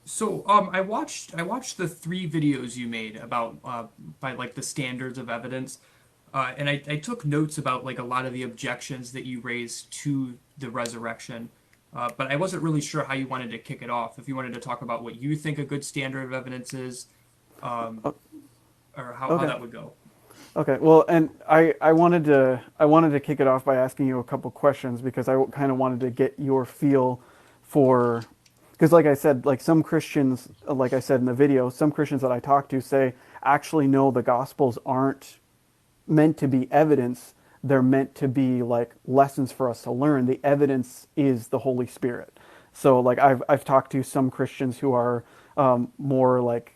So I watched the three videos you made about by like the standards of evidence, and I took notes about like a lot of the objections that you raised to the resurrection, but I wasn't really sure how you wanted to kick it off. If you wanted to talk about what you think a good standard of evidence is, um, O- or how Okay. that would go. Okay. Well, and I wanted to kick it off by asking you a couple questions because I kind of wanted to get your feel for because like I said, like some Christians, like I said in the video, some Christians that I talk to say actually no, the Gospels aren't meant to be evidence. They're meant to be like lessons for us to learn. The evidence is the Holy Spirit. So like I've talked to some Christians who are more like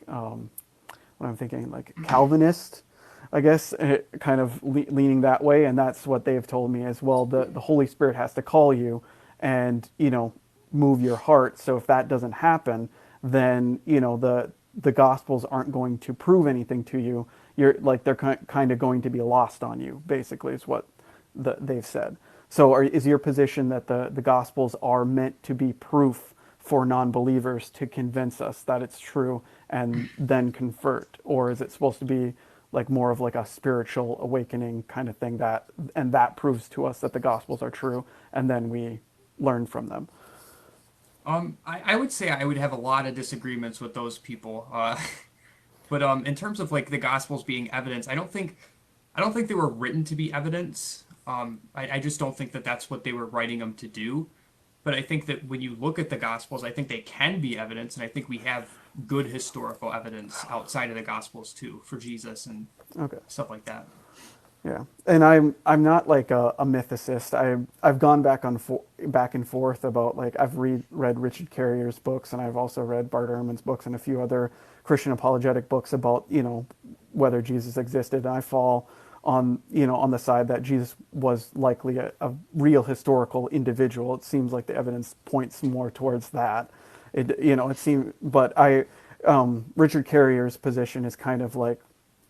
what I'm thinking like Calvinist, I guess, kind of leaning that way, and that's what they've told me as well. The Holy Spirit has to call you, and move your heart. So if that doesn't happen, then the Gospels aren't going to prove anything to you. You're like they're kind of going to be lost on you. Basically, is what they've said. So is your position that the Gospels are meant to be proof for non-believers to convince us that it's true and then convert, or is it supposed to be like more of like a spiritual awakening kind of thing that proves to us that the Gospels are true and then we learn from them? I would say I would have a lot of disagreements with those people. But in terms of like the Gospels being evidence, I don't think they were written to be evidence. I just don't think that that's what they were writing them to do. But I think that when you look at the Gospels, I think they can be evidence, and I think we have good historical evidence outside of the Gospels too for Jesus and Okay. stuff like that. Yeah, and I'm not like a mythicist. I've gone back and forth about like I've read Richard Carrier's books, and I've also read Bart Ehrman's books and a few other Christian apologetic books about whether Jesus existed. And I fall on on the side that Jesus was likely a real historical individual. It seems like the evidence points more towards that. It seems, but Richard Carrier's position is kind of like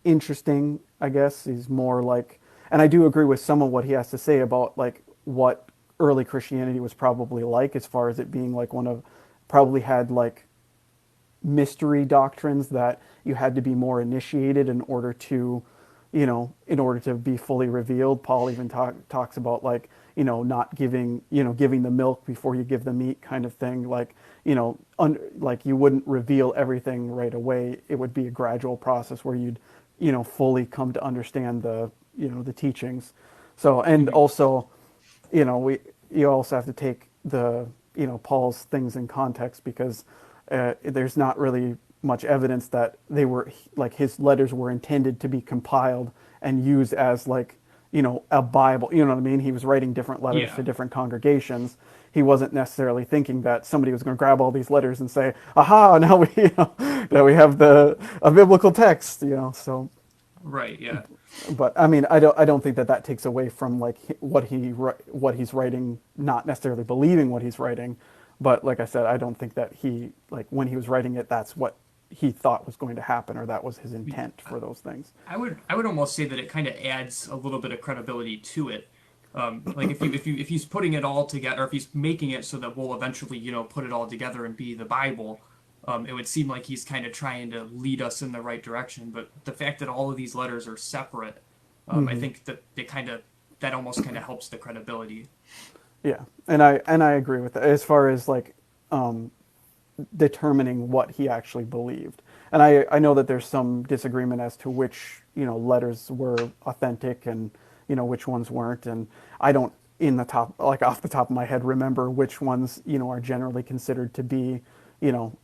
interesting, I guess. He's more like, and I do agree with some of what he has to say about like what early Christianity was probably like, as far as it being like probably had like mystery doctrines that you had to be more initiated in order to, in order to be fully revealed. Paul even talks about like, not giving the milk before you give the meat kind of thing. Like, like you wouldn't reveal everything right away. It would be a gradual process where you'd, fully come to understand the teachings. So, and Hmm. also, you also have to take Paul's things in context because there's not really much evidence that they were like his letters were intended to be compiled and used as like a Bible. You know what I mean? He was writing different letters to Yeah. different congregations. He wasn't necessarily thinking that somebody was going to grab all these letters and say, "Aha! Now we now we have a biblical text." So Right. Yeah. but I mean, I don't think that takes away from like what he's writing, not necessarily believing what he's writing, but like I said, I don't think that he like when he was writing it, that's what he thought was going to happen, or that was his intent for those things. I would almost say that it kind of adds a little bit of credibility to it. Like if he's putting it all together, or if he's making it so that we'll eventually put it all together and be the Bible, it would seem like he's kind of trying to lead us in the right direction. But the fact that all of these letters are separate, I Hmm. think that that almost kind of helps the credibility. Yeah, and I agree with that as far as like um, determining what he actually believed. And I know that there's some disagreement as to which letters were authentic and which ones weren't. And I don't in the top like off the top of my head remember which ones are generally considered to be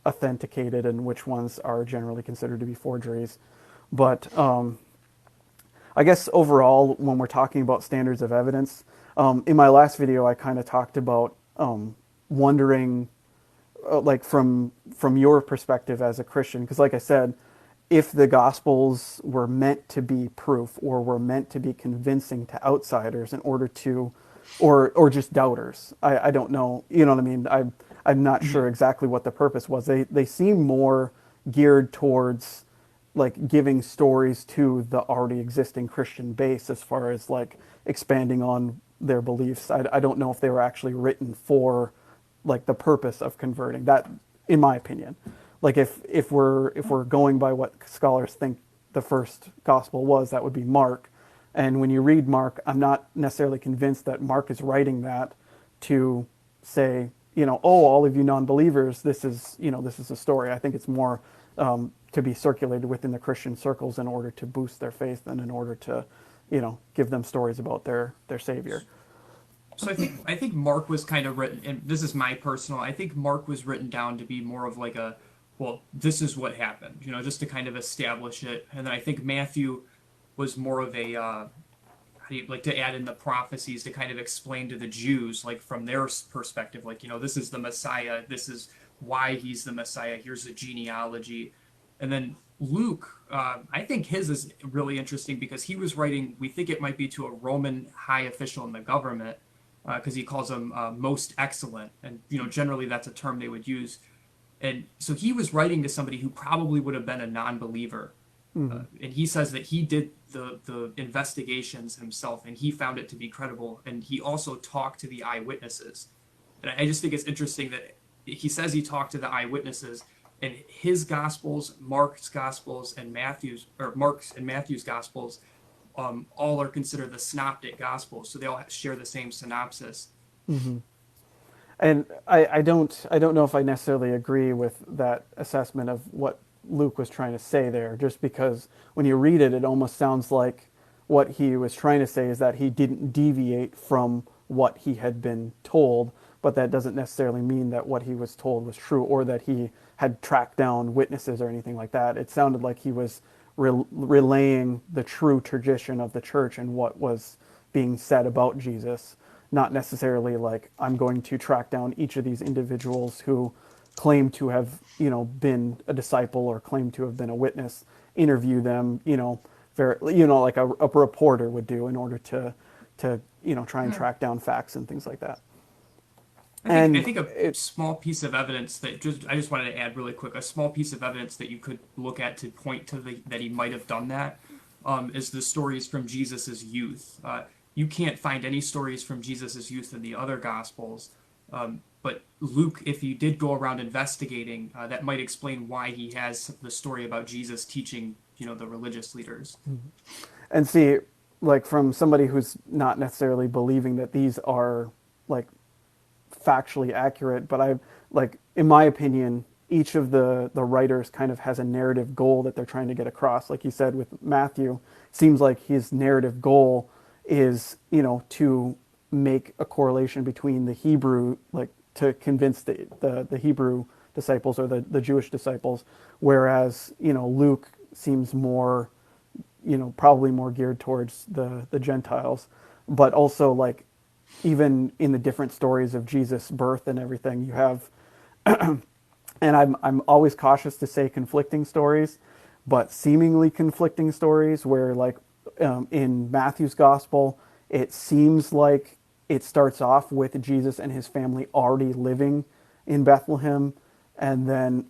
authenticated and which ones are generally considered to be forgeries. But I guess overall, when we're talking about standards of evidence, in my last video, I kind of talked about wondering like from your perspective as a Christian, because like I said, if the Gospels were meant to be proof or were meant to be convincing to outsiders in order to, or just doubters, I don't know, you know what I mean? I'm not sure Mhm. exactly what the purpose was. They seem more geared towards like giving stories to the already existing Christian base as far as like expanding on their beliefs. I don't know if they were actually written for like the purpose of converting that, in my opinion. like if we're going by what scholars think the first gospel was, that would be Mark. And when you read Mark, I'm not necessarily convinced that Mark is writing that to say, oh, all of you non-believers, this is a story. I think it's more to be circulated within the Christian circles in order to boost their faith and in order to, give them stories about their Savior. So I think Mark was kind of written, and this is my personal. I think Mark was written down to be more of like a, well, this is what happened, just to kind of establish it. And then I think Matthew was more of a, how do you like to add in the prophecies to kind of explain to the Jews, like from their perspective, like this is the Messiah, this is why he's the Messiah. Here's the genealogy, and then Luke, I think his is really interesting because he was writing. We think it might be to a Roman high official in the government because he calls him most excellent, and generally that's a term they would use. And so he was writing to somebody who probably would have been a non-believer, and he says that he did the investigations himself, and he found it to be credible. And he also talked to the eyewitnesses, and I just think it's interesting that he says he talked to the eyewitnesses, and his gospels, Mark's gospels, and Mark's and Matthew's gospels all are considered the synoptic gospels, so they all share the same synopsis. And I don't know if I necessarily agree with that assessment of what Luke was trying to say there, just because when you read it, it almost sounds like what he was trying to say is that he didn't deviate from what he had been told, but that doesn't necessarily mean that what he was told was true or that he had tracked down witnesses or anything like that. It sounded like he was relaying the true tradition of the church and what was being said about Jesus, not necessarily like, I'm going to track down each of these individuals who claim to have, been a disciple or claim to have been a witness, interview them, like a reporter would do in order to try and track down facts and things like that. I think a small piece of evidence I just wanted to add really quick, a small piece of evidence that you could look at to point to that he might have done that is the stories from Jesus's youth. You can't find any stories from Jesus's youth in the other gospels, but Luke, if he did go around investigating, that might explain why he has the story about Jesus teaching, the religious leaders. And see, like from somebody who's not necessarily believing that these are like factually accurate, but in my opinion, each of the writers kind of has a narrative goal that they're trying to get across. Like you said with Matthew, it seems like his narrative goal is, to make a correlation between the Hebrew, like to convince the Hebrew disciples or the Jewish disciples, whereas, Luke seems more, probably more geared towards the Gentiles, but also like even in the different stories of Jesus' birth and everything, you have, and I'm always cautious to say conflicting stories, but seemingly conflicting stories where like in Matthew's gospel, it seems like it starts off with Jesus and his family already living in Bethlehem, and then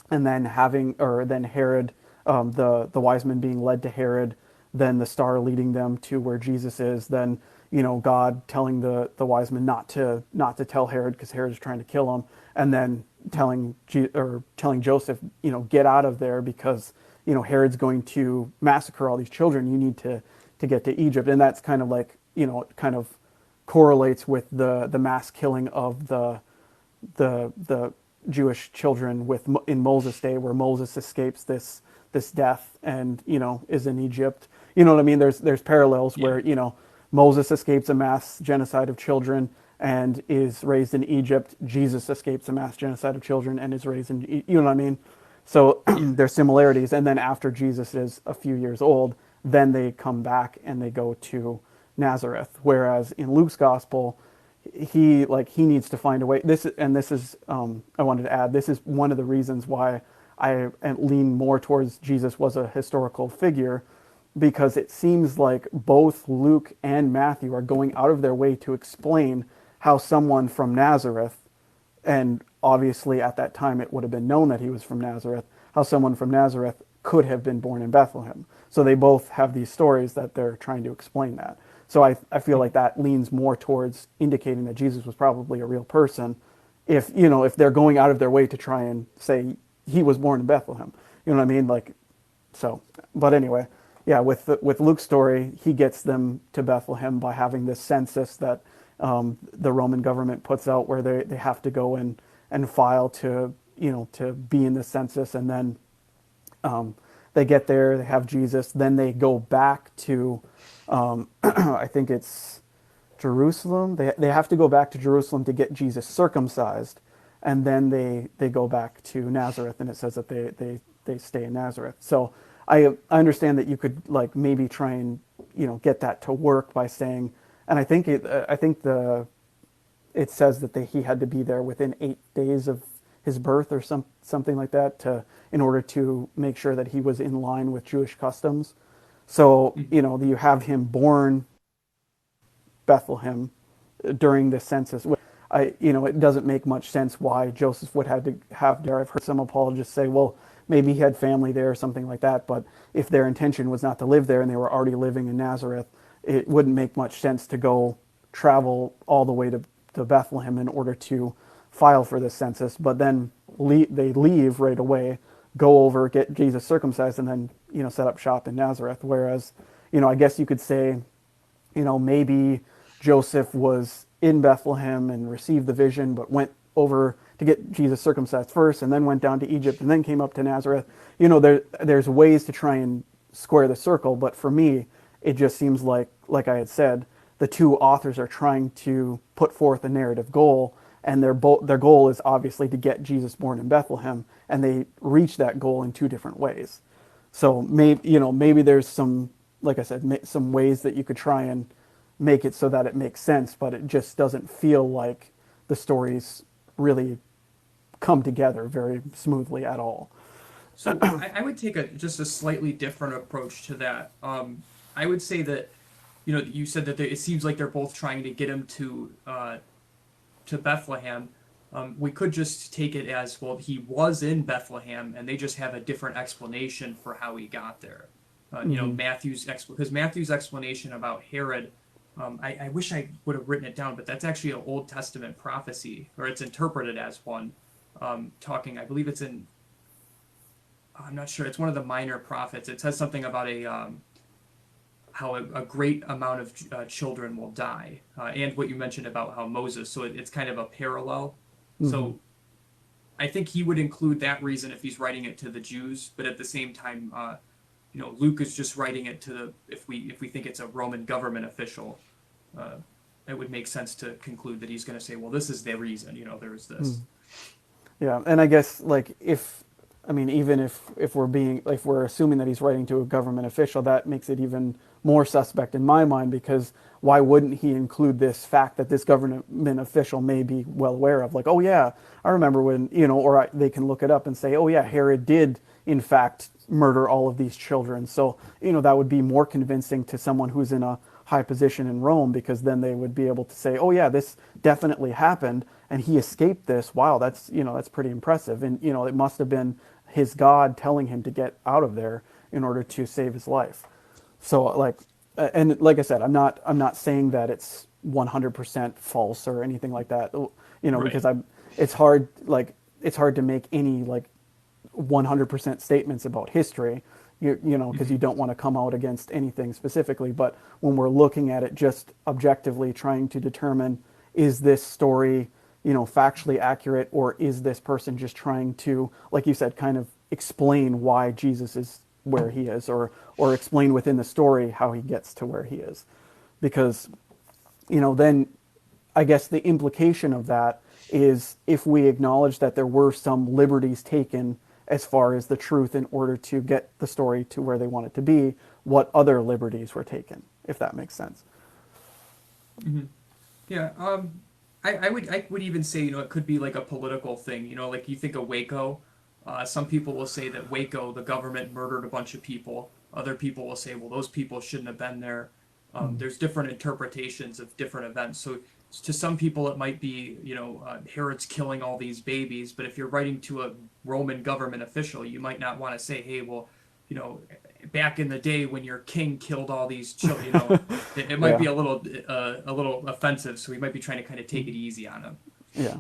then Herod, the wise men being led to Herod, then the star leading them to where Jesus is, then God telling the wise men not to tell Herod because Herod is trying to kill him, and then telling Joseph, get out of there because Herod's going to massacre all these children. You need to get to Egypt, and that's kind of like it kind of correlates with the mass killing of the Jewish children in Moses' day, where Moses escapes this death and is in Egypt. You know what I mean? There's parallels where Moses escapes a mass genocide of children and is raised in Egypt. Jesus escapes a mass genocide of children and is raised in, you know what I mean? So there's similarities. And then after Jesus is a few years old, then they come back and they go to Nazareth. Whereas in Luke's gospel, he needs to find a way. This is I wanted to add, this is one of the reasons why I lean more towards Jesus was a historical figure, because it seems like both Luke and Matthew are going out of their way to explain how someone from Nazareth, and obviously at that time it would have been known that he was from Nazareth, how someone from Nazareth could have been born in Bethlehem. So they both have these stories that they're trying to explain that. So I feel like that leans more towards indicating that Jesus was probably a real person if if they're going out of their way to try and say he was born in Bethlehem. You know what I mean? Like, so. But anyway, yeah. With Luke's story, he gets them to Bethlehem by having this census that the Roman government puts out, where they have to go and file to to be in the census, and then they get there, they have Jesus, then they go back to I think it's Jerusalem. They have to go back to Jerusalem to get Jesus circumcised, and then they go back to Nazareth, and it says that they stay in Nazareth. So I understand that you could like maybe try and get that to work by saying, and I think it says that he had to be there within 8 days of his birth or something like that in order to make sure that he was in line with Jewish customs. So you have him born Bethlehem during the census. It doesn't make much sense why Joseph would have to have there. I've heard some apologists say, well, maybe he had family there or something like that. But if their intention was not to live there and they were already living in Nazareth, it wouldn't make much sense to go travel all the way to Bethlehem in order to file for this census. But then they leave right away, go over, get Jesus circumcised, and then set up shop in Nazareth. Whereas, I guess you could say, maybe Joseph was in Bethlehem and received the vision, but went over to get Jesus circumcised first, and then went down to Egypt, and then came up to Nazareth. There's ways to try and square the circle, but for me, it just seems like I had said, the two authors are trying to put forth a narrative goal, and their goal is obviously to get Jesus born in Bethlehem, and they reach that goal in two different ways. So maybe there's some, like I said, some ways that you could try and make it so that it makes sense, but it just doesn't feel like the stories really come together very smoothly at all. So I would take just a slightly different approach to that. I would say that, you said that it seems like they're both trying to get him to Bethlehem. We could just take it as, well, he was in Bethlehem, and they just have a different explanation for how he got there. Because Matthew's explanation about Herod, I wish I would have written it down, but that's actually an Old Testament prophecy, or it's interpreted as one, I believe it's in, I'm not sure, it's one of the minor prophets. It says something about how a great amount of children will die, and what you mentioned about how Moses, so it's kind of a parallel. Mm-hmm. So I think he would include that reason if he's writing it to the Jews, but at the same time, Luke is just writing it to if we think it's a Roman government official, it would make sense to conclude that he's going to say, well, this is the reason, there's this. Yeah, and I guess even if we're assuming that he's writing to a government official, that makes it even more suspect in my mind, because why wouldn't he include this fact that this government official may be well aware of? Like, oh yeah, I remember when, they can look it up and say, oh yeah, Herod did in fact murder all of these children. So, that would be more convincing to someone who's in a high position in Rome, because then they would be able to say, oh yeah, this definitely happened and he escaped this. Wow, that's pretty impressive. And, it must have been his God telling him to get out of there in order to save his life. So like I said, I'm not saying that it's 100% false or anything like that, right. Because it's hard to make any 100% statements about history, because you don't want to come out against anything specifically. But when we're looking at it just objectively, trying to determine, is this story, factually accurate, or is this person just trying to, like you said, kind of explain why Jesus is where he is, or explain within the story how he gets to where he is. Because, then I guess the implication of that is, if we acknowledge that there were some liberties taken as far as the truth in order to get the story to where they want it to be, what other liberties were taken, if that makes sense. Mm-hmm. Yeah, I would even say, it could be like a political thing, like you think of Waco. Some people will say that Waco, the government murdered a bunch of people. Other people will say, well, those people shouldn't have been there. There's different interpretations of different events. So to some people, it might be, Herod's killing all these babies. But if you're writing to a Roman government official, you might not want to say, hey, well, back in the day when your king killed all these children, it might be a little offensive. So we might be trying to kind of take it easy on him. Yeah.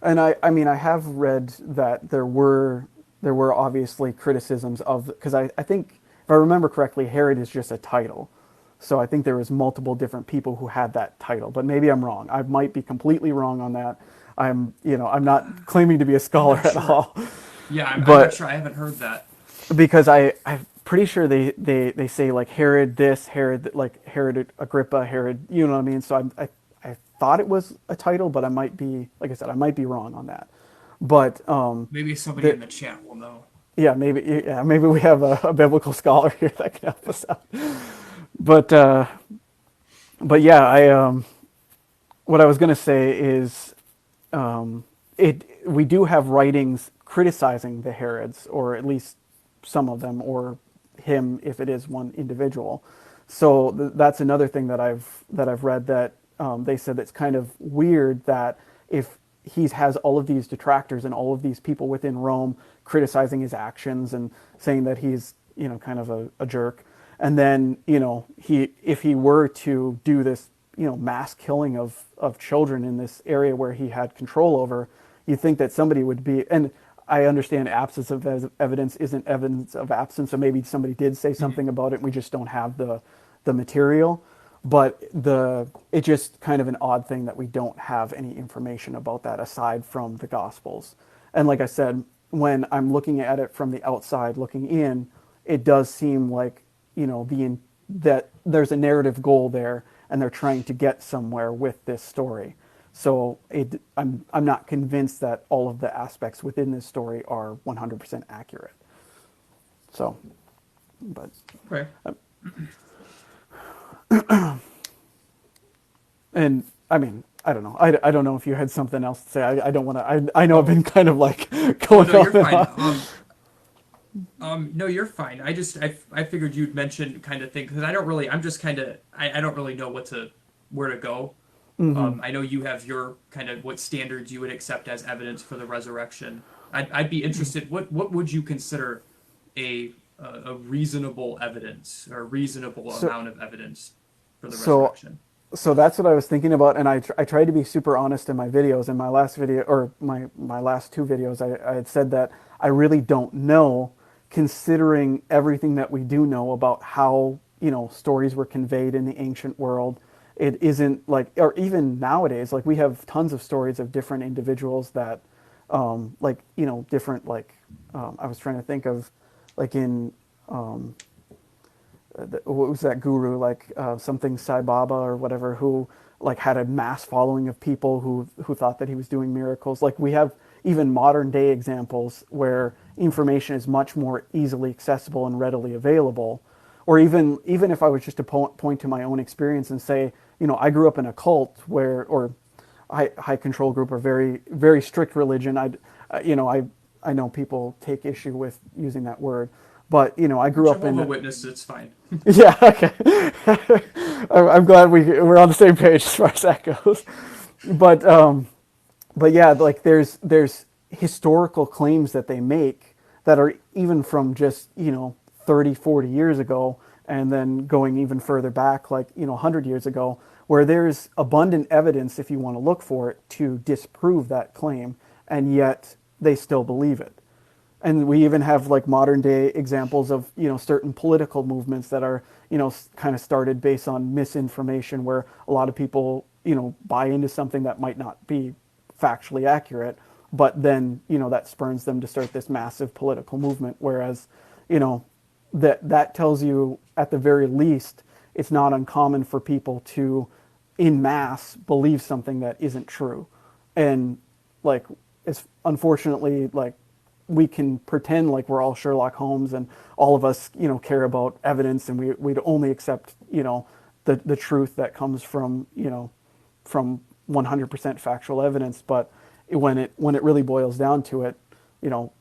And I mean, I have read that there were obviously criticisms of, because I think if I remember correctly, Herod is just a title. So I think there was multiple different people who had that title, but maybe I'm wrong. I might be completely wrong on that. I'm not claiming to be a I'm scholar not at sure. all, Yeah, I'm not but sure. I haven't heard that. because I'm pretty sure they say like Herod this, Herod like Herod Agrippa, Herod, you know what I mean? So I thought it was a title, but I might be, like I said, I might be wrong on that. But Maybe somebody the, in the chat will know. maybe we have a biblical scholar here that can help us out. But yeah, I what I was going to say is it we do have writings criticizing the Herods, or at least some of them, or him if it is one individual. So that's another thing that I've read, that they said it's kind of weird that if he has all of these detractors and all of these people within Rome criticizing his actions and saying that he's, kind of a jerk, and then, if he were to do this, mass killing of children in this area where he had control over, you think that somebody would be, and I understand absence of evidence isn't evidence of absence, so maybe somebody did say Mhm. something about it and we just don't have the material. But it's just kind of an odd thing that we don't have any information about that aside from the Gospels. And like I said, when I'm looking at it from the outside looking in, it does seem like, that there's a narrative goal there and they're trying to get somewhere with this story. So I'm not convinced that all of the aspects within this story are 100% accurate. So, but Okay. and I mean, I don't know. I don't know if you had something else to say. I don't want to. I know I've Oh, been kind of like oh going no, you're off and fine. on. No, you're fine. I figured you'd mention kind of thing because I don't really. I'm just kind of. I don't really know where to go. I know you have your kind of what standards you would accept as evidence for the resurrection. I'd be interested. What would you consider a a reasonable evidence or a reasonable So amount of evidence for the so resurrection? so that's what I was thinking about, and I tried to be super honest in my videos. In my last video, or my last two videos, I had said that I really don't know, considering everything that we do know about how, stories were conveyed in the ancient world. It isn't like, or even nowadays, like we have tons of stories of different individuals that, like, different, like, I was trying to think of, like in what was that guru, like something Sai Baba or whatever, who like had a mass following of people who thought that he was doing miracles. Like we have even modern day examples where information is much more easily accessible and readily available. Or even if I was just to point to my own experience and say, I grew up in a cult where, or high control group, or very very strict religion. I know people take issue with using that word, but I grew up Jehovah in. Witness, it's fine. Yeah, okay. I'm glad we're on the same page as far as that goes. But yeah, like there's historical claims that they make that are even from just 30, 40 years ago, and then going even further back, like 100 years ago, where there's abundant evidence, if you want to look for it, to disprove that claim, and yet they still believe it. And we even have like modern day examples of certain political movements that are kind of started based on misinformation, where a lot of people buy into something that might not be factually accurate, but then that spurns them to start this massive political movement. Whereas you know that tells you, at the very least, it's not uncommon for people to in mass believe something that isn't true. And like, it's unfortunately, like, we can pretend like we're all Sherlock Holmes and all of us, care about evidence, and we'd only accept, the truth that comes from, from 100% factual evidence. But when it really boils down to it, you know,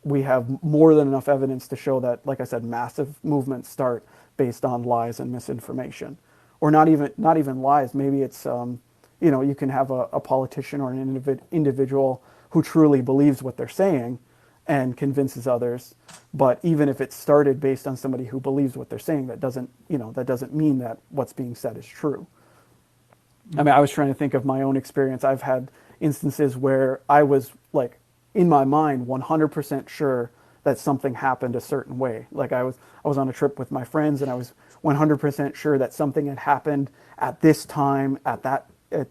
we have more than enough evidence to show that, like I said, massive movements start based on lies and misinformation, or not even lies. Maybe it's you can have a politician or an individual who truly believes what they're saying and convinces others. But even if it started based on somebody who believes what they're saying, that doesn't mean that what's being said is true. I mean, I was trying to think of my own experience. I've had, instances where I was like in my mind 100% sure that something happened a certain way. Like I was on a trip with my friends and I was 100% sure that something had happened at this time at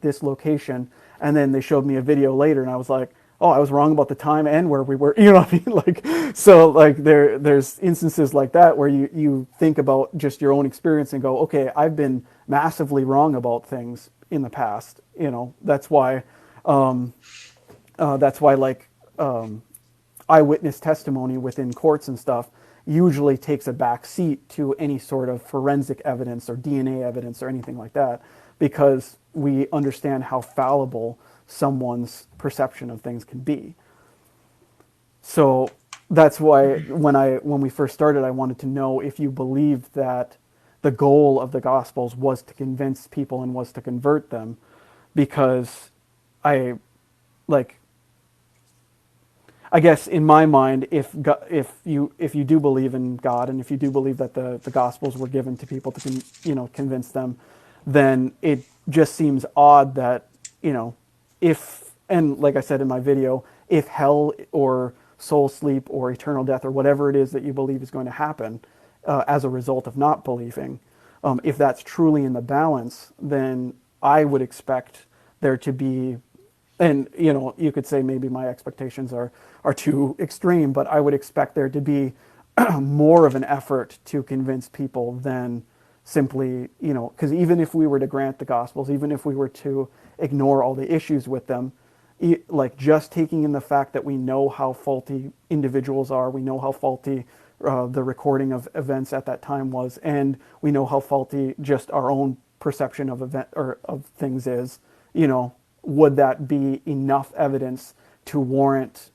this location, and then they showed me a video later and I was like, oh, I was wrong about the time and where we were. You know what I mean? Like, so like there's instances like that where you think about just your own experience and go, okay, I've been massively wrong about things in the past. You know, that's why like eyewitness testimony within courts and stuff usually takes a back seat to any sort of forensic evidence or DNA evidence or anything like that, because we understand how fallible someone's perception of things can be. So that's why when we first started, I wanted to know if you believed that the goal of the Gospels was to convince people and was to convert them, because I like I guess in my mind, if you do believe in God and if you do believe that the Gospels were given to people to convince them, then it just seems odd that if, and like I said in my video, if hell or soul sleep or eternal death or whatever it is that you believe is going to happen as a result of not believing, if that's truly in the balance, then I would expect there to be, and you could say maybe my expectations are too extreme, but I would expect there to be more of an effort to convince people than simply, because even if we were to grant the Gospels, even if we were to ignore all the issues with them, like just taking in the fact that we know how faulty individuals are, we know how faulty the recording of events at that time was, and we know how faulty just our own perception of event or of things is, would that be enough evidence to warrant,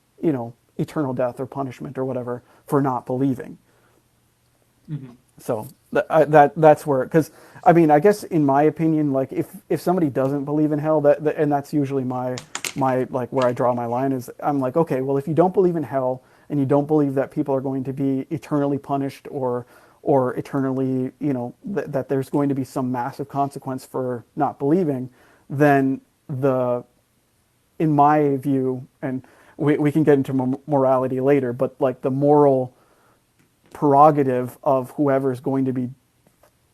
eternal death or punishment or whatever for not believing? Mm-hmm. So that's where, because I mean, I guess in my opinion, like if somebody doesn't believe in hell, and that's usually my like where I draw my line is, I'm like, okay, well, if you don't believe in hell and you don't believe that people are going to be eternally punished or eternally, that there's going to be some massive consequence for not believing, then in my view, and we can get into morality later, but like the moral prerogative of whoever is going to be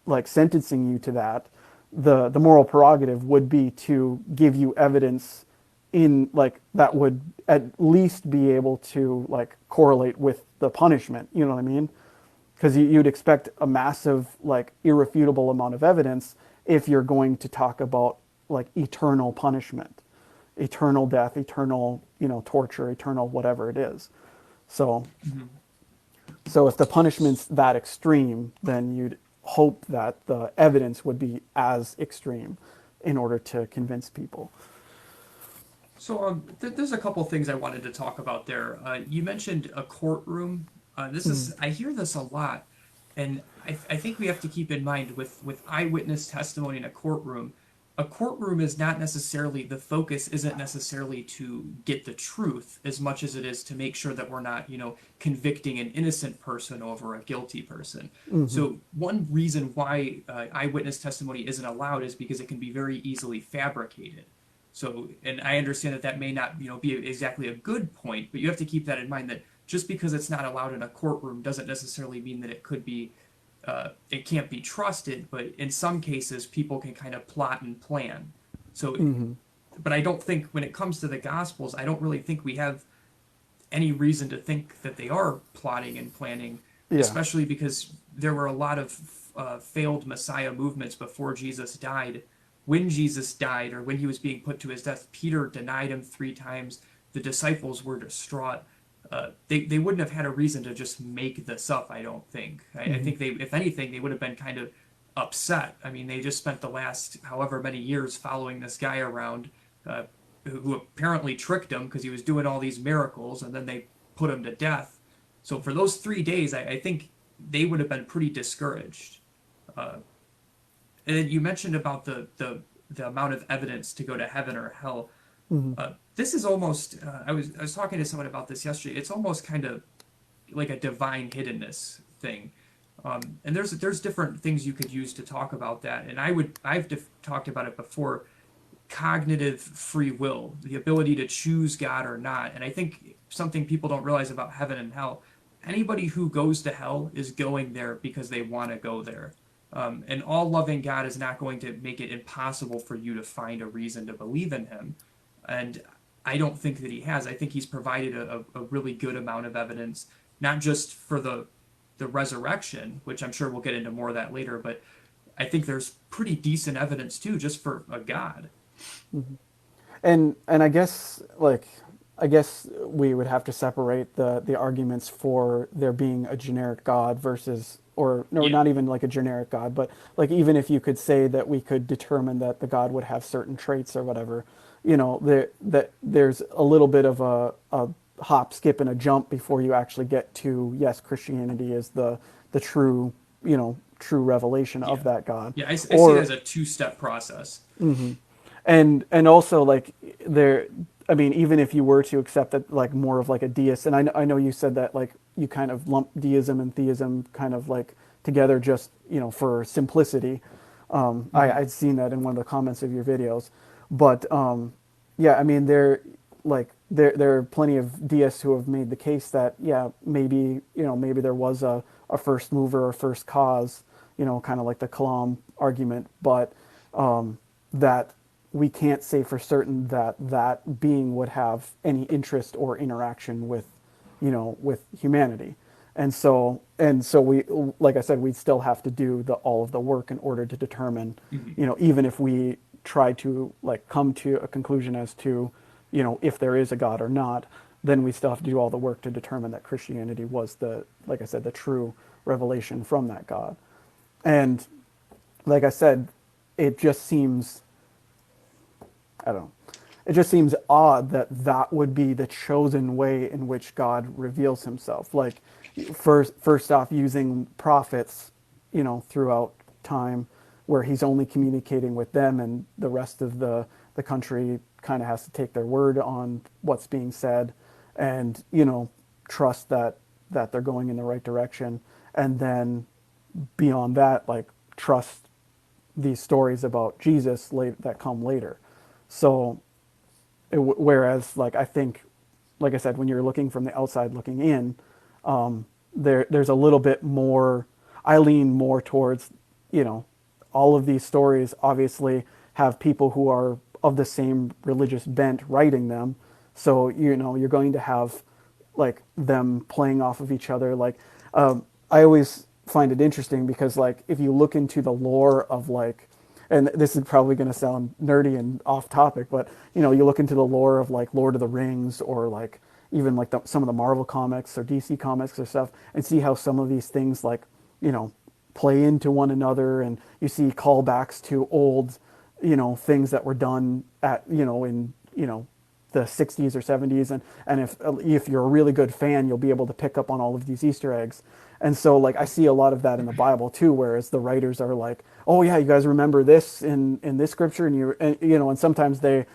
like sentencing you to that, the moral prerogative would be to give you evidence in like that would at least be able to like correlate with the punishment. You know what I mean? Because you'd expect a massive, like irrefutable amount of evidence if you're going to talk about like eternal punishment, eternal death, eternal, torture, eternal whatever it is. So, Mm-hmm. so if the punishment's that extreme, then you'd hope that the evidence would be as extreme in order to convince people. So there's a couple things I wanted to talk about there. You mentioned a courtroom. I hear this a lot, and I think we have to keep in mind with eyewitness testimony in a courtroom. A courtroom is not necessarily, the focus isn't necessarily to get the truth as much as it is to make sure that we're not, convicting an innocent person over a guilty person. Mm-hmm. So one reason why eyewitness testimony isn't allowed is because it can be very easily fabricated. So, and I understand that may not, be exactly a good point, but you have to keep that in mind, that just because it's not allowed in a courtroom doesn't necessarily mean that it can't be trusted. But in some cases, people can kind of plot and plan. So, Mm-hmm. but I don't think when it comes to the Gospels, I don't really think we have any reason to think that they are plotting and planning, Yeah. especially because there were a lot of failed Messiah movements before Jesus died. When Jesus died, or when he was being put to his death, Peter denied him 3 times. The disciples were distraught. They wouldn't have had a reason to just make this up, I don't think. I Mm-hmm. think if anything, they would have been kind of upset. I mean, they just spent the last however many years following this guy around, who apparently tricked him because he was doing all these miracles, and then they put him to death. So for those 3 days, I think they would have been pretty discouraged. Uh, and then you mentioned about the amount of evidence to go to heaven or hell. Mm-hmm. This is almost, I was talking to someone about this yesterday. It's almost kind of like a divine hiddenness thing. And there's different things you could use to talk about that. And I've talked about it before. cognitive free will, the ability to choose God or not. And I think something people don't realize about heaven and hell, anybody who goes to hell is going there because they want to go there. And all loving God is not going to make it impossible for you to find a reason to believe in him. And I don't think that he has. I think he's provided a really good amount of evidence, not just for the resurrection, which I'm sure we'll get into more of that later, but I think there's pretty decent evidence too, just for a God. And I guess I guess we would have to separate the arguments for there being a generic God versus, or no, Yeah. not even like a generic God, but like even if you could say that we could determine that the God would have certain traits or whatever, that there's a little bit of a hop, skip, and a jump before you actually get to, yes, Christianity is the true, true revelation of Yeah. that God. Yeah, I see it Or as a two-step process. and also like there, I mean, even if you were to accept that like more of like a deist, and I know you said that like you kind of lump deism and theism kind of like together just for simplicity. Hmm. I'd seen that in one of the comments of your videos, but yeah, I mean there are plenty of deists who have made the case that yeah, maybe maybe there was a first mover or first cause, kind of like the Kalam argument, but that we can't say for certain that that being would have any interest or interaction with, with humanity. And so we, like I said, we'd still have to do all of the work in order to determine, Hmm. even if we try to like come to a conclusion as to, if there is a God or not, then we still have to do all the work to determine that Christianity was like I said, the true revelation from that God. And like I said, it just seems, I don't know. It just seems odd that that would be the chosen way in which God reveals himself. Like first off using prophets, throughout time where he's only communicating with them and the rest of the country kind of has to take their word on what's being said and, trust that they're going in the right direction. And then beyond that, like trust these stories about Jesus that come later. So, whereas, like I think, like I said, when you're looking from the outside looking in, there's a little bit more. I lean more towards, you know, all of these stories obviously have people who are of the same religious bent writing them. So you're going to have like them playing off of each other. Like I always find it interesting because like if you look into the lore of like, and this is probably going to sound nerdy and off topic, but you look into the lore of like Lord of the Rings or like even like some of the Marvel comics or DC comics or stuff, and see how some of these things like play into one another, and you see callbacks to old things that were done at in the 60s or 70s, and if you're a really good fan, you'll be able to pick up on all of these Easter eggs. And so like I see a lot of that in the Bible too, whereas the writers are like, oh yeah, you guys remember this in this scripture, and sometimes they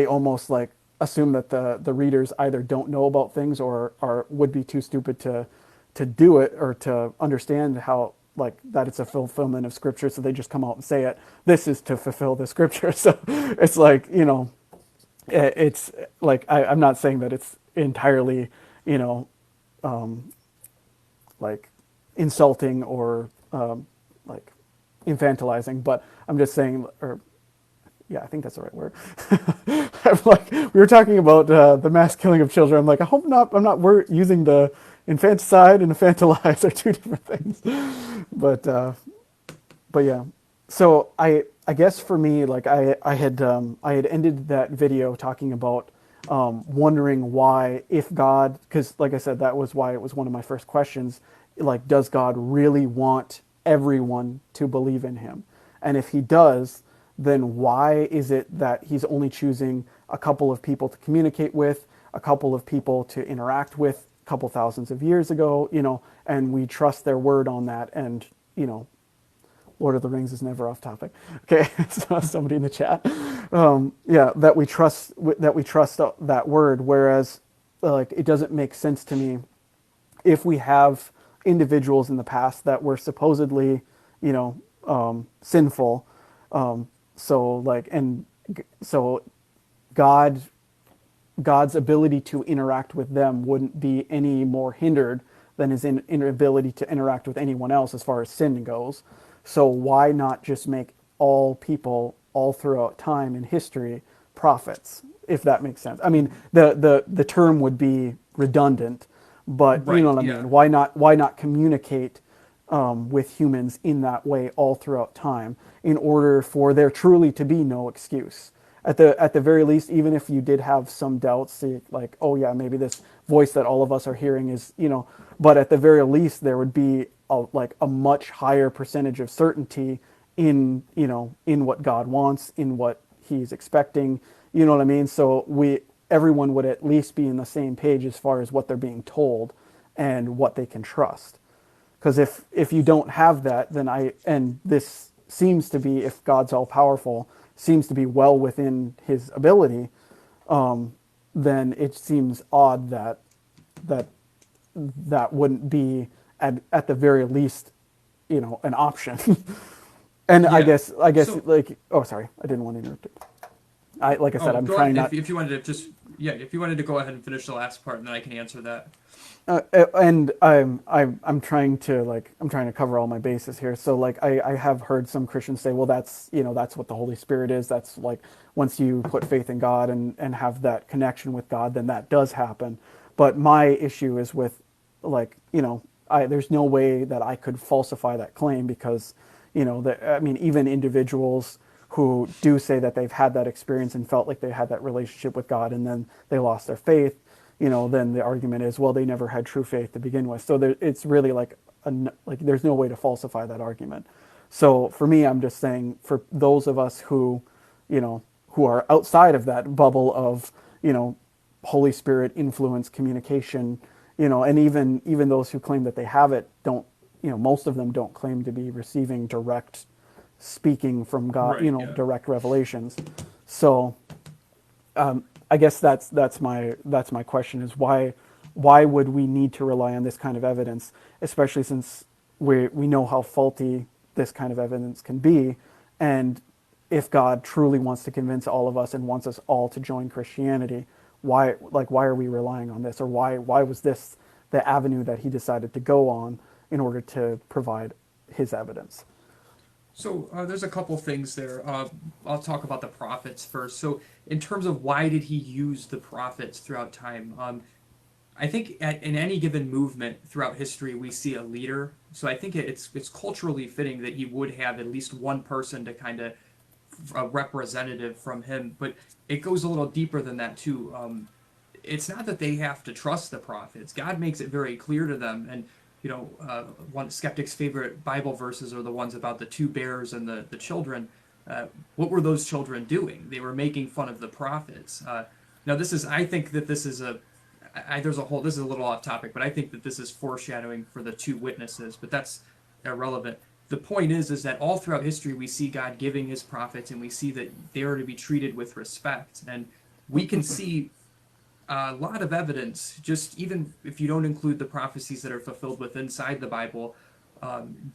almost like assume that the readers either don't know about things or would be too stupid to do it or to understand how like that it's a fulfillment of scripture, so they just come out and say it, this is to fulfill the scripture. So it's like it's like I'm not saying that it's entirely you know like insulting or like infantilizing, but I'm just saying, or yeah, I think that's the right word. I'm like, we were talking about the mass killing of children. I'm like, I hope not. I'm not. We're using the infanticide and infantilize are two different things. But but yeah. So I guess for me, like I had ended that video talking about wondering why, if God, because like I said, that was why it was one of my first questions. Like, does God really want everyone to believe in Him? And if He does, then why is it that He's only choosing a couple of people to communicate with, a couple of people to interact with, a couple thousands of years ago, and we trust their word on that, and Lord of the Rings is never off topic. Okay, so somebody in the chat. Yeah, that we trust that word. Whereas, like, it doesn't make sense to me if we have individuals in the past that were supposedly, sinful, So like, and so God God's ability to interact with them wouldn't be any more hindered than his inability to interact with anyone else as far as sin goes. So why not just make all people all throughout time and history prophets, if that makes sense? I mean, the term would be redundant, but you know Right, what I yeah. mean. Why not communicate with humans in that way all throughout time in order for there truly to be no excuse? At the very least, even if you did have some doubts, like, oh yeah, maybe this voice that all of us are hearing is, but at the very least there would be a much higher percentage of certainty in, in what God wants, in what he's expecting, you know what I mean? So everyone would at least be in the same page as far as what they're being told and what they can trust. Because if you don't have that, then and this seems to be, if God's all powerful, seems to be well within his ability, then it seems odd that that wouldn't be at the very least, an option. And I Yeah. guess I guess So, like, oh, sorry, I didn't want to interrupt it. Like I said, oh, I'm go ahead. trying not. If you wanted to just, yeah, if you wanted to go ahead and finish the last part, and then I can answer that. And I'm trying to cover all my bases here. So like I have heard some Christians say, well, that's what the Holy Spirit is. That's like once you put faith in God and have that connection with God, then that does happen. But my issue is with, like, there's no way that I could falsify that claim because, I mean, even individuals who do say that they've had that experience and felt like they had that relationship with God and then they lost their faith, then the argument is, well, they never had true faith to begin with. So it's really like there's no way to falsify that argument. So for me, I'm just saying, for those of us who are outside of that bubble of, Holy Spirit influence communication, and even those who claim that they have it don't, most of them don't claim to be receiving direct speaking from God, Right, yeah. direct revelations. So I guess that's my question, is why would we need to rely on this kind of evidence, especially since we know how faulty this kind of evidence can be, and if God truly wants to convince all of us and wants us all to join Christianity, why are we relying on this, or why was this the avenue that he decided to go on in order to provide his evidence? So there's a couple things there. I'll talk about the prophets first. So in terms of why did he use the prophets throughout time? I think in any given movement throughout history, we see a leader. So I think it's culturally fitting that he would have at least one person to kind of a representative from him. But it goes a little deeper than that too. It's not that they have to trust the prophets. God makes it very clear to them. And one skeptic's favorite Bible verses are the ones about the two bears and the children. What were those children doing? They were making fun of the prophets. Now, I think that this is this is a little off topic, but I think that this is foreshadowing for the two witnesses, but that's irrelevant. The point is that all throughout history we see God giving his prophets, and we see that they are to be treated with respect. And we can see a lot of evidence, just even if you don't include the prophecies that are fulfilled with inside the Bible.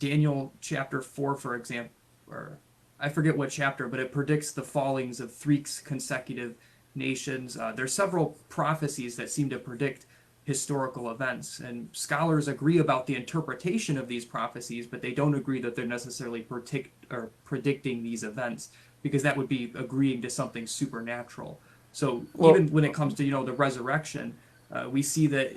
Daniel chapter 4, for example, or I forget what chapter, but it predicts the fallings of three consecutive nations. There's several prophecies that seem to predict historical events, and scholars agree about the interpretation of these prophecies, but they don't agree that they're necessarily predicting these events, because that would be agreeing to something supernatural. So Well, even when it comes to the resurrection, we see that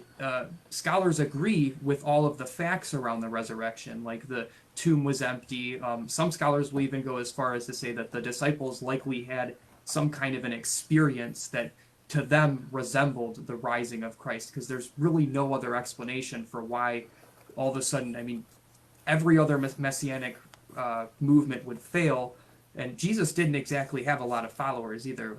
scholars agree with all of the facts around the resurrection, like the tomb was empty. Some scholars will even go as far as to say that the disciples likely had some kind of an experience that to them resembled the rising of Christ, because there's really no other explanation for why all of a sudden, I mean, every other messianic movement would fail. And Jesus didn't exactly have a lot of followers either.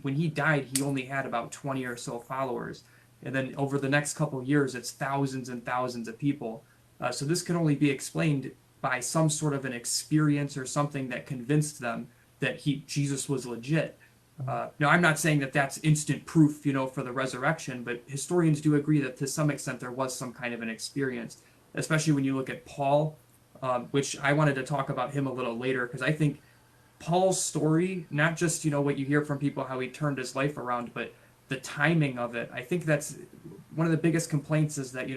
When he died, he only had about 20 or so followers. And then over the next couple of years, it's thousands and thousands of people. So this can only be explained by some sort of an experience or something that convinced them that Jesus was legit. Now, I'm not saying that that's instant proof, for the resurrection, but historians do agree that to some extent there was some kind of an experience, especially when you look at Paul, which I wanted to talk about him a little later, because I think Paul's story, not just, what you hear from people, how he turned his life around, but the timing of it. I think that's one of the biggest complaints is that,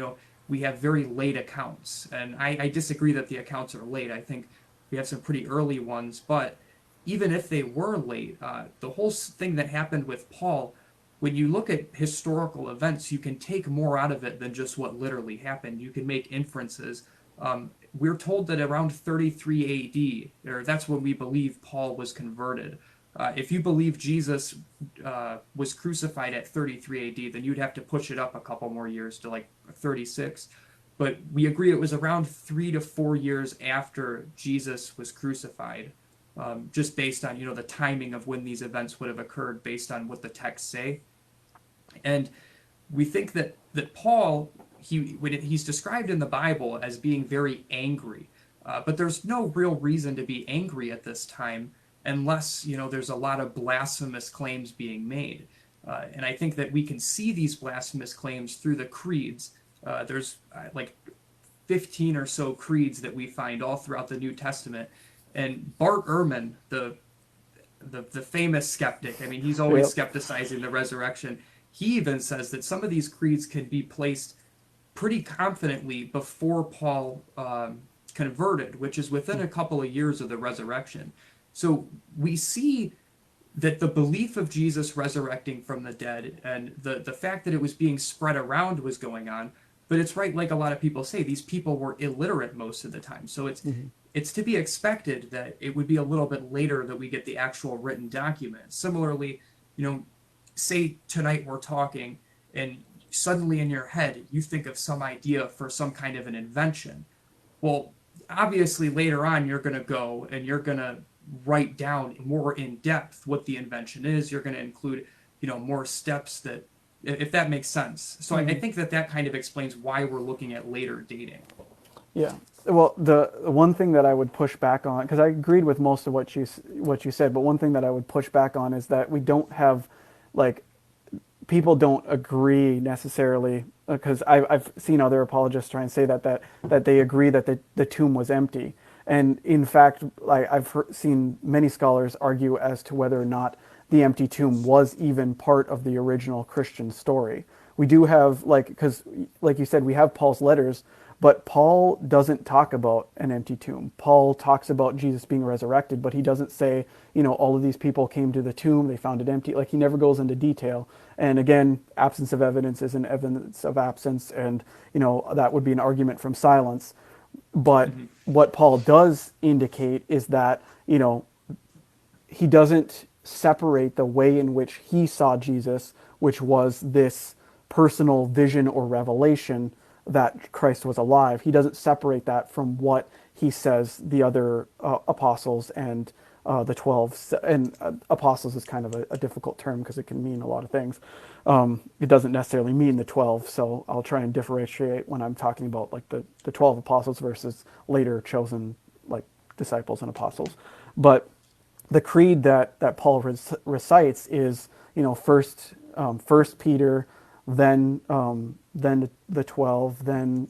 we have very late accounts. And I disagree that the accounts are late. I think we have some pretty early ones. But even if they were late, the whole thing that happened with Paul, when you look at historical events, you can take more out of it than just what literally happened. You can make inferences. We're told that around 33 AD, or that's when we believe Paul was converted. If you believe Jesus was crucified at 33 AD, then you'd have to push it up a couple more years to like 36. But we agree it was around 3 to 4 years after Jesus was crucified, just based on the timing of when these events would have occurred, based on what the texts say. And we think that Paul, he's described in the Bible as being very angry, but there's no real reason to be angry at this time unless there's a lot of blasphemous claims being made. And I think that we can see these blasphemous claims through the creeds. There's like 15 or so creeds that we find all throughout the New Testament. And Bart Ehrman, the famous skeptic, I mean, he's always skepticizing the resurrection. He even says that some of these creeds can be placed pretty confidently before Paul converted, which is within a couple of years of the resurrection. So we see that the belief of Jesus resurrecting from the dead and the fact that it was being spread around was going on. But it's right, like a lot of people say, these people were illiterate most of the time. So it's to be expected that it would be a little bit later that we get the actual written document. Similarly, say tonight we're talking and suddenly in your head you think of some idea for some kind of an invention. Well, obviously later on you're going to go and you're going to write down more in depth what the invention is. You're going to include, more steps that, if that makes sense. So I think that kind of explains why we're looking at later dating. Yeah. Well, the one thing that I would push back on, because I agreed with most of what you said, but one thing that I would push back on is that we don't have, like, people don't agree necessarily, because I've seen other apologists try and say that they agree that the tomb was empty. And in fact, I've seen many scholars argue as to whether or not the empty tomb was even part of the original Christian story. We do have, because like you said, we have Paul's letters, but Paul doesn't talk about an empty tomb. Paul talks about Jesus being resurrected, but he doesn't say, all of these people came to the tomb, they found it empty. Like, he never goes into detail. And again, absence of evidence is an evidence of absence, and, that would be an argument from silence. But what Paul does indicate is that, he doesn't separate the way in which he saw Jesus, which was this personal vision or revelation that Christ was alive. He doesn't separate that from what he says the other apostles and the 12, and apostles is kind of a difficult term because it can mean a lot of things. It doesn't necessarily mean the 12, so I'll try and differentiate when I'm talking about like the 12 apostles versus later chosen like disciples and apostles. But the creed that Paul recites is, first Peter, then the 12, then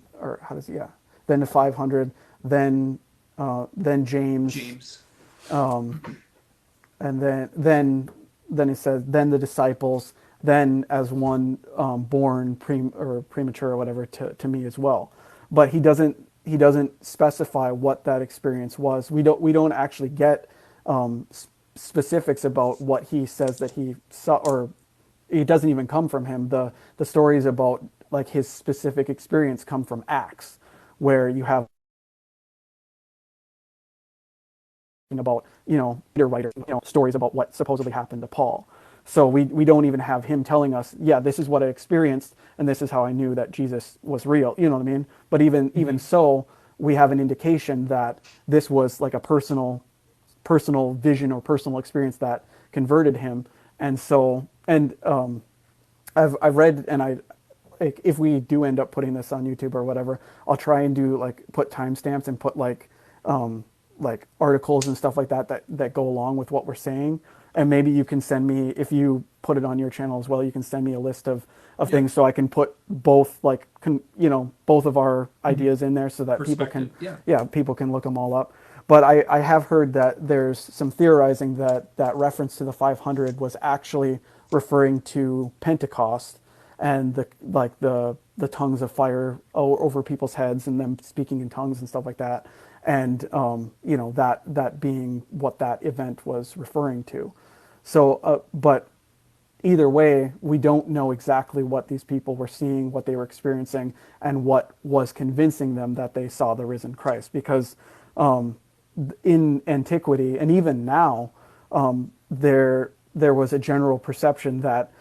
the 500, then James. And then he says, then the disciples, then as one born premature or whatever to me as well. But he doesn't specify what that experience was. We don't actually get specifics about what he says that he saw, or it doesn't even come from him. The stories about like his specific experience come from Acts, where you have about Peter writer stories about what supposedly happened to Paul. So we don't even have him telling us, yeah, this is what I experienced and this is how I knew that Jesus was real. You know what I mean? But even so, we have an indication that this was like a personal vision or personal experience that converted him. And so I've read, and if we do end up putting this on YouTube or whatever, I'll try and put timestamps and put like articles and stuff like that go along with what we're saying. And maybe you can send me, if you put it on your channel as well, you can send me a list of things so I can put both both of our ideas in there so that people can people can look them all up. But I have heard that there's some theorizing that that reference to the 500 was actually referring to Pentecost and the tongues of fire over people's heads and them speaking in tongues and stuff like that, and that being what that event was referring to. So, but either way, we don't know exactly what these people were seeing, what they were experiencing, and what was convincing them that they saw the risen Christ. Because in antiquity and even now, there was a general perception that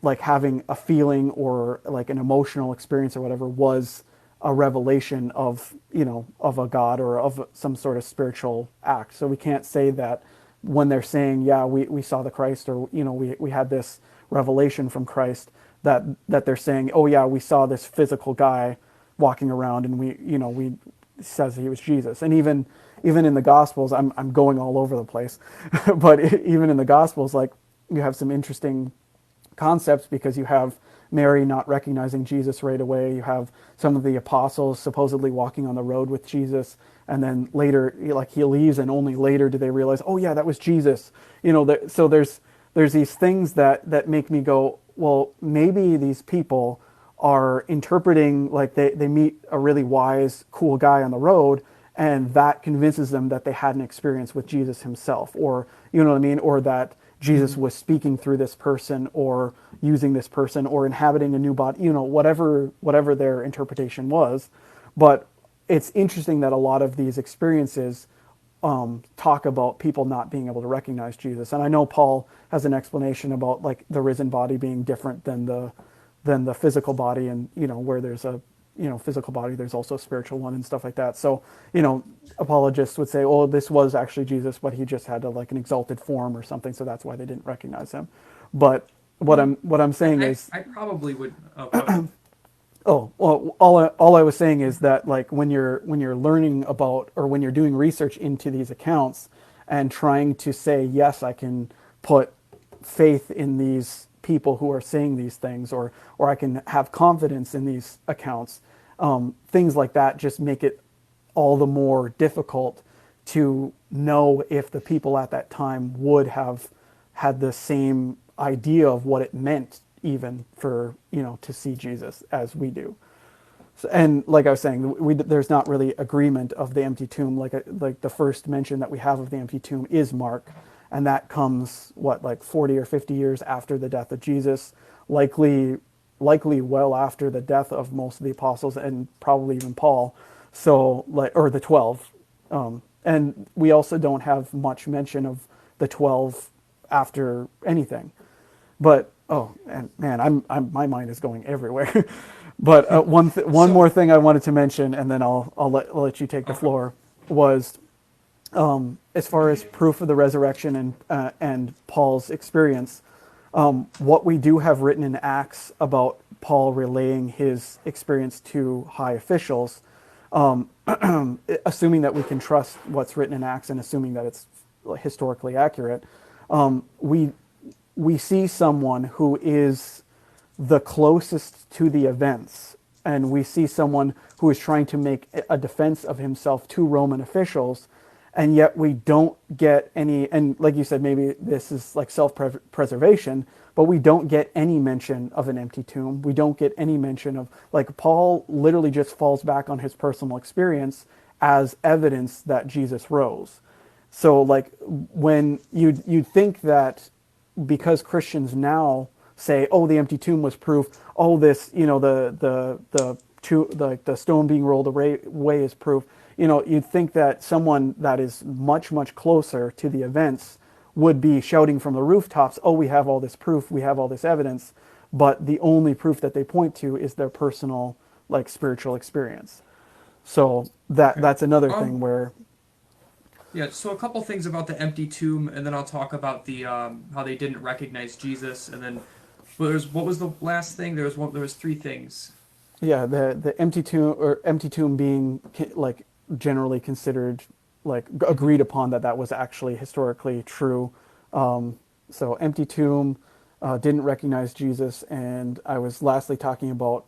like having a feeling or like an emotional experience or whatever was a revelation of of a god or of some sort of spiritual act. So we can't say that when they're saying, yeah, we saw the Christ, or we had this revelation from Christ, that they're saying, oh yeah, we saw this physical guy walking around and we says he was Jesus. And even in the Gospels, I'm going all over the place, but even in the Gospels, like, you have some interesting concepts, because you have Mary not recognizing Jesus right away. You have some of the apostles supposedly walking on the road with Jesus, and then later, like, he leaves, and only later do they realize, oh yeah, that was Jesus. So there's these things that make me go, well, maybe these people are interpreting, like, they meet a really wise, cool guy on the road, and that convinces them that they had an experience with Jesus himself, or you know what I mean, or that Jesus was speaking through this person, or using this person, or inhabiting a new body, whatever their interpretation was. But it's interesting that a lot of these experiences talk about people not being able to recognize Jesus. And I know Paul has an explanation about, like, the risen body being different than the physical body, and where there's a physical body, there's also a spiritual one and stuff like that. So apologists would say, oh, this was actually Jesus, but he just had like an exalted form or something, so that's why they didn't recognize him. But Well, what I'm saying I, is, I probably would. Oh, go ahead. oh, well, all I was saying is that, like, when you're learning about, or when you're doing research into these accounts and trying to say, yes, I can put faith in these people who are saying these things, or I can have confidence in these accounts, things like that just make it all the more difficult to know if the people at that time would have had the same idea of what it meant, even for to see Jesus as we do. So, and like I was saying, there's not really agreement of the empty tomb. Like the first mention that we have of the empty tomb is Mark, and that comes, what, like 40 or 50 years after the death of Jesus, likely well after the death of most of the apostles, and probably even Paul. So, like, or the 12. And we also don't have much mention of the 12 after anything. But oh, and man, my mind is going everywhere. But one So, more thing I wanted to mention, and then I'll let you take the okay. floor, was as far as proof of the resurrection and Paul's experience. What we do have written in Acts about Paul relaying his experience to high officials, assuming that we can trust what's written in Acts and assuming that it's historically accurate, we see someone who is the closest to the events, and we see someone who is trying to make a defense of himself to Roman officials, and yet we don't get any, and like you said, maybe this is like self-preservation, but we don't get any mention of an empty tomb. We don't get any mention of, like, Paul literally just falls back on his personal experience as evidence that Jesus rose. So, like, when you'd think that because Christians now say, oh, the empty tomb was proof, oh, this, the stone being rolled away is proof, you'd think that someone that is much, much closer to the events would be shouting from the rooftops, oh, we have all this proof, we have all this evidence, but the only proof that they point to is their personal, like, spiritual experience. So Okay. that's another thing Um, where, yeah, so a couple things about the empty tomb, and then I'll talk about the how they didn't recognize Jesus, and then what was the last thing? There was three things. yeah, the empty tomb being like generally considered, like, Hmm. agreed upon that that was actually historically true. So empty tomb, didn't recognize Jesus, and I was lastly talking about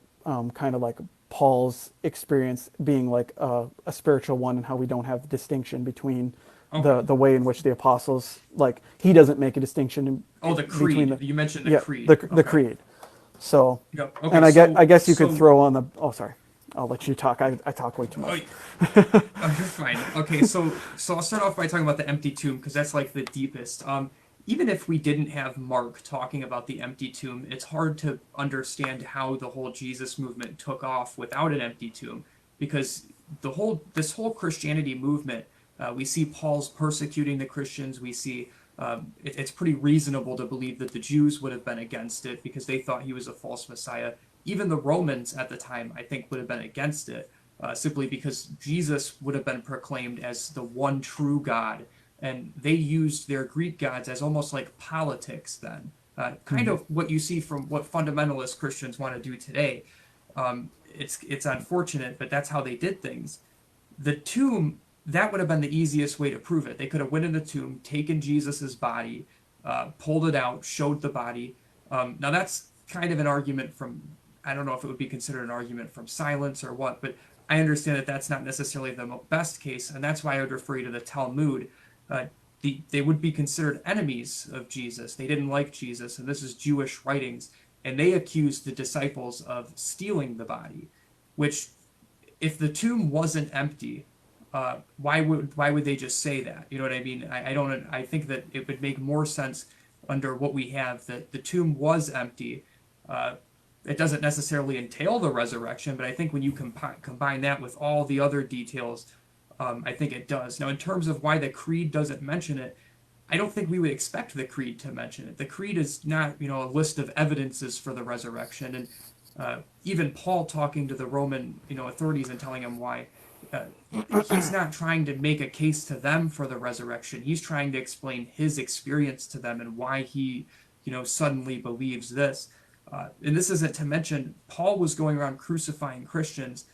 kind of like Paul's experience being like a spiritual one, and how we don't have distinction between Okay. the way in which the apostles, like, he doesn't make a distinction Oh, the between creed. the, You mentioned the yeah, creed. the Okay. creed. So, Yep. and Okay. I guess you could So, throw on the, oh, sorry, I'll let you talk. I talk way too oh, much. oh, you're fine. Okay. So I'll start off by talking about the empty tomb because that's like the deepest. Even if we didn't have Mark talking about the empty tomb, it's hard to understand how the whole Jesus movement took off without an empty tomb, because this whole Christianity movement, we see Paul's persecuting the Christians. We see it's pretty reasonable to believe that the Jews would have been against it because they thought he was a false Messiah. Even the Romans at the time, I think, would have been against it, simply because Jesus would have been proclaimed as the one true God, and they used their Greek gods as almost like politics then. Kind Mm-hmm. of what you see from what fundamentalist Christians want to do today. It's unfortunate, but that's how they did things. The tomb, that would have been the easiest way to prove it. They could have went in the tomb, taken Jesus's body, pulled it out, showed the body. Now that's kind of an argument from, I don't know if it would be considered an argument from silence or what, but I understand that that's not necessarily the best case, and that's why I would refer you to the Talmud. Uh, they would be considered enemies of Jesus. They didn't like Jesus, and this is Jewish writings, and they accused the disciples of stealing the body, which, if the tomb wasn't empty, why would they just say that? You know what I mean? I don't. I think that it would make more sense under what we have, that the tomb was empty. Uh, it doesn't necessarily entail the resurrection, but I think when you combine that with all the other details, I think it does. Now, in terms of why the creed doesn't mention it, I don't think we would expect the creed to mention it. The creed is not, a list of evidences for the resurrection, and even Paul talking to the Roman, authorities and telling them why. Uh, he's not trying to make a case to them for the resurrection. He's trying to explain his experience to them and why he, suddenly believes this. And this isn't to mention Paul was going around crucifying Christians.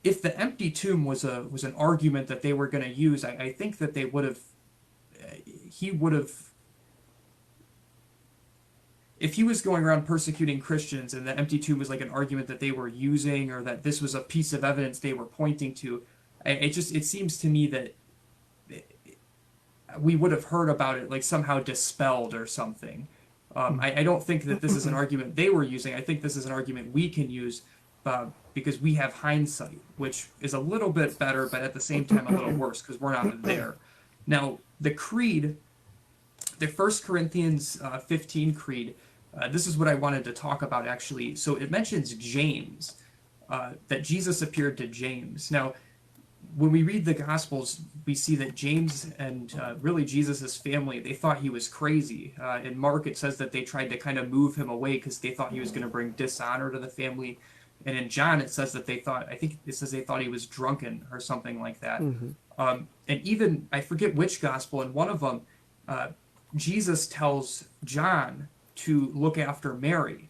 If the empty tomb was an argument that they were going to use, I think that they would have he would have, if he was going around persecuting Christians and the empty tomb was like an argument that they were using, or that this was a piece of evidence they were pointing to, it seems to me that we would have heard about it like somehow dispelled or something. I don't think that this is an argument they were using. I think this is an argument we can use, because we have hindsight, which is a little bit better, but at the same time a little worse because we're not there. Now, the creed, the First Corinthians 15 creed, this is what I wanted to talk about actually. So it mentions James, that Jesus appeared to James. Now, when we read the Gospels, we see that James and really Jesus' family, they thought he was crazy. In Mark, it says that they tried to kind of move him away because they thought he was going to bring dishonor to the family. And in John, it says that I think it says they thought he was drunken or something like that. Mm-hmm. And even, I forget which Gospel, in one of them, Jesus tells John to look after Mary,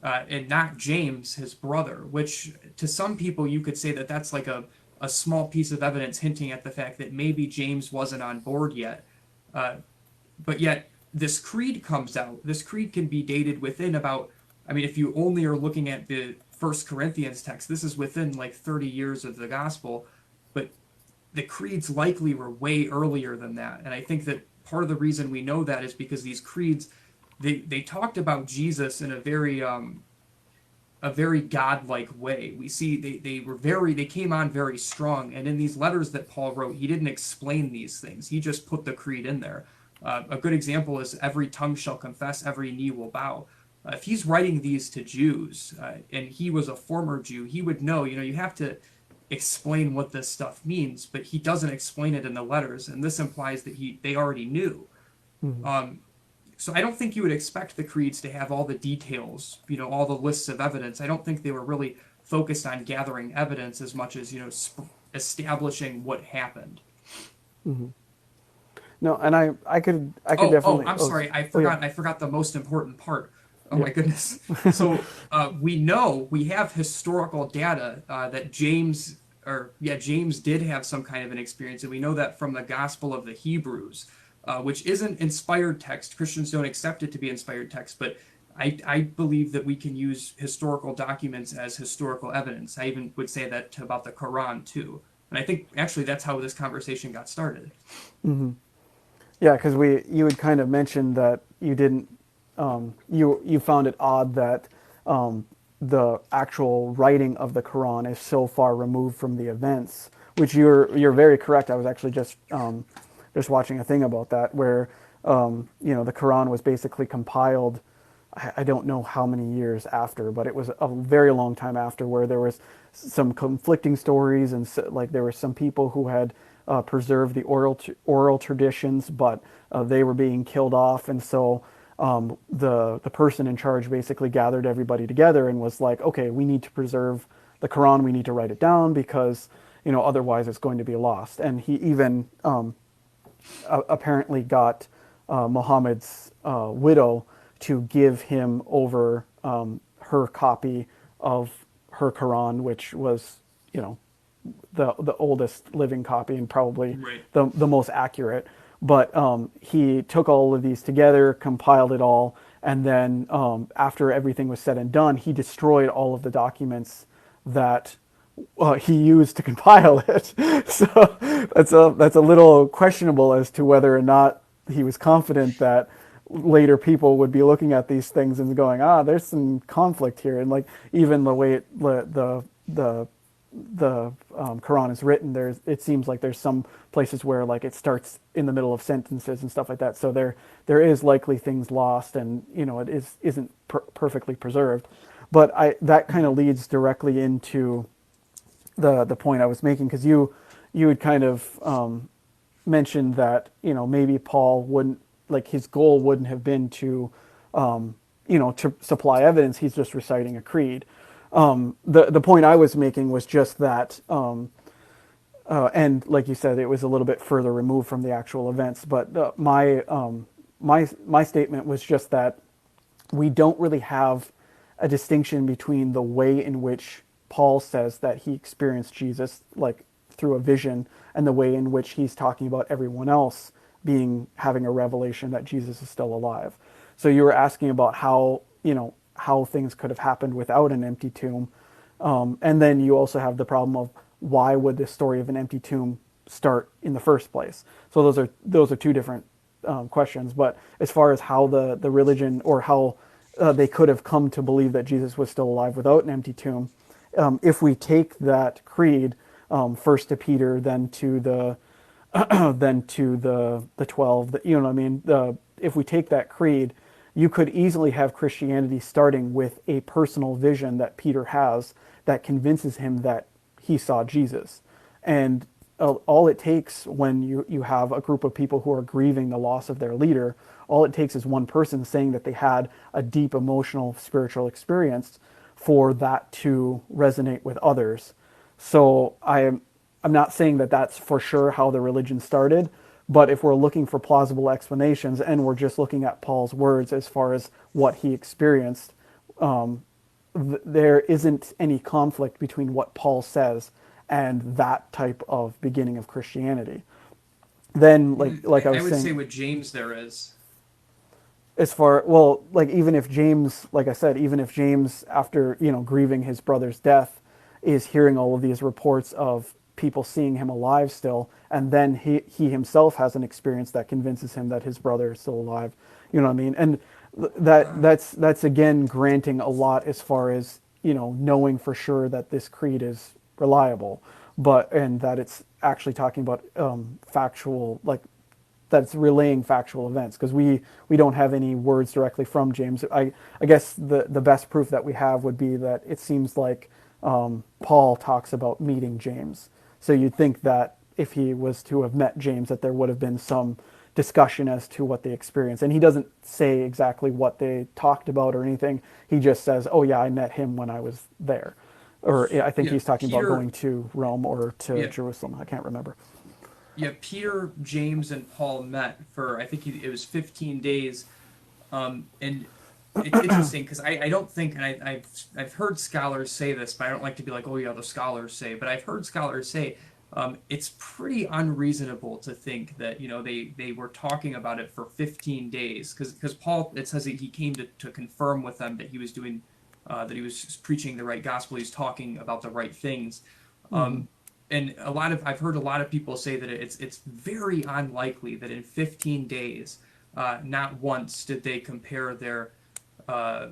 and not James, his brother, which to some people you could say that that's like a small piece of evidence hinting at the fact that maybe James wasn't on board yet. But yet, this creed comes out. This creed can be dated within about, I mean, if you only are looking at the First Corinthians text, this is within like 30 years of the gospel, but the creeds likely were way earlier than that. And I think that part of the reason we know that is because these creeds, they talked about Jesus in a very godlike way. We see they came on very strong, and in these letters that Paul wrote, he didn't explain these things. He just put the creed in there. A good example is every tongue shall confess, every knee will bow. If he's writing these to Jews, and he was a former Jew, he would know, you have to explain what this stuff means, but he doesn't explain it in the letters, and this implies that they already knew. Mm-hmm. So I don't think you would expect the creeds to have all the details, all the lists of evidence. I don't think they were really focused on gathering evidence as much as, establishing what happened. Mm-hmm. No, and I could Oh, definitely. I'm sorry. I yeah. forgot the most important part. Oh Yeah. my goodness. So we have historical data that James did have some kind of an experience, and we know that from the Gospel of the Hebrews, which isn't inspired text. Christians don't accept it to be inspired text, but I believe that we can use historical documents as historical evidence. I even would say that about the Quran too. And I think actually that's how this conversation got started. Yeah, because you had kind of mentioned that you didn't you found it odd that the actual writing of the Quran is so far removed from the events, which you're very correct. I was actually just watching a thing about that where the Quran was basically compiled. I don't know how many years after, but it was a very long time after, where there was some conflicting stories, and so, like there were some people who had preserved the oral traditions, but they were being killed off, and so the person in charge basically gathered everybody together and was like, okay, we need to preserve the Quran, we need to write it down because otherwise it's going to be lost. And he even apparently got Muhammad's widow to give him over her copy of her Quran, which was, the oldest living copy and probably Right. the most accurate. But he took all of these together, compiled it all, and then after everything was said and done, he destroyed all of the documents that he used to compile it. So that's a little questionable as to whether or not he was confident that later people would be looking at these things and going, there's some conflict here, and like even the way the Quran is written, it seems like there's some places where like it starts in the middle of sentences and stuff like that. So there is likely things lost, and it isn't perfectly preserved. But that kind of leads directly into the point I was making, because you had kind of mentioned that maybe Paul wouldn't, like, his goal wouldn't have been to supply evidence. He's just reciting a creed. The point I was making was just that, and like you said, it was a little bit further removed from the actual events. But my statement was just that we don't really have a distinction between the way in which Paul says that he experienced Jesus, like through a vision, and the way in which he's talking about everyone else having a revelation that Jesus is still alive. So you were asking about how things could have happened without an empty tomb, and then you also have the problem of why would the story of an empty tomb start in the first place. So those are two different questions. But as far as how the religion, or how they could have come to believe that Jesus was still alive without an empty tomb, if we take that creed, first to Peter, then to the then to the 12, you know what I mean? If we take that creed, you could easily have Christianity starting with a personal vision that Peter has that convinces him that he saw Jesus. And all it takes when you have a group of people who are grieving the loss of their leader, all it takes is one person saying that they had a deep emotional, spiritual experience for that to resonate with others. So I'm not saying that that's for sure how the religion started, but if we're looking for plausible explanations and we're just looking at Paul's words as far as what he experienced, there isn't any conflict between what Paul says and that type of beginning of Christianity. Then, like I I was would say saying, with James there is. as far, well, like even if James, like I said, even if James, after grieving his brother's death, is hearing all of these reports of people seeing him alive still, and then he himself has an experience that convinces him that his brother is still alive. You know what I mean? And that's again granting a lot as far as knowing for sure that this creed is reliable, and that it's actually talking about factual, like that's relaying factual events, because we don't have any words directly from James. I guess the best proof that we have would be that it seems like Paul talks about meeting James. So you'd think that if he was to have met James, that there would have been some discussion as to what they experienced. And he doesn't say exactly what they talked about or anything. He just says, "Oh yeah, I met him when I was there," or I think Yeah, he's talking about Peter. going to Rome or to Yeah, Jerusalem. I can't remember. yeah. Peter, James, and Paul met for I think it was 15 days. And it's interesting because I don't think, and I've heard scholars say this, but I don't like to be like, oh yeah, the scholars say, but I've heard scholars say it's pretty unreasonable to think that they were talking about it for 15 days because Paul, it says that he came to confirm with them that he was doing that he was preaching the right gospel, he's talking about the right things. Hmm. And I've heard a lot of people say that it's very unlikely that in 15 days, not once did they compare their uh,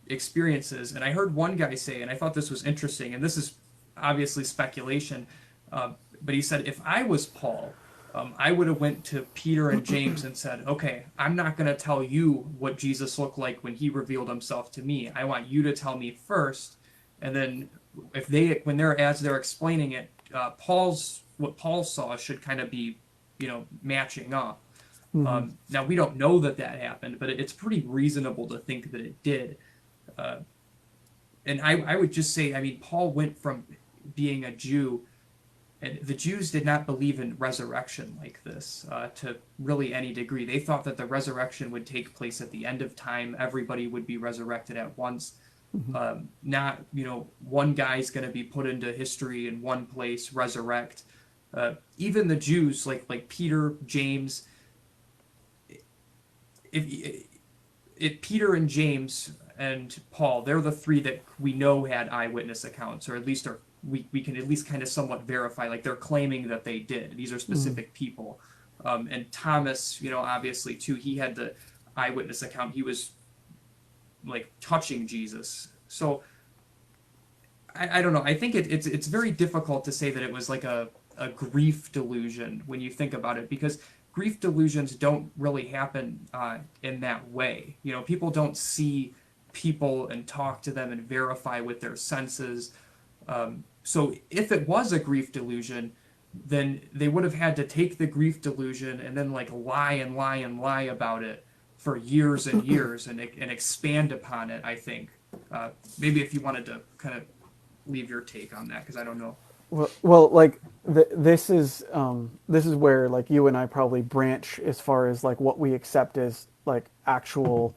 experiences. And I heard one guy say, and I thought this was interesting, and this is obviously speculation, but he said, if I was Paul, I would have went to Peter and James and said, okay, I'm not going to tell you what Jesus looked like when he revealed himself to me. I want you to tell me first. And then as they're explaining it, what Paul saw should kind of be, matching up. Hmm. Now we don't know that happened, but it's pretty reasonable to think that it did. Uh, and I would just say, I mean, Paul went from being a Jew, and the Jews did not believe in resurrection like this to really any degree. They thought that the resurrection would take place at the end of time. Everybody would be resurrected at once. Hmm. Not, one guy's going to be put into history in one place, resurrect. Even the Jews, like Peter, James, if Peter and James and Paul, they're the three that we know had eyewitness accounts, or at least we can at least kind of somewhat verify, like they're claiming that they did. These are Hmm. specific people. And Thomas, obviously too, he had the eyewitness account. He was like touching Jesus. So I don't know. I think it's very difficult to say that it was like a grief delusion when you think about it, because grief delusions don't really happen in that way. People don't see people and talk to them and verify with their senses. So if it was a grief delusion, then they would have had to take the grief delusion and then like lie and lie and lie about it for years and years and expand upon it, I think. Maybe if you wanted to kind of leave your take on that, because I don't know. Well, like this is where like you and I probably branch as far as like what we accept as like actual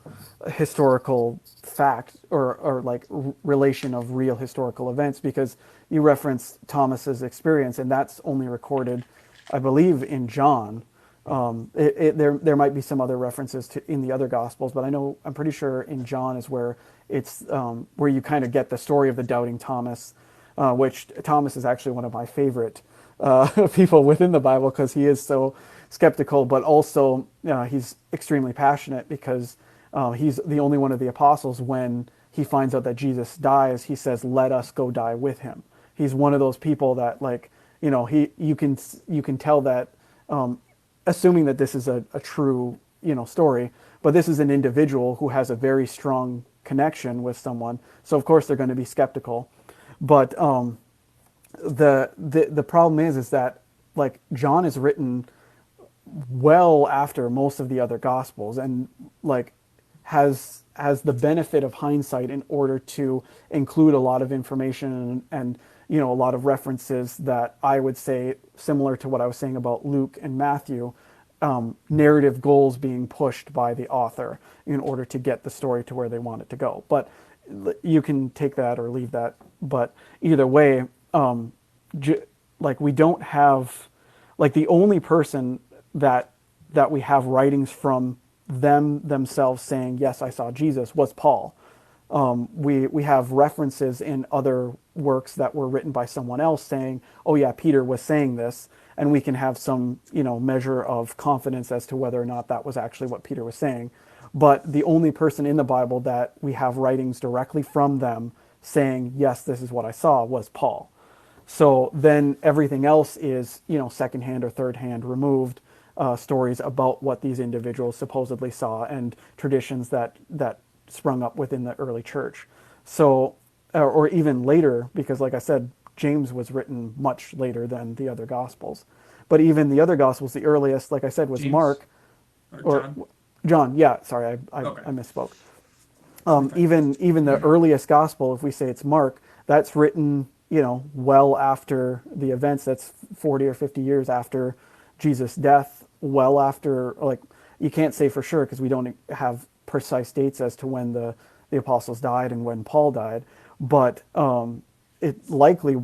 historical fact or like relation of real historical events, because you referenced Thomas's experience and that's only recorded, I believe, in John. There might be some other references to in the other gospels, but I'm pretty sure in John is where it's where you kind of get the story of the doubting Thomas, which Thomas is actually one of my favorite people within the Bible because he is so skeptical, but also he's extremely passionate because he's the only one of the apostles when he finds out that Jesus dies, he says, "Let us go die with him." He's one of those people that like you can tell that assuming that this is a true story, but this is an individual who has a very strong connection with someone, so of course they're going to be skeptical. But the problem is that like John is written well after most of the other gospels and like has the benefit of hindsight in order to include a lot of information and a lot of references that I would say, similar to what I was saying about Luke and Matthew, narrative goals being pushed by the author in order to get the story to where they want it to go. But you can take that or leave that. But either way, like we don't have, like the only person that we have writings from themselves saying, yes, I saw Jesus, was Paul. We have references in other works that were written by someone else saying, oh yeah, Peter was saying this, and we can have some measure of confidence as to whether or not that was actually what Peter was saying. But the only person in the Bible that we have writings directly from them saying, yes, this is what I saw, was Paul. So then everything else is, secondhand or third hand removed stories about what these individuals supposedly saw and traditions that sprung up within the early church. So, or even later, because like I said, James was written much later than the other gospels. But even the other gospels, the earliest, like I said, was James Mark or or John? John. Yeah, sorry, Okay. I misspoke. You're fine. Even the earliest gospel, if we say it's Mark, that's written, well after the events. That's 40 or 50 years after Jesus' death, well after, like, you can't say for sure because we don't have precise dates as to when the apostles died and when Paul died, but it likely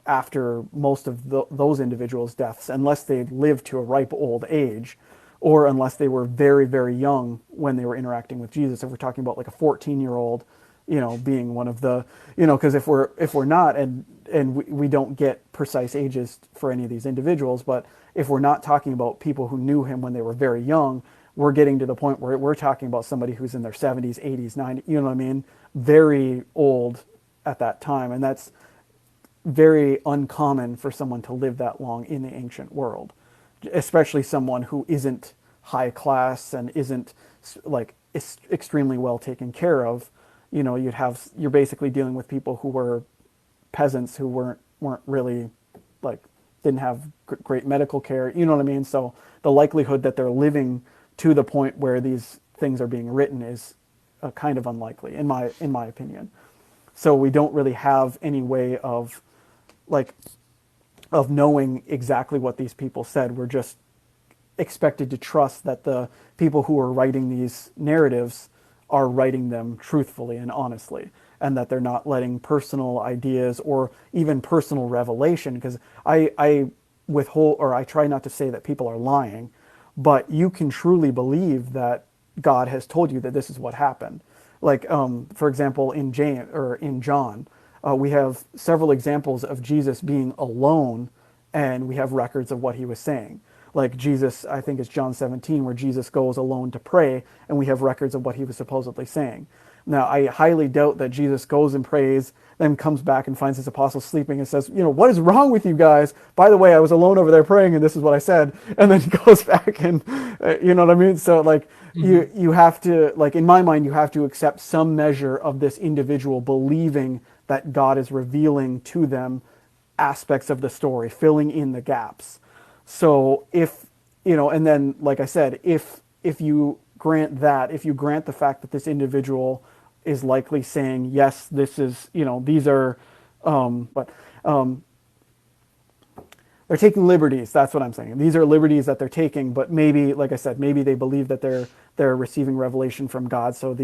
after most of those individuals' deaths, unless they lived to a ripe old age, or unless they were very, very young when they were interacting with Jesus. If we're talking about like a 14-year-old, being one of the, because if we're not, and we don't get precise ages for any of these individuals, but if we're not talking about people who knew him when they were very young, we're getting to the point where we're talking about somebody who's in their 70s, 80s, 90s, you know what I mean? Very old at that time. And that's very uncommon for someone to live that long in the ancient world, especially someone who isn't high class and isn't like extremely well taken care of. You're basically dealing with people who were peasants who weren't really like, didn't have great medical care. You know what I mean? So the likelihood that they're living to the point where these things are being written is kind of unlikely in my opinion. So we don't really have any way of knowing exactly what these people said. We're just expected to trust that the people who are writing these narratives are writing them truthfully and honestly, and that they're not letting personal ideas or even personal revelation, because I withhold, or I try not to say that people are lying, but you can truly believe that God has told you that this is what happened. Like, for example, in John, we have several examples of Jesus being alone, and we have records of what he was saying. Like Jesus, I think it's John 17, where Jesus goes alone to pray, and we have records of what he was supposedly saying. Now, I highly doubt that Jesus goes and prays, then comes back and finds his apostles sleeping and says, what is wrong with you guys? By the way, I was alone over there praying, and this is what I said. And then he goes back and, you know what I mean? So, like, you have to, like, in my mind, you have to accept some measure of this individual believing that God is revealing to them aspects of the story, filling in the gaps. So if, and then, like I said, if you grant that, if you grant the fact that this individual is likely saying, yes, this is, these are, they're taking liberties. That's what I'm saying. These are liberties that they're taking, but maybe, like I said, maybe they believe that they're receiving revelation from God. So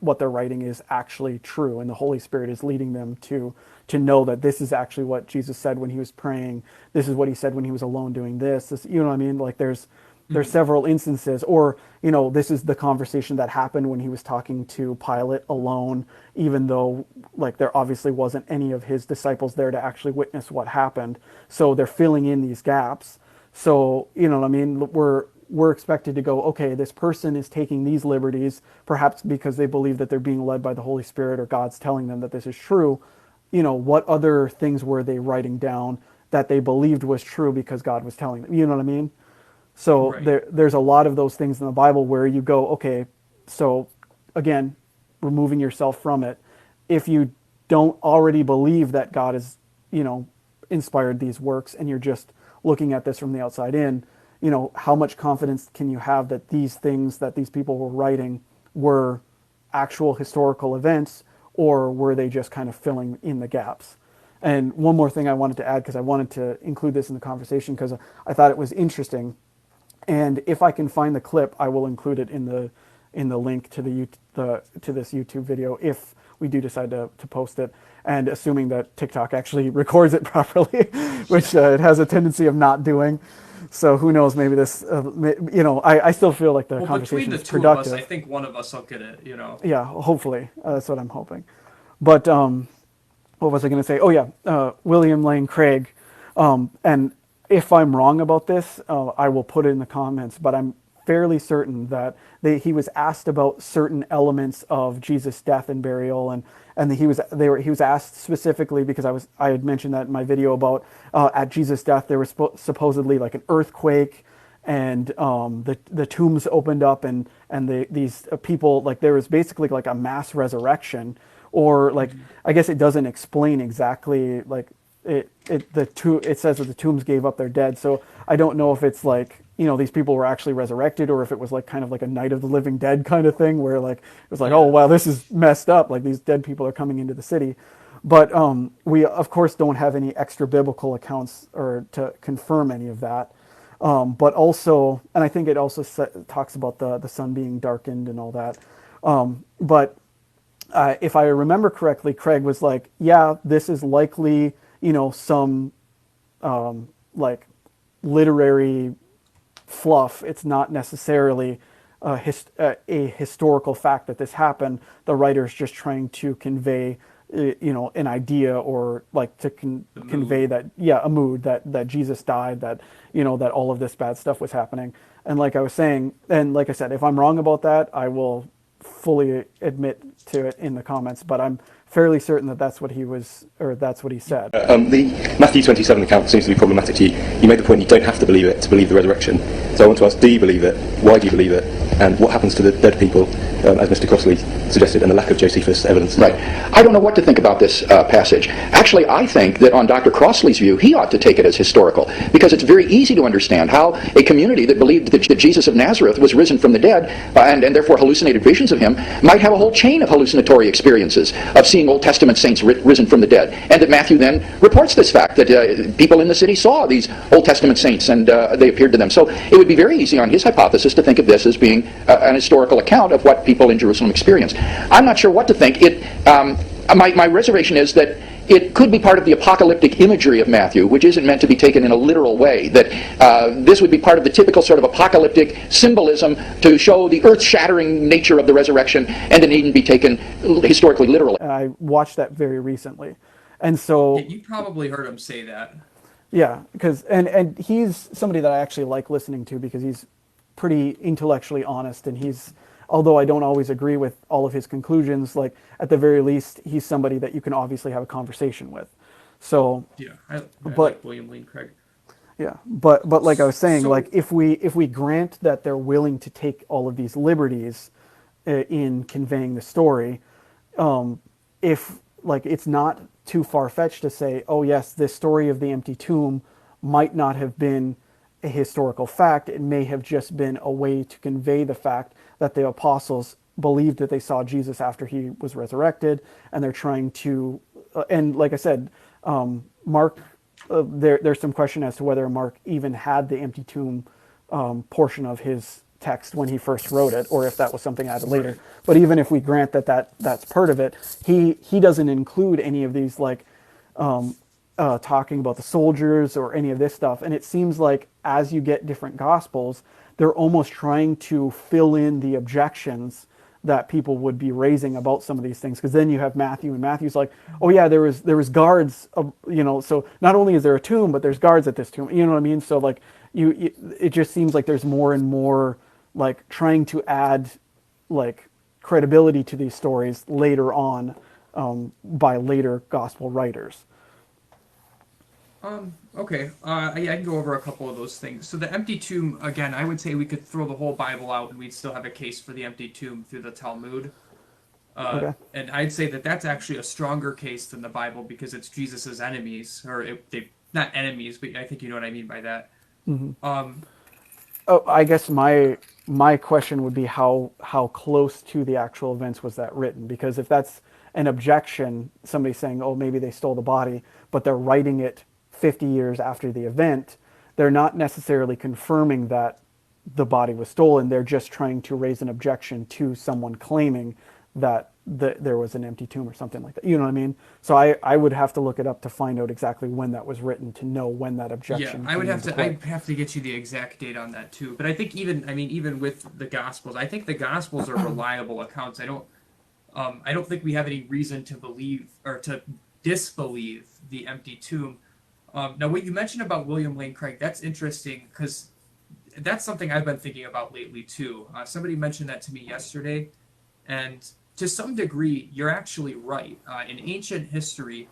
what they're writing is actually true, and the Holy Spirit is leading them to know that this is actually what Jesus said when he was praying. This is what he said when he was alone doing this. You know what I mean? Like there's several instances, or, this is the conversation that happened when he was talking to Pilate alone, even though, like, there obviously wasn't any of his disciples there to actually witness what happened. So they're filling in these gaps. So, you know what I mean? We're expected to go, okay, this person is taking these liberties, perhaps because they believe that they're being led by the Holy Spirit, or God's telling them that this is true. What other things were they writing down that they believed was true because God was telling them? You know what I mean? So Right. there's a lot of those things in the Bible where you go, okay, so again, removing yourself from it. If you don't already believe that God has, inspired these works, and you're just looking at this from the outside in, how much confidence can you have that these things that these people were writing were actual historical events, or were they just kind of filling in the gaps? And one more thing I wanted to add, because I wanted to include this in the conversation because I thought it was interesting. And if I can find the clip, I will include it in the link to to this YouTube video if we do decide to post it, and assuming that TikTok actually records it properly, which it has a tendency of not doing. So who knows? Maybe this, I still feel like the Well, between conversation the is two of us, I productive. think one of us will get it. Yeah, hopefully, that's what I'm hoping. But what was I going to say? Oh yeah, William Lane Craig, and if I'm wrong about this, I will put it in the comments, but I'm fairly certain that he was asked about certain elements of Jesus' death and burial, and he was asked specifically because I had mentioned that in my video about at Jesus' death there was supposedly like an earthquake, and the tombs opened up, and these people, like, there was basically like a mass resurrection, or like, I guess it doesn't explain exactly, like, it says that the tombs gave up their dead. So I don't know if it's like, these people were actually resurrected, or if it was like kind of like a Night of the Living Dead kind of thing, where like it was like, oh Yeah. wow, this is messed up, like these dead people are coming into the city. But we of course don't have any extra biblical accounts or to confirm any of that. But also, and I think it also talks about the sun being darkened and all that. But if I remember correctly, Craig was like, yeah, this is likely, some like literary fluff. It's not necessarily a historical fact that this happened. The writer's just trying to convey, an idea, or like to The mood. convey that, yeah, a mood that Jesus died, that, that all of this bad stuff was happening. And like I was saying, and like I said, if I'm wrong about that, I will fully admit to it in the comments. But I'm fairly certain that that's what he was, or that's what he said. The Matthew 27 account seems to be problematic to you. You made the point you don't have to believe it to believe the resurrection. So I want to ask, do you believe it? Why do you believe it? And what happens to the dead people, as Mr. Crossley suggested, and the lack of Josephus evidence? Right. I don't know what to think about this passage. Actually, I think that on Dr. Crossley's view, he ought to take it as historical, because it's very easy to understand how a community that believed that Jesus of Nazareth was risen from the dead, and therefore hallucinated visions of him, might have a whole chain of hallucinatory experiences of seeing Old Testament saints risen from the dead. And that Matthew then reports this fact, that people in the city saw these Old Testament saints, and they appeared to them. So it would be very easy on his hypothesis to think of this as being an historical account of what people in Jerusalem experienced. I'm not sure what to think. My reservation is that it could be part of the apocalyptic imagery of Matthew, which isn't meant to be taken in a literal way, that this would be part of the typical sort of apocalyptic symbolism to show the earth-shattering nature of the resurrection, and it needn't be taken historically literally. I watched that very recently. And so, Yeah, you probably heard him say that. yeah, because and he's somebody that I actually like listening to, because he's pretty intellectually honest, and although I don't always agree with all of his conclusions, like at the very least he's somebody that you can obviously have a conversation with. So, Yeah, I but like William Lane Craig. yeah, but like I was saying, So like if we grant that they're willing to take all of these liberties in conveying the story, if like it's not too far-fetched to say, oh yes, this story of the empty tomb might not have been a historical fact. It may have just been a way to convey the fact that the apostles believed that they saw Jesus after he was resurrected, and they're trying to, and like I said, Mark, there's some question as to whether Mark even had the empty tomb portion of his text when he first wrote it, or if that was something added later. But even if we grant that's part of it, he doesn't include any of these, like talking about the soldiers or any of this stuff. And it seems like as you get different gospels, they're almost trying to fill in the objections that people would be raising about some of these things. Because then you have Matthew, and Matthew's like, oh yeah, there was guards, so not only is there a tomb, but there's guards at this tomb. You know what I mean? So like it just seems like there's more and more like trying to add like credibility to these stories later on by later gospel writers. Okay. I can go over a couple of those things. So the empty tomb, again, I would say we could throw the whole Bible out and we'd still have a case for the empty tomb through the Talmud. Okay. And I'd say that that's actually a stronger case than the Bible, because it's Jesus's enemies, or they not enemies, but I think you know what I mean by that. Oh, I guess my question would be how close to the actual events was that written? Because if that's an objection, somebody saying, oh, maybe they stole the body, but they're writing it 50 years after the event, they're not necessarily confirming that the body was stolen. They're just trying to raise an objection to someone claiming that there was an empty tomb or something like that. You know what I mean? So I would have to look it up to find out exactly when that was written to know when that objection. Yeah, came into play. I'd have to get you the exact date on that too. But I think even with the Gospels, I think the Gospels are reliable accounts. I don't think we have any reason to believe or to disbelieve the empty tomb. Now, what you mentioned about William Lane Craig, that's interesting, because that's something I've been thinking about lately too. Somebody mentioned that to me yesterday, and to some degree, you're actually right. In ancient history,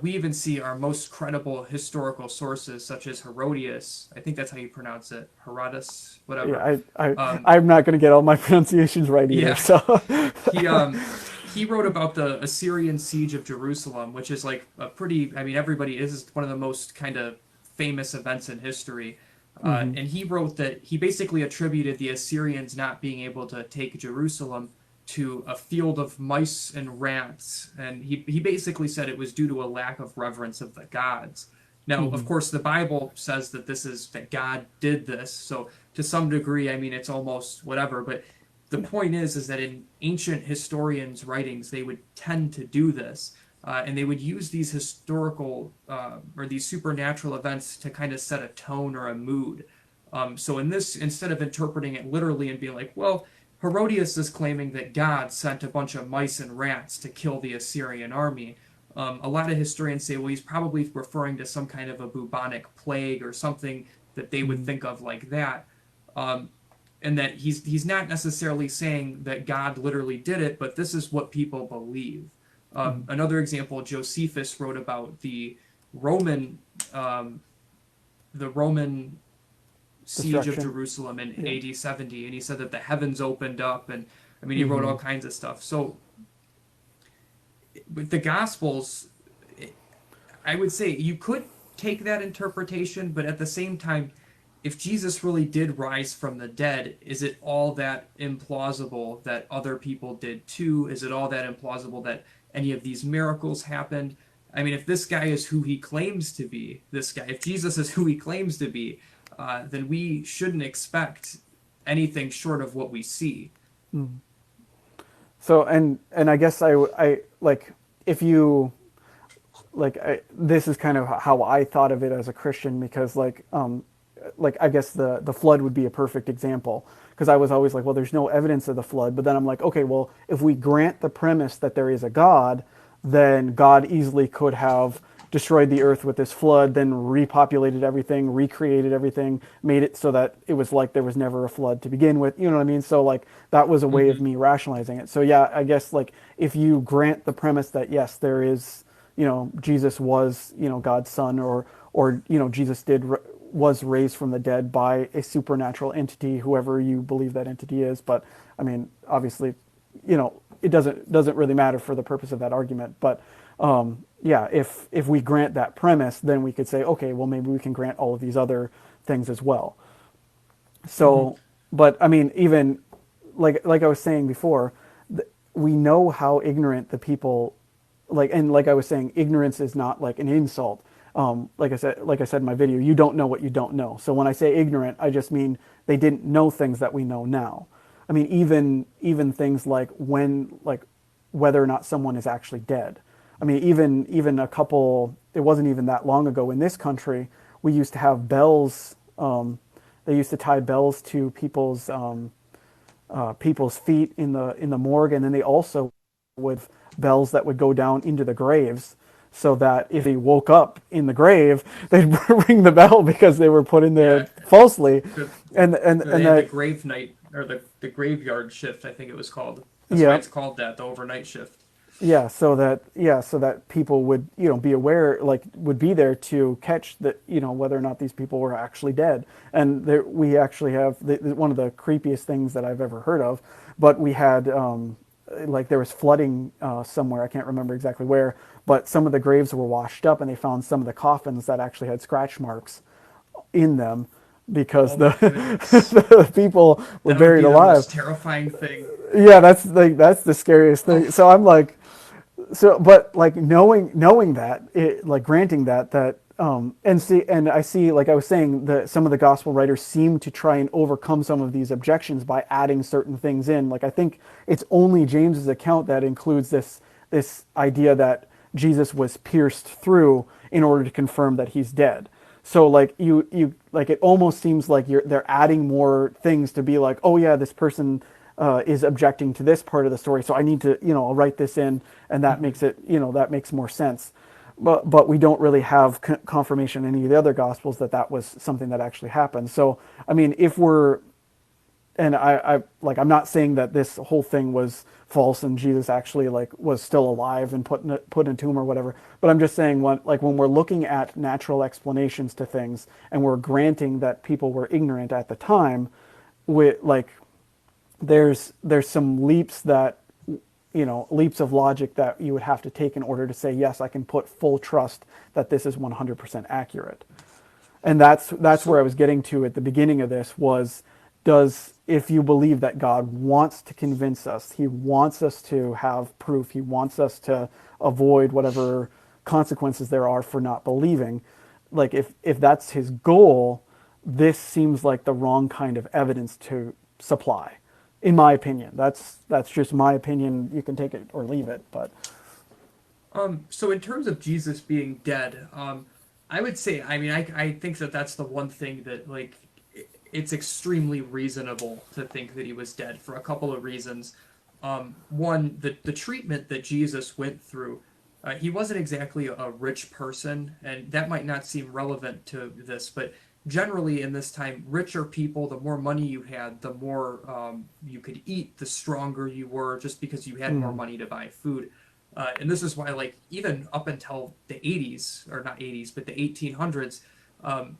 we even see our most credible historical sources, such as Herodias. I think that's how you pronounce it, Herodotus, whatever. I'm not going to get all my pronunciations right either. Yeah. So He wrote about the Assyrian siege of Jerusalem, which is like a pretty, everybody is one of the most kind of famous events in history. And he wrote that he basically attributed the Assyrians not being able to take Jerusalem to a field of mice and rats. And he basically said it was due to a lack of reverence of the gods. Now, of course, the Bible says that God did this. So to some degree, it's almost whatever, but the point is that in ancient historians' writings, they would tend to do this. and they would use these historical or these supernatural events to kind of set a tone or a mood. So in this, instead of interpreting it literally and being like, well, Herodias is claiming that God sent a bunch of mice and rats to kill the Assyrian army. A lot of historians say, well, he's probably referring to some kind of a bubonic plague or something that they would think of like that. And that he's not necessarily saying that God literally did it, but this is what people believe. Another example, Josephus wrote about Roman the Roman siege of Jerusalem in AD 70, and he said that the heavens opened up, and I mean he wrote all kinds of stuff. So with the Gospels, I would say you could take that interpretation, but at the same time, if Jesus really did rise from the dead, is it all that implausible that other people did too? Is it all that implausible that any of these miracles happened? I mean, if this guy is who he claims to be, if Jesus is who he claims to be, then we shouldn't expect anything short of what we see. So, and I guess I like, if you, this is kind of how I thought of it as a Christian, because like I guess the flood would be a perfect example, because I was always like, well, there's no evidence of the flood, but then I'm like, okay, well, if we grant the premise that there is a God, then God easily could have destroyed the earth with this flood, then repopulated everything, recreated everything, made it so that it was like there was never a flood to begin with. You know what I mean? So like that was a way of me rationalizing it. So yeah, I guess like if you grant the premise that yes, there is, Jesus was, God's son, or Jesus was raised from the dead by a supernatural entity, whoever you believe that entity is. But I mean, obviously, it doesn't really matter for the purpose of that argument. But yeah, if we grant that premise, then we could say, okay, well, maybe we can grant all of these other things as well. So, but I mean, even like I was saying before, we know how ignorant the people, and like I was saying, ignorance is not like an insult. Like I said in my video, you don't know what you don't know. So when I say ignorant, I just mean they didn't know things that we know now. I mean, even things like whether or not someone is actually dead. I mean, even it wasn't even that long ago in this country, we used to have bells. They used to tie bells to people's feet in the morgue, and then they also would bells that would go down into the graves, so that if they woke up in the grave, they'd ring the bell because they were put in there falsely. And the grave night, or the graveyard shift, I think it was called. That's why it's called that, the overnight shift. Yeah, so that people would be aware, would be there to catch that whether or not these people were actually dead. And we actually have one of the creepiest things that I've ever heard of. But we had there was flooding somewhere, I can't remember exactly where, but some of the graves were washed up, and they found some of the coffins that actually had scratch marks in them because the people were buried alive. The most terrifying thing. Yeah, that's the scariest thing. So I'm like, but like knowing that, granting that and I see, like I was saying, that some of the gospel writers seem to try and overcome some of these objections by adding certain things in. Like I think it's only James's account that includes this idea that Jesus was pierced through in order to confirm that he's dead. So like you like, it almost seems like they're adding more things to be like, oh yeah, this person is objecting to this part of the story, so I need to I'll write this in, and that makes it that makes more sense. But we don't really have confirmation in any of the other gospels that was something that actually happened. So I mean, if we're, and I'm not saying that this whole thing was false and Jesus actually was still alive and put in a tomb or whatever, but I'm just saying when we're looking at natural explanations to things and we're granting that people were ignorant at the time, there's some leaps of logic that you would have to take in order to say, yes, I can put full trust that this is 100% accurate. And that's where I was getting to at the beginning of this was, if you believe that God wants to convince us, he wants us to have proof, he wants us to avoid whatever consequences there are for not believing, if that's his goal, this seems like the wrong kind of evidence to supply. In my opinion, that's just my opinion. You can take it or leave it, but So in terms of Jesus being dead, I would say, I mean, I think that that's the one thing that, like, it's extremely reasonable to think that he was dead for a couple of reasons. One, the treatment that Jesus went through, he wasn't exactly a rich person, and that might not seem relevant to this, but generally in this time, richer people, the more money you had, the more you could eat, the stronger you were, just because you had more Mm. money to buy food. And this is why, like, even up until the 80s, or not 80s, but the 1800s, um,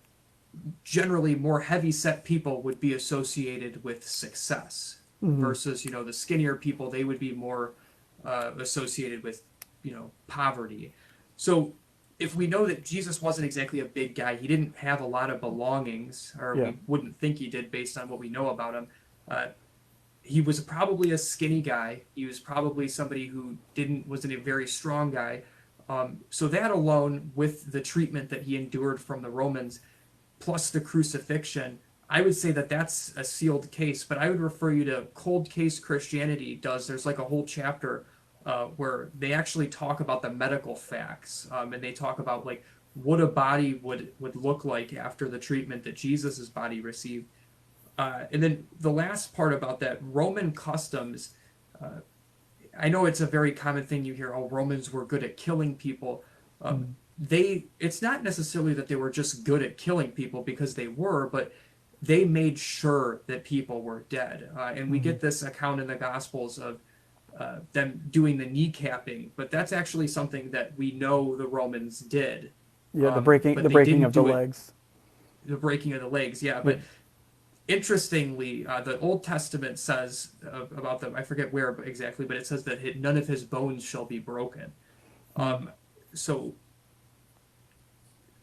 generally more heavy set people would be associated with success Hmm. versus, the skinnier people, they would be more associated with, poverty. So if we know that Jesus wasn't exactly a big guy, he didn't have a lot of belongings, or Yeah. we wouldn't think he did based on what we know about him. Uh, he was probably a skinny guy. He was probably somebody who wasn't a very strong guy. So that alone, with the treatment that he endured from the Romans, plus the crucifixion, I would say that that's a sealed case. But I would refer you to Cold Case Christianity does. There's like a whole chapter where they actually talk about the medical facts, and they talk about like what a body would look like after the treatment that Jesus's body received. And then the last part about that, Roman customs. Uh, I know it's a very common thing you hear. Oh, Romans were good at killing people. Mm. It's not necessarily that they were just good at killing people because they were, but they made sure that people were dead. And we Hmm. get this account in the Gospels of them doing the kneecapping, but that's actually something that we know the Romans did. Yeah, the breaking But the they breaking didn't of the do it, legs. the breaking of the legs, yeah. Yeah. But interestingly, the Old Testament says about them, I forget where exactly, but it says that none of his bones shall be broken. Mm. Um, so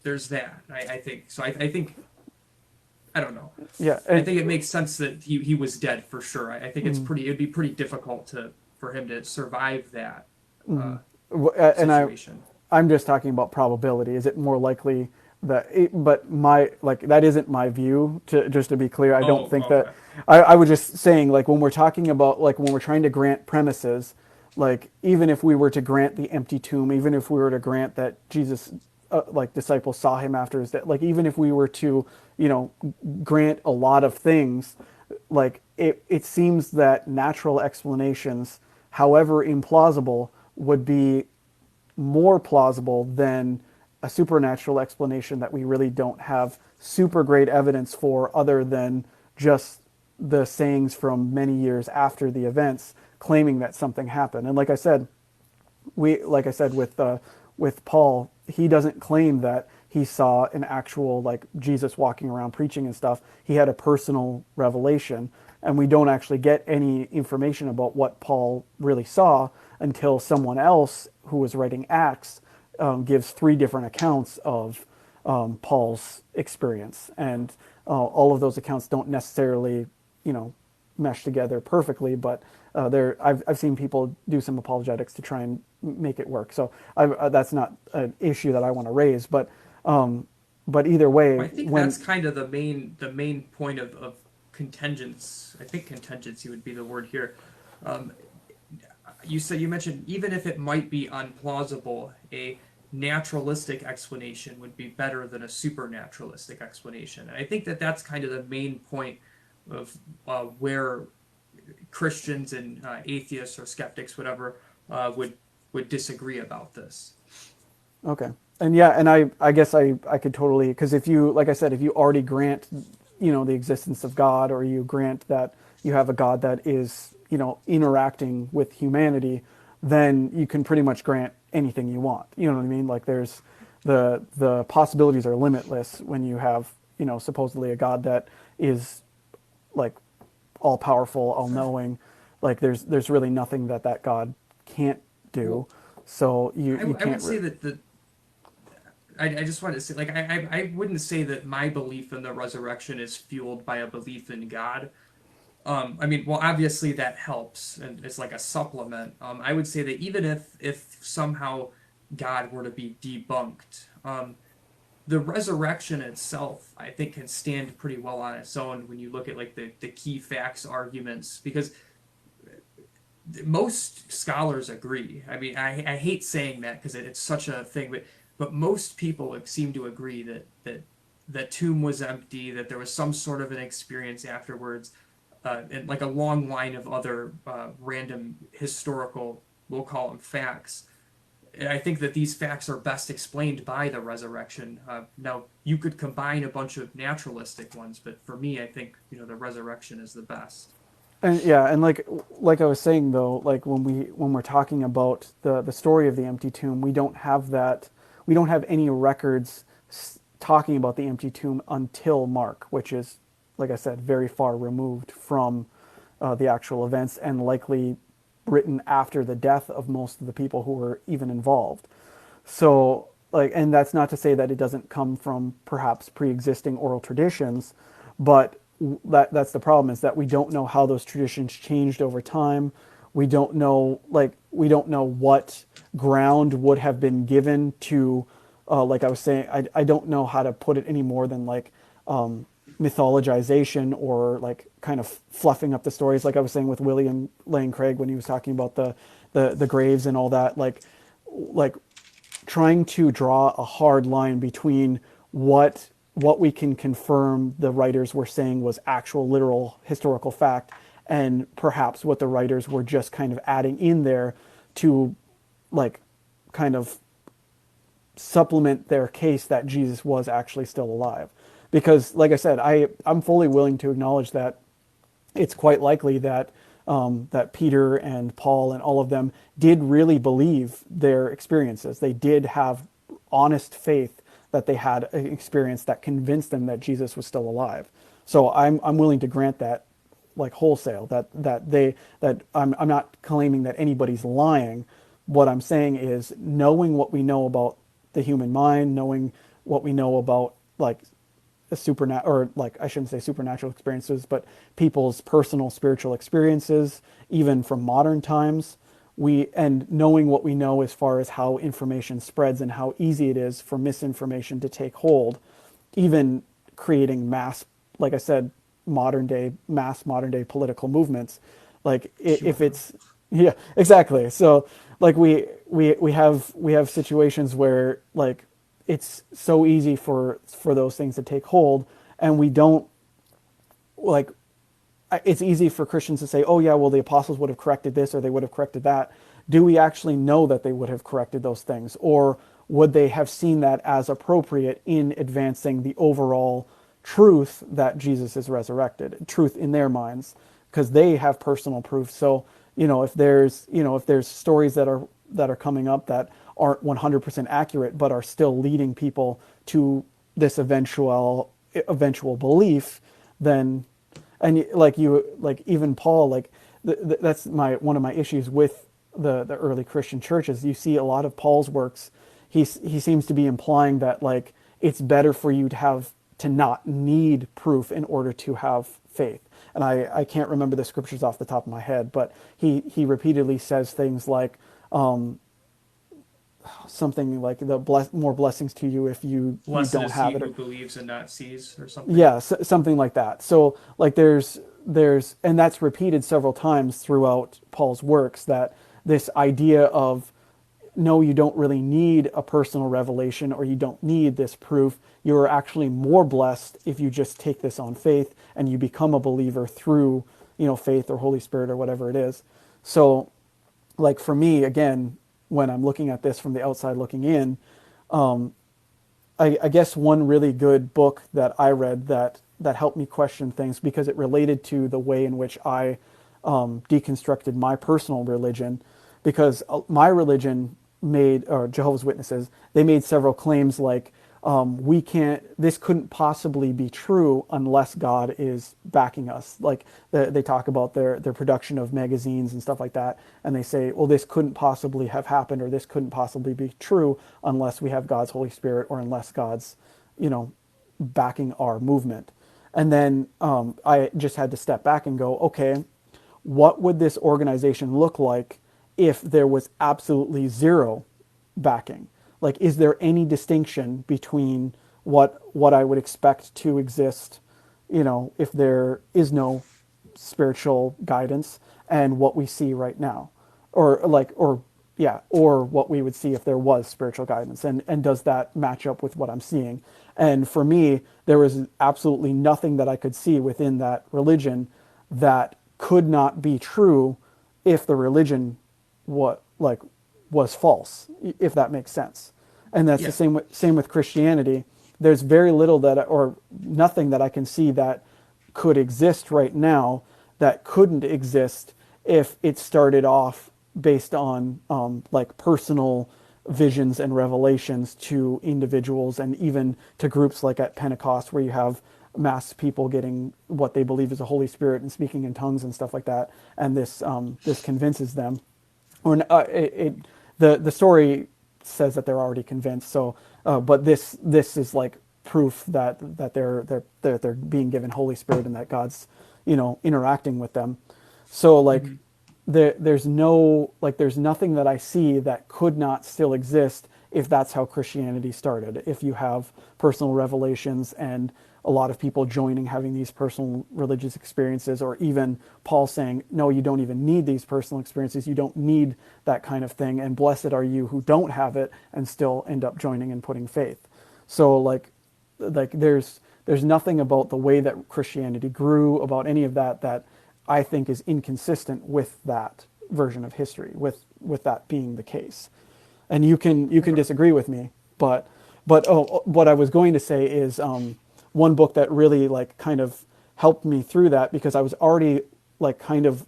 there's that. I think so. I think I don't know. Yeah. I think it makes sense that he was dead for sure. I think Mm. it'd be pretty difficult for him to survive that uh, Mm. And situation. I'm just talking about probability. Is it more likely that but my like that isn't my view, to just to be clear. I don't Oh, think that okay. I was just saying, like, when we're talking about, like, when we're trying to grant premises, like, even if we were to grant the empty tomb, even if we were to grant that Jesus, like, disciples saw him after his death, like, even if we were to, grant a lot of things, like, it seems that natural explanations, however implausible, would be more plausible than a supernatural explanation that we really don't have super great evidence for, other than just the sayings from many years after the events claiming that something happened. And like I said with Paul, he doesn't claim that he saw an actual, like, Jesus walking around preaching and stuff. He had a personal revelation, and we don't actually get any information about what Paul really saw until someone else who was writing Acts gives three different accounts of Paul's experience, and all of those accounts don't necessarily, mesh together perfectly, but I've seen people do some apologetics to try and make it work. So that's not an issue that I want to raise, but either way, Well, I think when that's kind of the main point of contingents. I think contingency would be the word here. Um, you mentioned even if it might be unplausible, a naturalistic explanation would be better than a supernaturalistic explanation. And I think that that's kind of the main point of where Christians and atheists or skeptics, whatever, would disagree about this. Okay. And yeah, and I guess I could totally, because if you, like I said, if you already grant, the existence of God, or you grant that you have a God that is, interacting with humanity, then you can pretty much grant anything you want. You know what I mean? Like, there's the possibilities are limitless when you have, supposedly a God that is, like, all powerful, all knowing. Like, there's really nothing that God can't do. Well, So you I would can't. say that I just wanted to say, like, I wouldn't say that my belief in the resurrection is fueled by a belief in God. I mean, well, obviously that helps, and it's like a supplement. I would say that even if somehow God were to be debunked, the resurrection itself, I think, can stand pretty well on its own when you look at like the key facts arguments, because most scholars agree. I mean, I hate saying that because it's such a thing, but most people seem to agree that tomb was empty, that there was some sort of an experience afterwards, and like a long line of other random historical, we'll call them facts. And I think that these facts are best explained by the resurrection. Now, you could combine a bunch of naturalistic ones, but for me, I think the resurrection is the best. And yeah, and like I was saying though, like when we're talking about the story of the empty tomb, we don't have that. We don't have any records talking about the empty tomb until Mark, which is, like I said, very far removed from the actual events and likely written after the death of most of the people who were even involved. So, like, and that's not to say that it doesn't come from perhaps pre-existing oral traditions, but that's the problem, is that we don't know how those traditions changed over time. We don't know what ground would have been given to, like I was saying, I don't know how to put it any more than like mythologization or like kind of fluffing up the stories, like I was saying with William Lane Craig when he was talking about the graves and all that, like trying to draw a hard line between what we can confirm the writers were saying was actual literal historical fact and perhaps what the writers were just kind of adding in there to like kind of supplement their case that Jesus was actually still alive. Because, like I said, I'm fully willing to acknowledge that it's quite likely that that Peter and Paul and all of them did really believe their experiences. They did have honest faith that they had an experience that convinced them that Jesus was still alive. So I'm willing to grant that, like wholesale, that I'm not claiming that anybody's lying. What I'm saying is, knowing what we know about the human mind, knowing what we know about like or like I shouldn't say supernatural experiences, but people's personal spiritual experiences, even from modern times, and knowing what we know as far as how information spreads and how easy it is for misinformation to take hold, even creating mass, like I said, modern day political movements. Like if it's, yeah, exactly. So like we have situations where like it's so easy for those things to take hold, and we don't, like, it's easy for Christians to say, oh yeah, well the apostles would have corrected this or they would have corrected that. Do we actually know that they would have corrected those things, or would they have seen that as appropriate in advancing the overall truth that Jesus is resurrected, truth in their minds, because they have personal proof. So if there's stories that are coming up that aren't 100% accurate but are still leading people to this eventual belief, then, and like even Paul, like that's one of my issues with the early Christian churches. You see a lot of Paul's works, he seems to be implying that like it's better for you to not need proof in order to have faith. And I can't remember the scriptures off the top of my head, but he repeatedly says things like something like more blessings to you if you Blessed don't is have he it. who believes and not sees, or something. Yeah, something like that. So like there's and that's repeated several times throughout Paul's works, that this idea of, no, you don't really need a personal revelation, or you don't need this proof. You're actually more blessed if you just take this on faith and you become a believer through, faith or Holy Spirit or whatever it is. So like for me, again, when I'm looking at this from the outside looking in, I guess one really good book that I read that helped me question things, because it related to the way in which I deconstructed my personal religion, because my religion or Jehovah's Witnesses, they made several claims like, this couldn't possibly be true unless God is backing us. Like they talk about their production of magazines and stuff like that, and they say, well, this couldn't possibly have happened, or this couldn't possibly be true unless we have God's Holy Spirit, or unless God's, backing our movement. And then I just had to step back and go, okay, what would this organization look like if there was absolutely zero backing? Like, is there any distinction between what I would expect to exist, if there is no spiritual guidance, and what we see right now, or what we would see if there was spiritual guidance, and does that match up with what I'm seeing? And for me, there was absolutely nothing that I could see within that religion that could not be true if the religion was false, if that makes sense. And that's the Yeah. same with Christianity. There's very little that, or nothing that I can see that could exist right now that couldn't exist if it started off based on like personal visions and revelations to individuals, and even to groups like at Pentecost, where you have mass people getting what they believe is the Holy Spirit and speaking in tongues and stuff like that, and this convinces them, or the story says that they're already convinced. So, but this is like proof that they're being given Holy Spirit, and that God's interacting with them. So like there's nothing that I see that could not still exist if that's how Christianity started. If you have personal revelations and a lot of people joining, having these personal religious experiences, or even Paul saying, no, you don't even need these personal experiences. You don't need that kind of thing. And blessed are you who don't have it and still end up joining and putting faith. So like there's nothing about the way that Christianity grew, about any of that, that I think is inconsistent with that version of history, with that being the case. And you can disagree with me, but what I was going to say is one book that really like kind of helped me through that, because I was already like kind of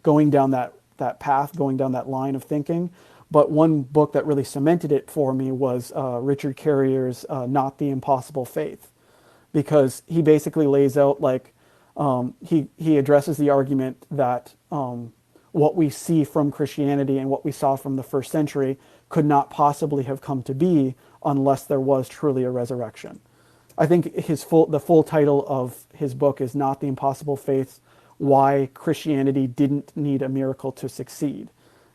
going down that path, going down that line of thinking. But one book that really cemented it for me was Richard Carrier's Not the Impossible Faith, because he basically lays out like he addresses the argument that what we see from Christianity and what we saw from the first century could not possibly have come to be unless there was truly a resurrection. I think the full title of his book is Not the Impossible Faith: Why Christianity Didn't Need a Miracle to Succeed.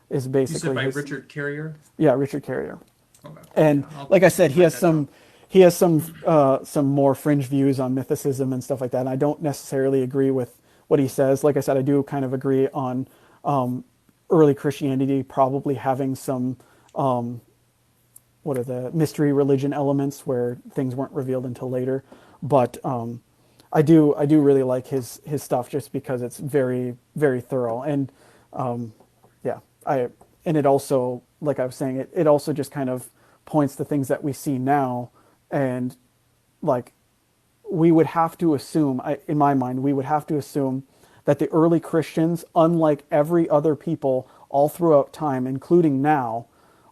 Is basically You said by Richard Carrier? Yeah, Richard Carrier. Okay. And Yeah, like I said, write that down. he has some more fringe views on mythicism and stuff like that. And I don't necessarily agree with what he says. Like I said, I do kind of agree on early Christianity probably having some what are the mystery religion elements where things weren't revealed until later. But I do really like his stuff, just because it's very, very thorough. And yeah, and it also, like I was saying, it also just kind of points to things that we see now. And like we would have to assume, in my mind, we would have to assume that the early Christians, unlike every other people all throughout time, including now,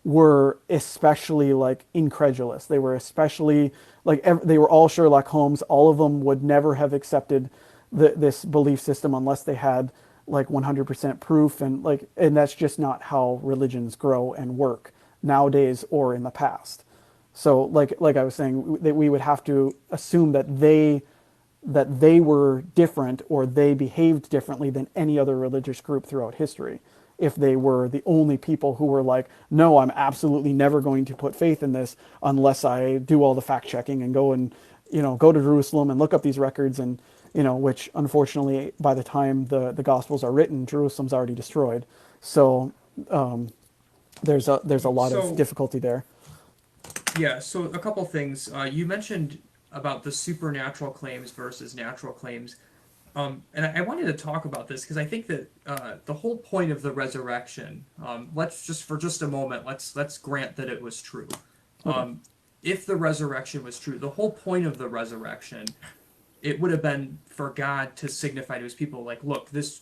were especially like incredulous. They were especially like they were all Sherlock Holmes. All of them would never have accepted this belief system unless they had like 100% proof, and that's just not how religions grow and work nowadays or in the past. So like I was saying, that we would have to assume that they were different, or they behaved differently than any other religious group throughout history, if they were the only people who were like, no, I'm absolutely never going to put faith in this unless I do all the fact checking and go to Jerusalem and look up these records, and which unfortunately by the time the Gospels are written, Jerusalem's already destroyed. So there's a lot of difficulty there. Yeah, so a couple things. You mentioned about the supernatural claims versus natural claims. And I wanted to talk about this because I think that the whole point of the resurrection, let's just for just a moment, let's grant that it was true. Okay. If the resurrection was true, the whole point of the resurrection, it would have been for God to signify to his people, like, look, this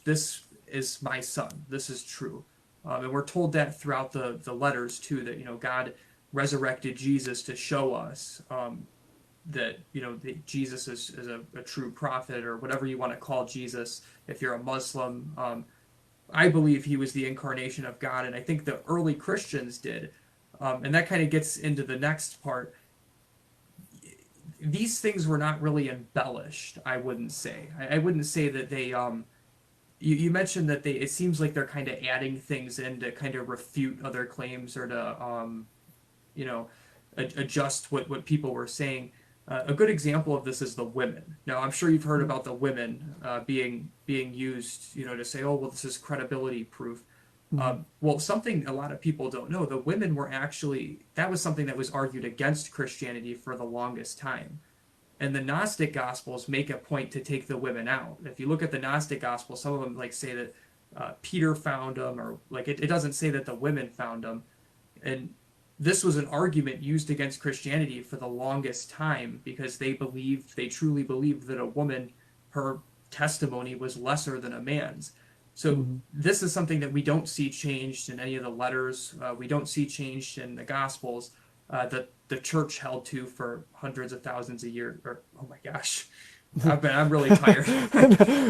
is my son. This is true. And we're told that throughout the letters too, that God resurrected Jesus to show us that that Jesus is a true prophet, or whatever you want to call Jesus. If you're a Muslim, I believe he was the incarnation of God, and I think the early Christians did. And that kind of gets into the next part. These things were not really embellished, I wouldn't say. I wouldn't say that they you mentioned that it seems like they're kind of adding things in to kind of refute other claims, or to adjust what people were saying. A good example of this is the women. Now, I'm sure you've heard about the women being used, to say, oh, well, this is credibility proof. Mm-hmm. Well, something a lot of people don't know, the women were actually, that was something that was argued against Christianity for the longest time. And the Gnostic Gospels make a point to take the women out. If you look at the Gnostic Gospels, some of them like say that Peter found them, or like it doesn't say that the women found them. And this was an argument used against Christianity for the longest time because they truly believed that a woman, her testimony was lesser than a man's. So Mm-hmm. this is something that we don't see changed in any of the letters. We don't see changed in the Gospels that the church held to for hundreds of thousands of years. Or oh my gosh, I'm really tired.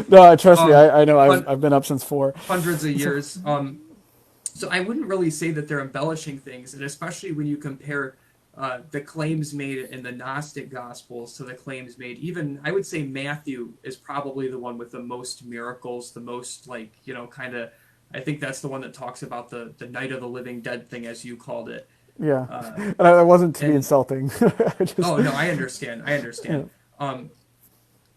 No, trust me, um, I know hun- I've been up since 4. hundreds of years. So I wouldn't really say that they're embellishing things, and especially when you compare the claims made in the Gnostic Gospels to the claims made, even I would say Matthew is probably the one with the most miracles, the most kind of. I think that's the one that talks about the night of the living dead thing, as you called it. Yeah, Uh, and I wasn't to be and insulting. I just, oh no, I understand. I yeah. understand. Um,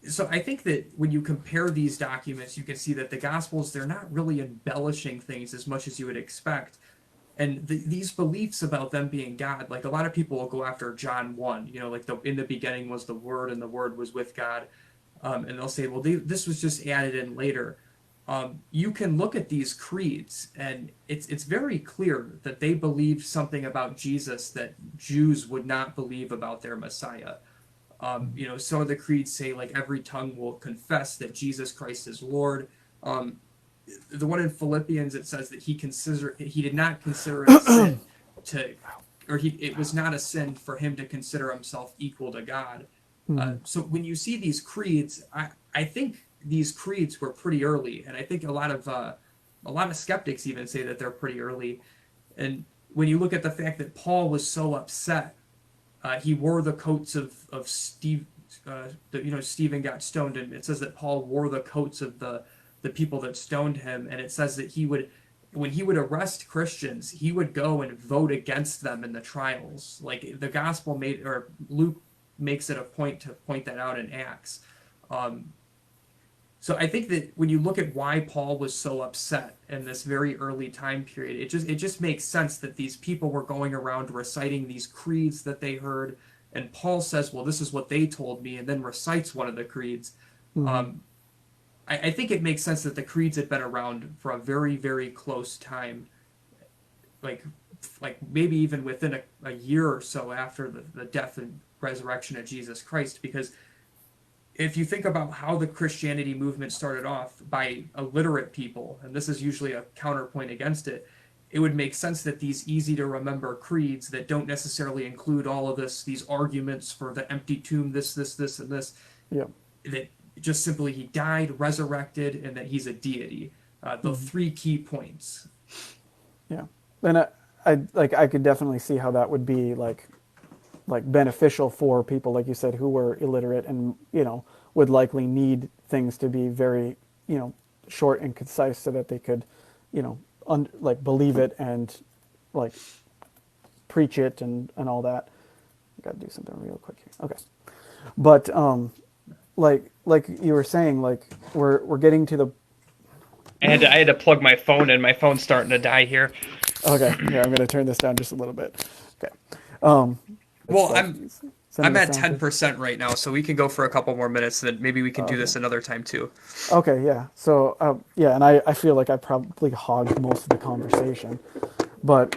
so I think that when you compare these documents, you can see that the Gospels, they're not really embellishing things as much as you would expect. And these beliefs about them being God, like a lot of people will go after John 1, like in the beginning was the Word and the Word was with God. And they'll say, well, this was just added in later. You can look at these creeds, and it's very clear that they believe something about Jesus that Jews would not believe about their Messiah. Some of the creeds say like every tongue will confess that Jesus Christ is Lord. The one in Philippians, it says that he did not consider it a sin to, it was not a sin for him to consider himself equal to God. Mm-hmm. So when you see these creeds, I think these creeds were pretty early, and I think a lot of skeptics even say that they're pretty early. And when you look at the fact that Paul was so upset, he wore the coats of Steve. Stephen got stoned, and it says that Paul wore the coats of the people that stoned him, and it says that when he would arrest Christians, he would go and vote against them in the trials. Like the gospel Luke makes it a point to point that out in Acts. So I think that when you look at why Paul was so upset in this very early time period, it just makes sense that these people were going around reciting these creeds that they heard, and Paul says, "Well, this is what they told me," and then recites one of the creeds. Mm-hmm. I think it makes sense that the creeds had been around for a very, very close time, like maybe even within a year or so after the death and resurrection of Jesus Christ, because if you think about how the Christianity movement started off by illiterate people, and this is usually a counterpoint against it, it would make sense that these easy to remember creeds that don't necessarily include all of these arguments for the empty tomb, this, and this, Yeah. that just simply he died, resurrected, and that he's a deity. The Mm-hmm. three key points. Yeah, and I could definitely see how that would be like beneficial for people, like you said, who were illiterate and would likely need things to be very short and concise so that they could believe it and like preach it and all that. I got to do something real quick here. Okay, but like you were saying, like we're getting to the. I had to plug my phone in. My phone's starting to die here. Okay, yeah, I'm gonna turn this down just a little bit. Okay. Well, Like I'm sending the at sound 10% right now, so we can go for a couple more minutes, and then maybe we can do this another time too. Okay, yeah. So yeah, and I feel like I probably hogged most of the conversation, but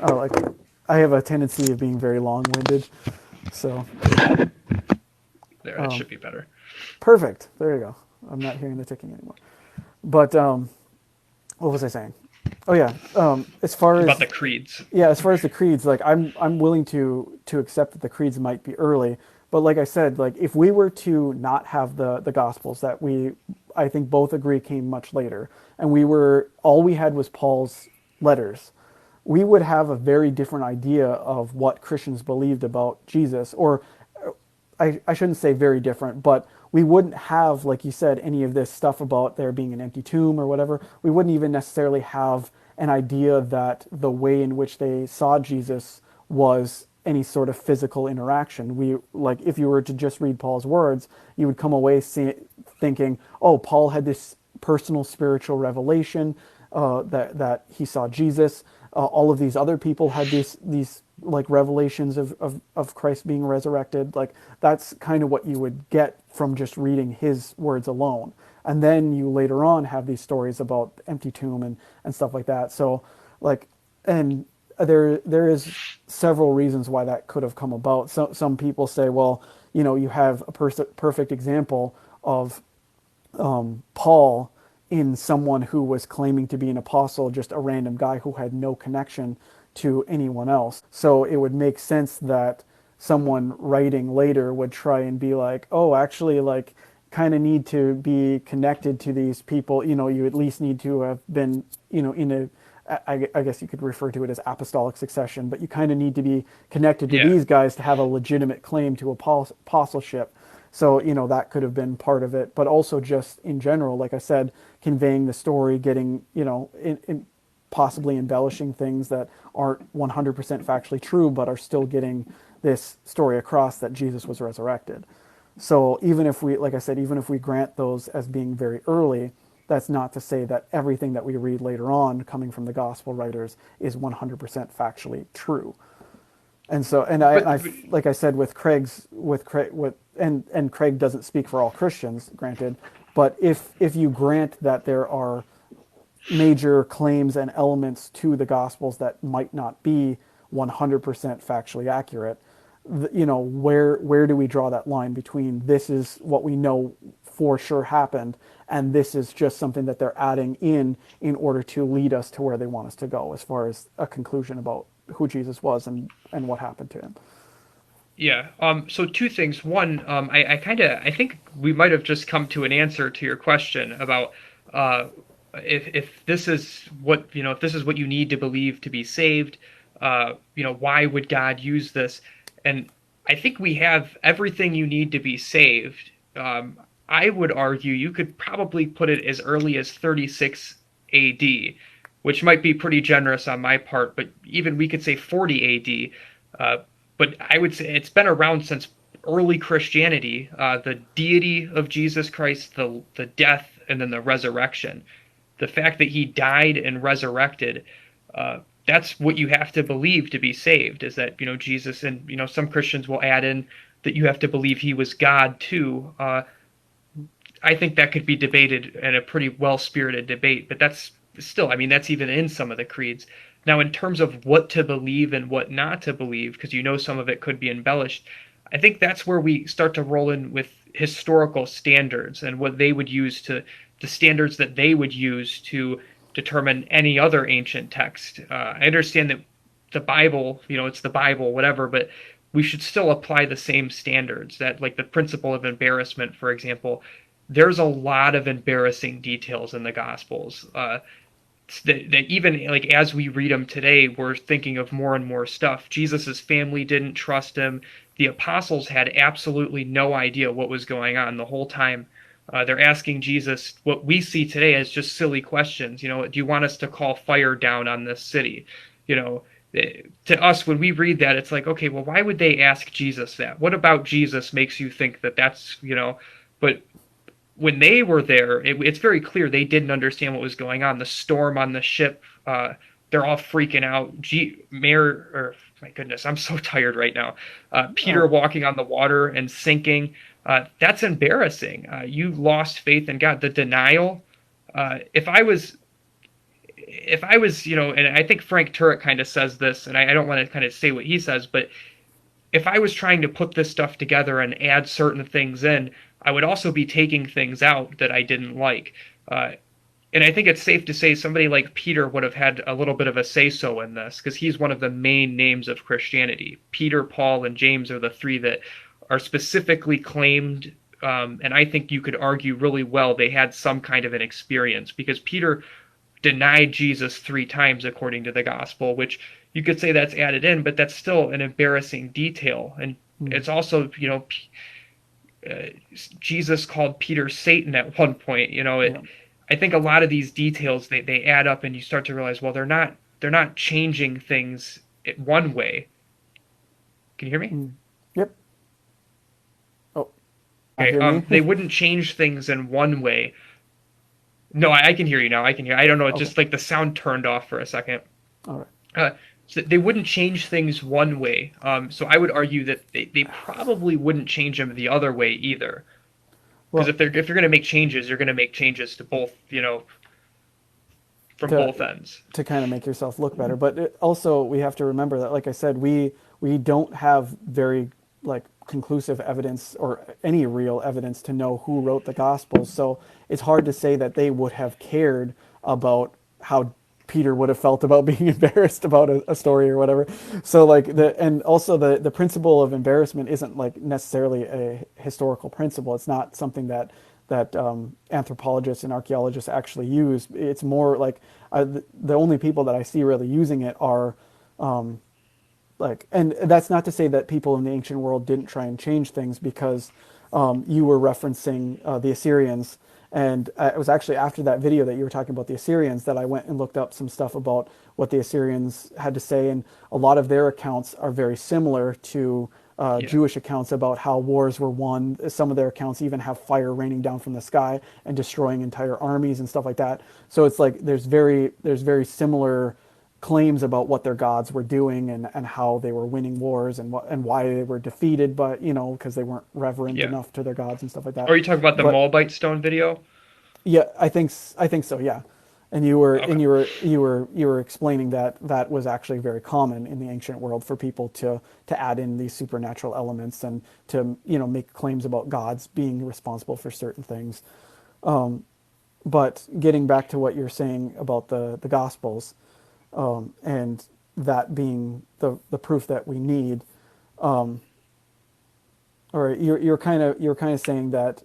I have a tendency of being very long-winded. So There, that should be better. perfect. There you go. I'm not hearing the ticking anymore. But what was I saying? Oh yeah. As far as About the creeds. yeah, as far as the creeds, like I'm willing to accept that the creeds might be early, but like I said, like if we were to not have the Gospels that I think both agree came much later, and all we had was Paul's letters, we would have a very different idea of what Christians believed about Jesus, or I shouldn't say very different, but we wouldn't have, like you said, any of this stuff about there being an empty tomb or whatever. We wouldn't even necessarily have an idea that the way in which they saw Jesus was any sort of physical interaction. We like if you were to just read Paul's words, you would come away thinking, oh, Paul had this personal spiritual revelation that he saw Jesus. All of these other people had these like revelations of Christ being resurrected. Like that's kind of what you would get from just reading his words alone. And then you later on have these stories about the empty tomb and stuff like that. So like, and there is several reasons why that could have come about. So some people say, well, you know, you have a perfect example of Paul in someone who was claiming to be an apostle, just a random guy who had no connection to anyone else. So it would make sense that someone writing later would try and be like, oh, actually, like, kind of need to be connected to these people. You know, you at least need to have been, you know, in a, I guess you could refer to it as apostolic succession, but you kind of need to be connected to these guys to have a legitimate claim to apostleship. So, you know, that could have been part of it, but also just in general, like I said, conveying the story, getting, you know, in possibly embellishing things that aren't 100% factually true, but are still getting this story across that Jesus was resurrected. So even if we, like I said, even if we grant those as being very early, that's not to say that everything that we read later on coming from the gospel writers is 100% factually true. And so, and I like I said, with Craig, and Craig doesn't speak for all Christians, granted, but if you grant that there are major claims and elements to the Gospels that might not be 100% factually accurate, you know, where do we draw that line between this is what we know for sure happened and this is just something that they're adding in order to lead us to where they want us to go as far as a conclusion about who Jesus was and what happened to him? Yeah. So two things. One, I think we might have just come to an answer to your question about if this is what if this is what you need to believe to be saved, why would God use this? And I think we have everything you need to be saved. I would argue you could probably put it as early as 36 AD, which might be pretty generous on my part, but even we could say 40 AD. But I would say it's been around since early Christianity, the deity of Jesus Christ, the death, and then the resurrection. The fact that he died and resurrected, that's what you have to believe to be saved, is that, Jesus, and, some Christians will add in that you have to believe he was God too. I think that could be debated in a pretty well-spirited debate, but that's still, that's even in some of the creeds. Now, in terms of what to believe and what not to believe, because some of it could be embellished, I think that's where we start to roll in with historical standards and what they would use the standards that they would use to determine any other ancient text. I understand that the Bible, it's the Bible, whatever, but we should still apply the same standards. That, like the principle of embarrassment, for example, there's a lot of embarrassing details in the Gospels. That even like as we read them today, we're thinking of more and more stuff. Jesus's family didn't trust him. The apostles had absolutely no idea what was going on the whole time. They're asking Jesus what we see today as just silly questions. Do you want us to call fire down on this city? To us, when we read that, it's like, okay, well, why would they ask Jesus that? What about Jesus makes you think that that's, but when they were there, it's very clear they didn't understand what was going on. The storm on the ship, they're all freaking out. My goodness, I'm so tired right now. Peter walking on the water and sinking. That's embarrassing. You lost faith in God. The denial. If I was, and I think Frank Turek kind of says this, and I don't want to kind of say what he says, but if I was trying to put this stuff together and add certain things in, I would also be taking things out that I didn't like. And I think it's safe to say somebody like Peter would have had a little bit of a say-so in this, because he's one of the main names of Christianity. Peter, Paul, and James are the three that are specifically claimed, and I think you could argue really well they had some kind of an experience, because Peter denied Jesus 3 times according to the gospel, which you could say that's added in, but that's still an embarrassing detail. And it's also, Jesus called Peter Satan at one point. I think a lot of these details they add up, and you start to realize, well, they're not changing things one way. Can you hear me? Yep. Oh, I Okay. hear me. They wouldn't change things in one way. No, I can hear you now. I can hear. I don't know. It's Okay. just like the sound turned off for a second. All right. Uh, so they wouldn't change things one way. So I would argue that they probably wouldn't change them the other way either. Because Well, if you're going to make changes, you're going to make changes to both, from to both ends. to kind of make yourself look better. But also, we have to remember that, like I said, we don't have very like conclusive evidence or any real evidence to know who wrote the Gospels. So it's hard to say that they would have cared about how Peter would have felt about being embarrassed about a story or whatever. So like and also the principle of embarrassment isn't like necessarily a historical principle. It's not something that anthropologists and archaeologists actually use. It's more like the only people that I see really using it are like, and that's not to say that people in the ancient world didn't try and change things, because you were referencing the Assyrians. And it was actually after that video that you were talking about the Assyrians that I went and looked up some stuff about what the Assyrians had to say. And a lot of their accounts are very similar to Jewish accounts about how wars were won. Some of their accounts even have fire raining down from the sky and destroying entire armies and stuff like that. So it's like there's very similar claims about what their gods were doing and how they were winning wars and why they were defeated, but because they weren't reverent Yeah. enough to their gods and stuff like that. Or are you talking about the But Moabite stone video? yeah, I think so. Yeah, and you were Okay. you were explaining that was actually very common in the ancient world for people to add in these supernatural elements and to make claims about gods being responsible for certain things. But getting back to what you're saying about the Gospels, and that being the proof that we need, or you're kind of saying that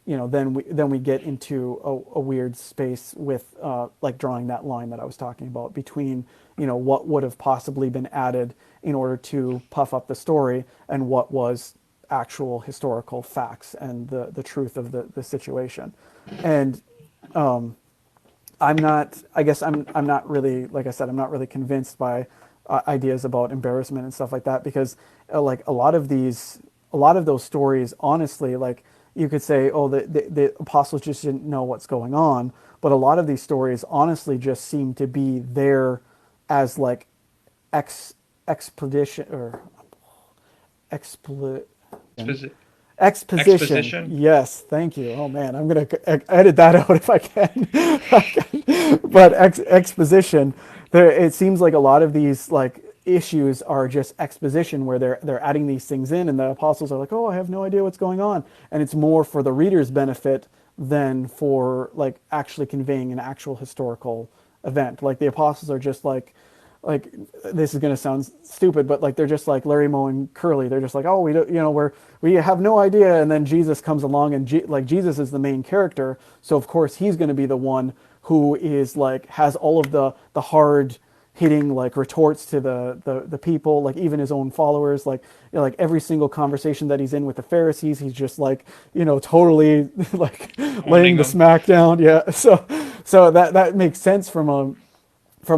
then we get into a weird space with like drawing that line that I was talking about between what would have possibly been added in order to puff up the story and what was actual historical facts and the truth of the situation. And I'm not really, like I said, I'm not really convinced by ideas about embarrassment and stuff like that, because like a lot of those stories, honestly, like you could say, oh, the apostles just didn't know what's going on. But a lot of these stories honestly just seem to be there as like expedition or Exposi- exposition. Exposition? Yes, thank you. Oh man, I'm gonna edit that out if I can. But exposition. It seems like a lot of these like issues are just exposition, where they're adding these things in, and the apostles are like, "Oh, I have no idea what's going on," and it's more for the reader's benefit than for like actually conveying an actual historical event. Like the apostles are just like this is going to sound stupid, but like they're just like Larry, Moe, and Curly. They're just like, oh, we don't, we have no idea. And then Jesus comes along, and like Jesus is the main character, so of course he's going to be the one who is like has all of the hard hitting like retorts to the people, like even his own followers, like like every single conversation that he's in with the Pharisees, he's just like totally like laying the them. smack down. Yeah, so that makes sense from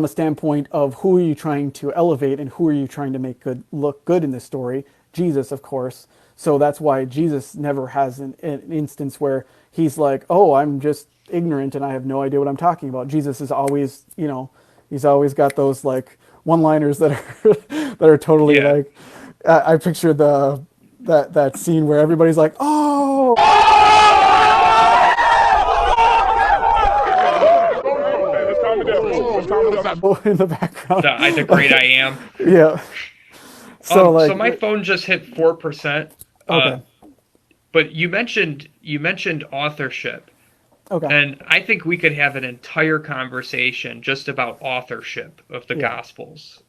a standpoint of who are you trying to elevate and who are you trying to make look good in this story. Jesus, of course. So that's why Jesus never has an instance where he's like, oh, I'm just ignorant and I have no idea what I'm talking about. Jesus is always, he's always got those like one-liners that are that are totally Yeah. like, I picture that scene where everybody's like, oh. In the background. The great I am. Yeah. So So my phone just hit 4%. Okay. But you mentioned authorship. Okay. And I think we could have an entire conversation just about authorship of the Gospels.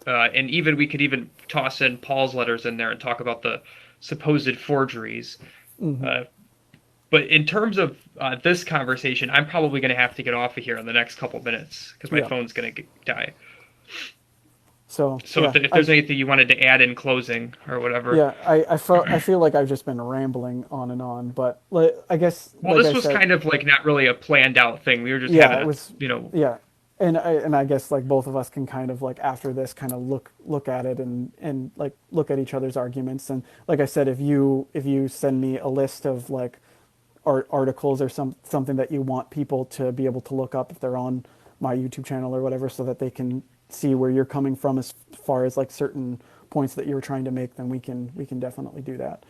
And we could even toss in Paul's letters in there and talk about the supposed forgeries. But in terms of this conversation, I'm probably going to have to get off of here in the next couple minutes because my phone's going to die. So if there's anything you wanted to add in closing or whatever. Yeah, I feel like I've just been rambling on and on, but I guess. Well, like this I was said, kind of like not really a planned out thing. We were just yeah, having it was. you know. Yeah, and I guess like both of us can kind of like after this kind of look at it and like look at each other's arguments. And like I said, if you send me a list of like articles or something that you want people to be able to look up if they're on my YouTube channel or whatever, so that they can see where you're coming from as far as like certain points that you were trying to make, then we can definitely do that.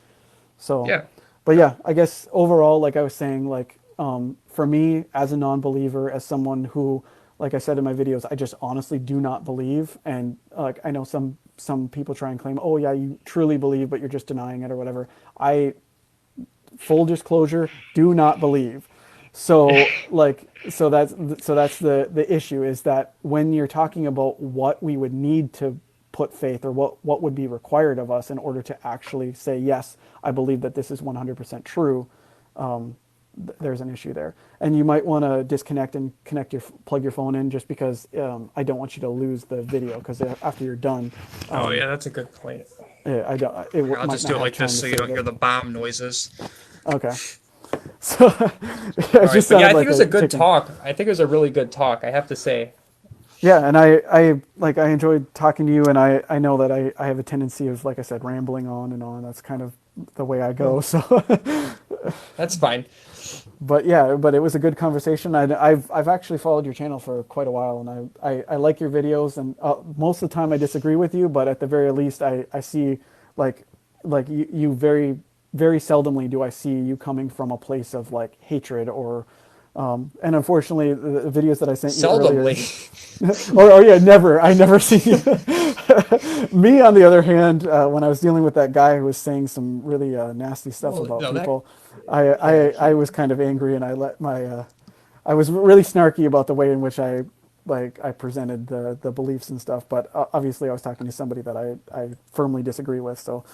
So, Yeah. but yeah, I guess overall, like I was saying, like for me as a non-believer, as someone who, like I said in my videos, I just honestly do not believe. And like I know some people try and claim, oh yeah, you truly believe, but you're just denying it or whatever. I, full disclosure, do not believe. So like that's the issue, is that when you're talking about what we would need to put faith, or what would be required of us in order to actually say, yes, I believe that this is 100% true, there's an issue there. And you might want to disconnect and plug your phone in, just because I don't want you to lose the video, because after you're done. Oh yeah, that's a good point. I don't. I'll just do it like this so you don't hear the bomb noises. Okay. So it just But yeah, I sounded think like it was a good chicken. talk. I think it was a really good talk, I have to say. Yeah, and I enjoyed talking to you, and I know that I have a tendency of, like I said, rambling on and on. That's kind of the way I go. So, That's fine. but yeah, but it was a good conversation. I've actually followed your channel for quite a while, and I like your videos. And most of the time I disagree with you, but at the very least I see like you very very seldomly do I see you coming from a place of like hatred or. And unfortunately, the videos that I sent you earlier, Seldomly. or yeah, never. I never see you. Me, on the other hand, when I was dealing with that guy who was saying some really nasty stuff Well, about no, people, I was kind of angry, and I let my I was really snarky about the way in which I presented the beliefs and stuff. But obviously, I was talking to somebody that I firmly disagree with. So,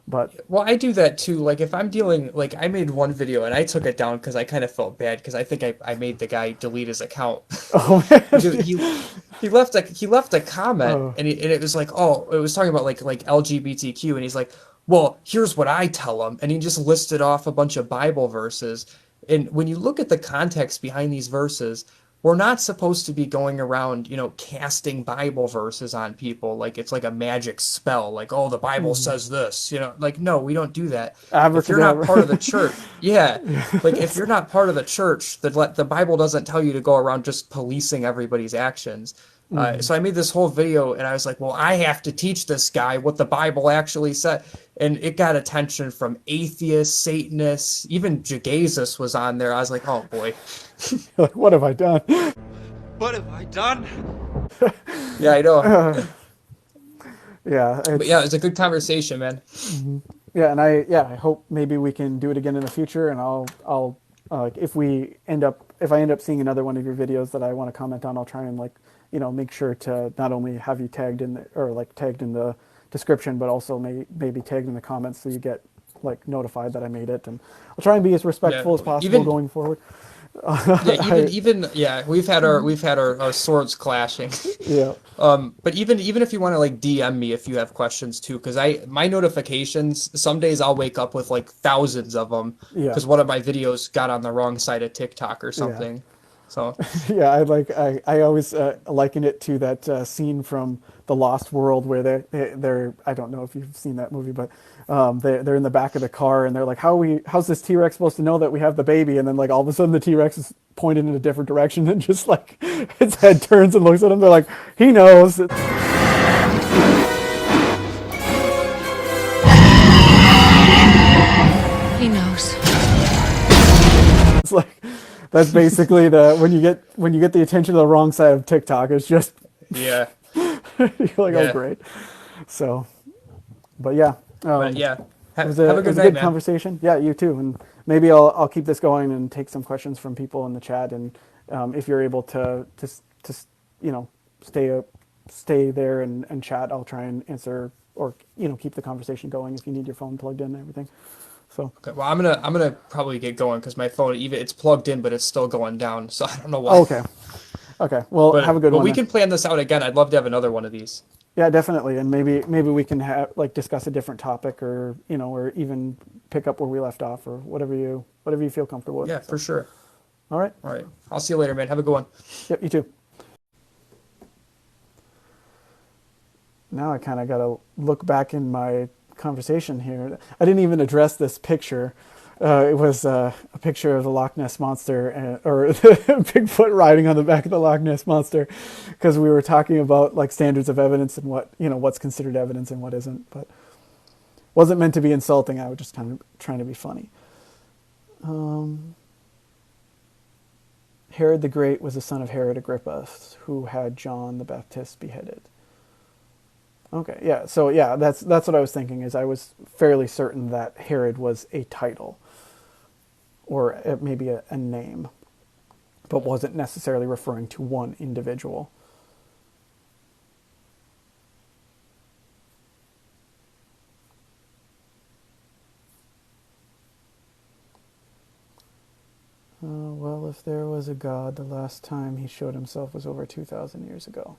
but Well, I do that too. Like if I'm dealing, like I made one video and I took it down because I kind of felt bad because I think I made the guy delete his account. oh man, Dude, he left a comment oh, and it was like, oh, it was talking about like LGBTQ, and he's like, well, here's what I tell him, and he just listed off a bunch of Bible verses. And when you look at the context behind these verses, we're not supposed to be going around, casting Bible verses on people like it's like a magic spell, like, oh, the Bible says this, like, no, we don't do that. If you're not abracadabra. part of the church, yeah, like if you're not part of the church, the Bible doesn't tell you to go around just policing everybody's actions. So I made this whole video and I was like, well, I have to teach this guy what the Bible actually said. And it got attention from atheists, Satanists, even Jesus was on there. I was like, oh boy. Like, what have I done? What have I done? Yeah, I know. Yeah, But yeah, it was a good conversation, man. yeah, and I hope maybe we can do it again in the future, and I'll if I end up seeing another one of your videos that I want to comment on, I'll try and make sure to not only have you tagged in tagged in the description, but also maybe tagged in the comments, so you get like notified that I made it, and I'll try and be as respectful Yeah, as possible even going forward. yeah, even yeah, we've had our swords clashing. Yeah, But even if you want to like DM me if you have questions too, because my notifications, some days I'll wake up with like thousands of them yeah, because one of my videos got on the wrong side of TikTok or yeah. something. So Yeah, I always liken it to that scene from The Lost World where they're I don't know if you've seen that movie, but they're in the back of the car and they're like, how's this T-Rex supposed to know that we have the baby? And then like all of a sudden the T-Rex is pointed in a different direction and just like its head turns and looks at them. They're like, he knows. He knows. It's like that's basically when you get the attention of the wrong side of TikTok. It's just yeah, you're like, oh yeah. great. So, but yeah. But yeah, It was have a, a it was good a night, good man. conversation. Yeah, you too. And maybe I'll keep this going and take some questions from people in the chat. And if you're able to stay there and chat, I'll try and answer or keep the conversation going if you need your phone plugged in and everything. So Okay, well, I'm gonna probably get going because my phone, even it's plugged in, but it's still going down. So I don't know why. okay, well, have a good But one we then. can plan this out again. I'd love to have another one of these. Yeah, definitely. And maybe we can discuss a different topic, or or even pick up where we left off, or whatever you feel comfortable with. Yeah, So, for sure. all right. All right, I'll see you later, man. Have a good one. Yep. You too. now I kind of got to look back in my conversation here. I didn't even address this picture. It was a picture of the Loch Ness Monster, or Bigfoot riding on the back of the Loch Ness Monster, because we were talking about like standards of evidence and what, what's considered evidence and what isn't. But wasn't meant to be insulting. I was just kind of trying to be funny. Herod the Great was the son of Herod Agrippa, who had John the Baptist beheaded. Okay, yeah. So yeah, that's what I was thinking. Is I was fairly certain that Herod was a title, or maybe a name, but wasn't necessarily referring to one individual. Well, if there was a God, the last time he showed himself was over 2,000 years ago.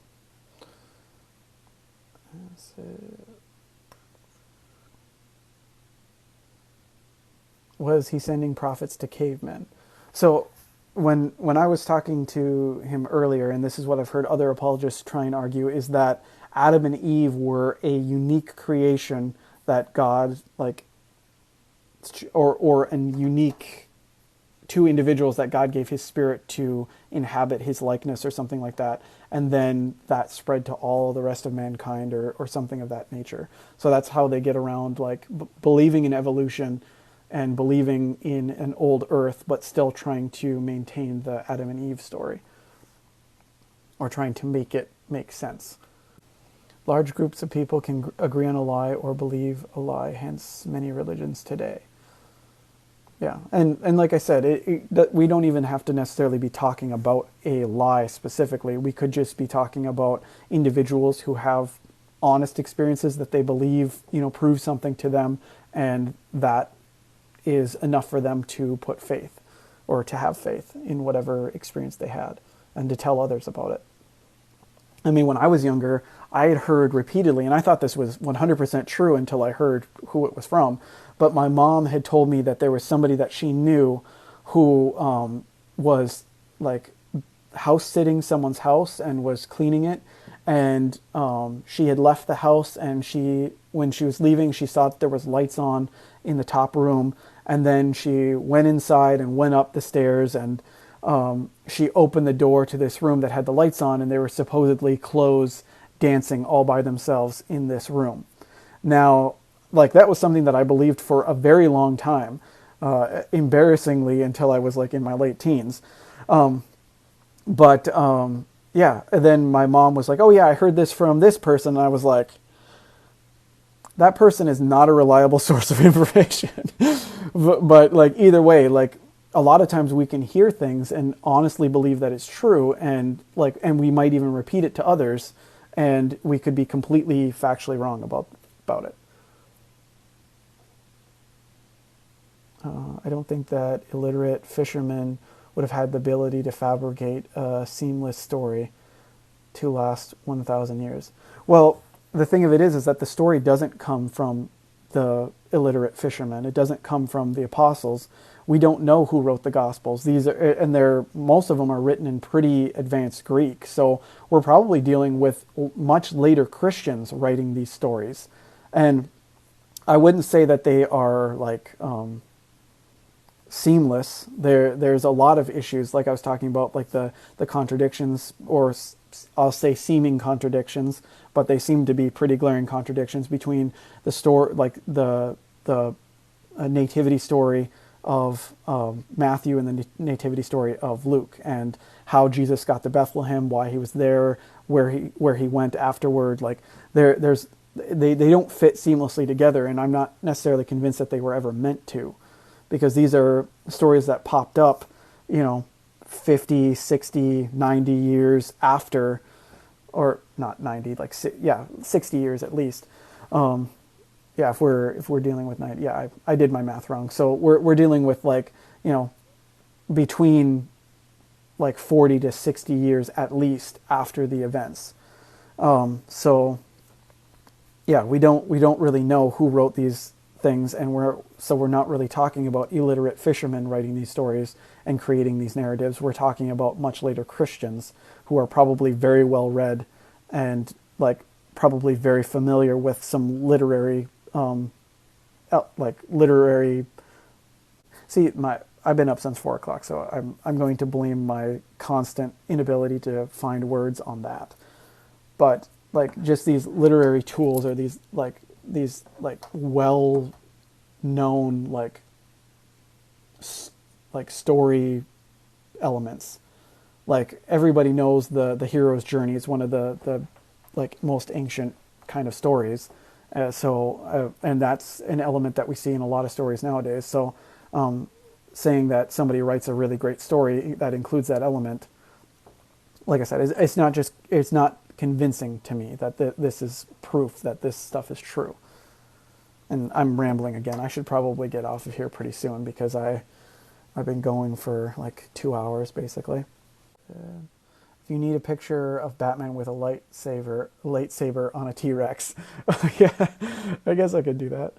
Was he sending prophets to cavemen? So when I was talking to him earlier, and this is what I've heard other apologists try and argue, is that Adam and Eve were a unique creation that God, or a unique two individuals that God gave his spirit to inhabit his likeness or something like that. And then that spread to all the rest of mankind or something of that nature. So that's how they get around believing in evolution and believing in an old earth, but still trying to maintain the Adam and Eve story, or trying to make it make sense. Large groups of people can agree on a lie or believe a lie, hence many religions today. Yeah, and like I said, we don't even have to necessarily be talking about a lie specifically. We could just be talking about individuals who have honest experiences that they believe, prove something to them, and that is enough for them to put faith, or to have faith in whatever experience they had, and to tell others about it. I mean, when I was younger, I had heard repeatedly, and I thought this was 100% true until I heard who it was from, but my mom had told me that there was somebody that she knew who was house sitting someone's house and was cleaning it, and she had left the house, and when she was leaving, she saw that there was lights on in the top room, and then she went inside and went up the stairs, and she opened the door to this room that had the lights on, and there were supposedly clothes dancing all by themselves in this room. Now, that was something that I believed for a very long time, embarrassingly, until I was in my late teens. Yeah, and then my mom was like, oh yeah, I heard this from this person, and I was like, that person is not a reliable source of information. but either way, a lot of times we can hear things and honestly believe that it's true, and we might even repeat it to others, and we could be completely factually wrong about it. I don't think that illiterate fishermen would have had the ability to fabricate a seamless story to last 1,000 years. Well, the thing of it is that the story doesn't come from the illiterate fishermen. It doesn't come from the apostles. We don't know who wrote the Gospels. Most of them are written in pretty advanced Greek. So we're probably dealing with much later Christians writing these stories. And I wouldn't say that they are seamless. There's a lot of issues, like I was talking about, the contradictions, or I'll say seeming contradictions, but they seem to be pretty glaring contradictions between the nativity story of Matthew and the nativity story of Luke, and how Jesus got to Bethlehem, why he was there, where he went afterward. They don't fit seamlessly together, and I'm not necessarily convinced that they were ever meant to, because these are stories that popped up, 50, 60, 90 years after, or not 90, 60 years at least. If we're dealing with 90, I did my math wrong. So we're dealing with between 40 to 60 years at least after the events. So we don't really know who wrote these things, and we're not really talking about illiterate fishermen writing these stories and creating these narratives. We're talking about much later Christians who are probably very well read and probably very familiar with some literary, like literary. See, I've been up since 4 o'clock, so I'm going to blame my constant inability to find words on that. But like just these literary tools, or these well known like story elements. Like everybody knows the hero's journey is one of the like most ancient kind of stories. And that's an element that we see in a lot of stories nowadays. So saying that somebody writes a really great story that includes that element, like I said, it's not convincing to me that this is proof that this stuff is true. And I'm rambling again. I should probably get off of here pretty soon, because I've been going for like 2 hours basically. If you need a picture of Batman with a lightsaber on a T-Rex, yeah, I guess I could do that.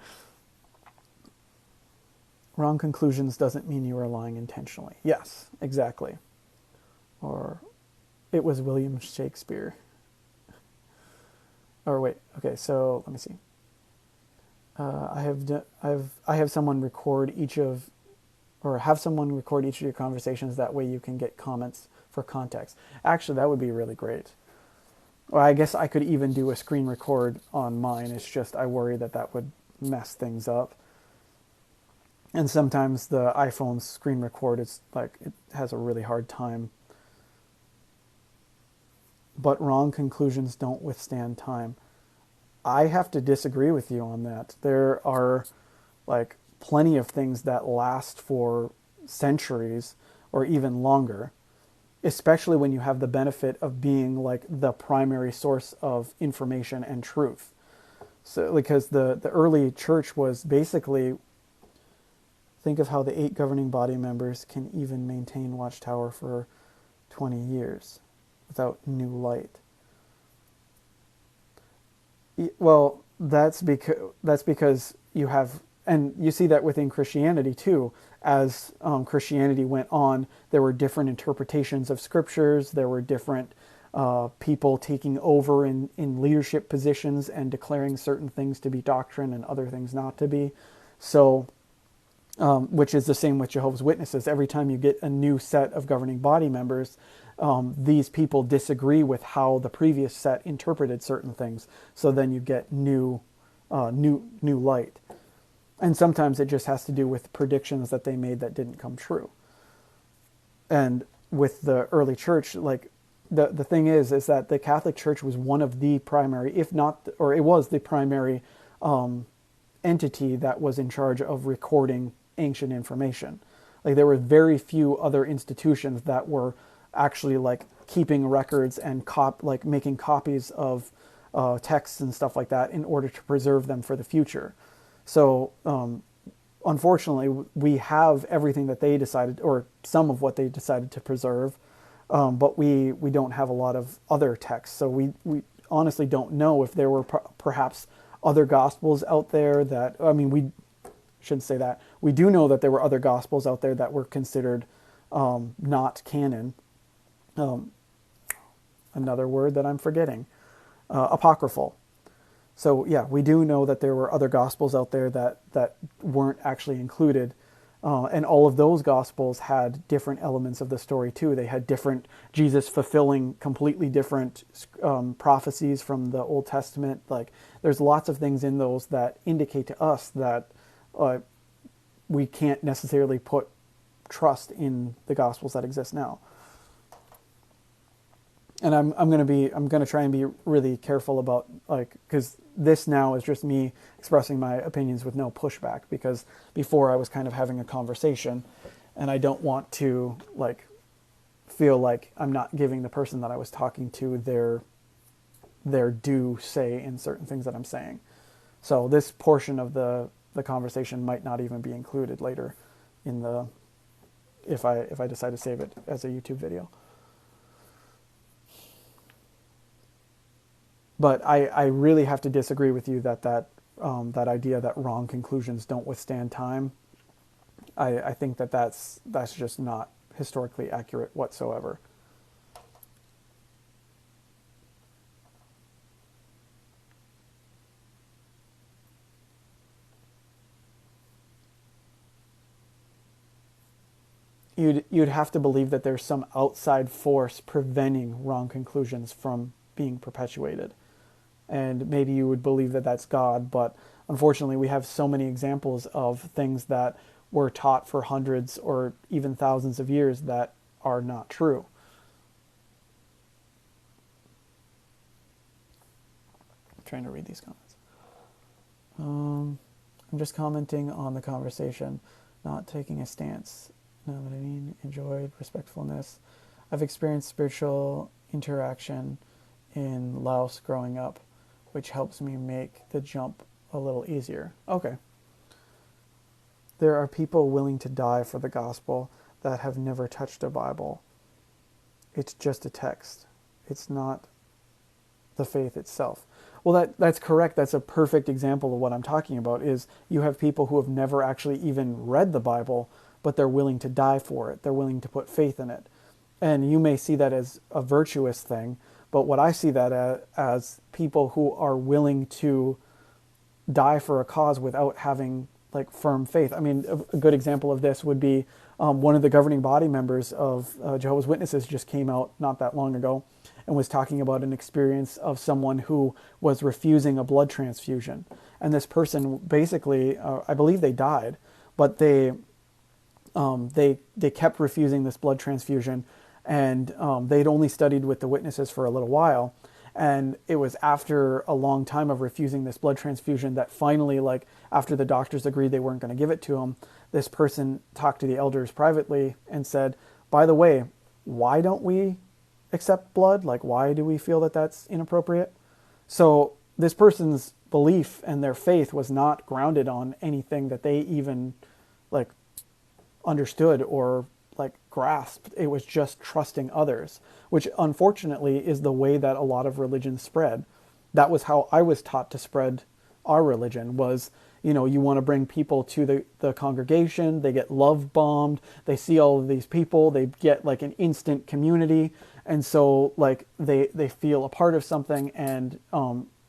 Wrong conclusions doesn't mean you are lying intentionally. Yes, exactly. Or it was William Shakespeare. Or wait, okay, so let me see. I have someone record each of, or have someone record each of your conversations. That way you can get comments for context. Actually, that would be really great. Or I guess I could even do a screen record on mine. It's just I worry that would mess things up. And sometimes the iPhone screen record, it's like it has a really hard time. But wrong conclusions don't withstand time. I have to disagree with you on that. There are like plenty of things that last for centuries or even longer, especially when you have the benefit of being like the primary source of information and truth. So because the early church was basically, think of how the 8 governing body members can even maintain Watchtower for 20 years without new light. Well, that's because you have, and you see that within Christianity too. As Christianity went on, there were different interpretations of scriptures. There were different people taking over in leadership positions and declaring certain things to be doctrine and other things not to be. So, which is the same with Jehovah's Witnesses. Every time you get a new set of governing body members, these people disagree with how the previous set interpreted certain things. So then you get new light. And sometimes it just has to do with predictions that they made that didn't come true. And with the early church, like the thing is that the Catholic Church was one of the primary, if not, or it was the primary entity that was in charge of recording ancient information. Like there were very few other institutions that were actually like keeping records and making copies of texts and stuff like that in order to preserve them for the future. So unfortunately, we have everything that they decided, or some of what they decided to preserve, but we don't have a lot of other texts. So we honestly don't know if there were perhaps other gospels out there that, I mean, we shouldn't say that. We do know that there were other gospels out there that were considered not canon. Another word that I'm forgetting, apocryphal. So yeah, we do know that there were other gospels out there that weren't actually included. And all of those gospels had different elements of the story too. They had different, Jesus fulfilling completely different prophecies from the Old Testament. Like there's lots of things in those that indicate to us that we can't necessarily put trust in the gospels that exist now. And I'm going to try and be really careful about, like, because this now is just me expressing my opinions with no pushback, because before I was kind of having a conversation, and I don't want to like feel like I'm not giving the person that I was talking to their due say in certain things that I'm saying. So this portion of the conversation might not even be included later in the, if I decide to save it as a YouTube video. But I really have to disagree with you that idea that wrong conclusions don't withstand time. I think that's just not historically accurate whatsoever. you'd have to believe that there's some outside force preventing wrong conclusions from being perpetuated. And maybe you would believe that that's God, but unfortunately we have so many examples of things that were taught for hundreds or even thousands of years that are not true. I'm trying to read these comments. I'm just commenting on the conversation, not taking a stance. Know what I mean? Enjoyed respectfulness. I've experienced spiritual interaction in Laos growing up, which helps me make the jump a little easier. Okay. There are people willing to die for the gospel that have never touched a Bible. It's just a text. It's not the faith itself. Well, that's correct. That's a perfect example of what I'm talking about, is you have people who have never actually even read the Bible, but they're willing to die for it. They're willing to put faith in it. And you may see that as a virtuous thing, but what I see that as people who are willing to die for a cause without having like firm faith. I mean, a good example of this would be one of the governing body members of Jehovah's Witnesses just came out not that long ago and was talking about an experience of someone who was refusing a blood transfusion. And this person basically, I believe they died, but they kept refusing this blood transfusion, and they'd only studied with the witnesses for a little while. And it was after a long time of refusing this blood transfusion that finally, like after the doctors agreed they weren't going to give it to him, this person talked to the elders privately and said, by the way, why don't we accept blood? Like, why do we feel that that's inappropriate? So this person's belief and their faith was not grounded on anything that they even like understood or like grasped. It was just trusting others, which unfortunately is the way that a lot of religions spread. That was how I was taught to spread our religion was, you know, you want to bring people to the congregation, they get love bombed, they see all of these people, they get like an instant community. And so like they feel a part of something, and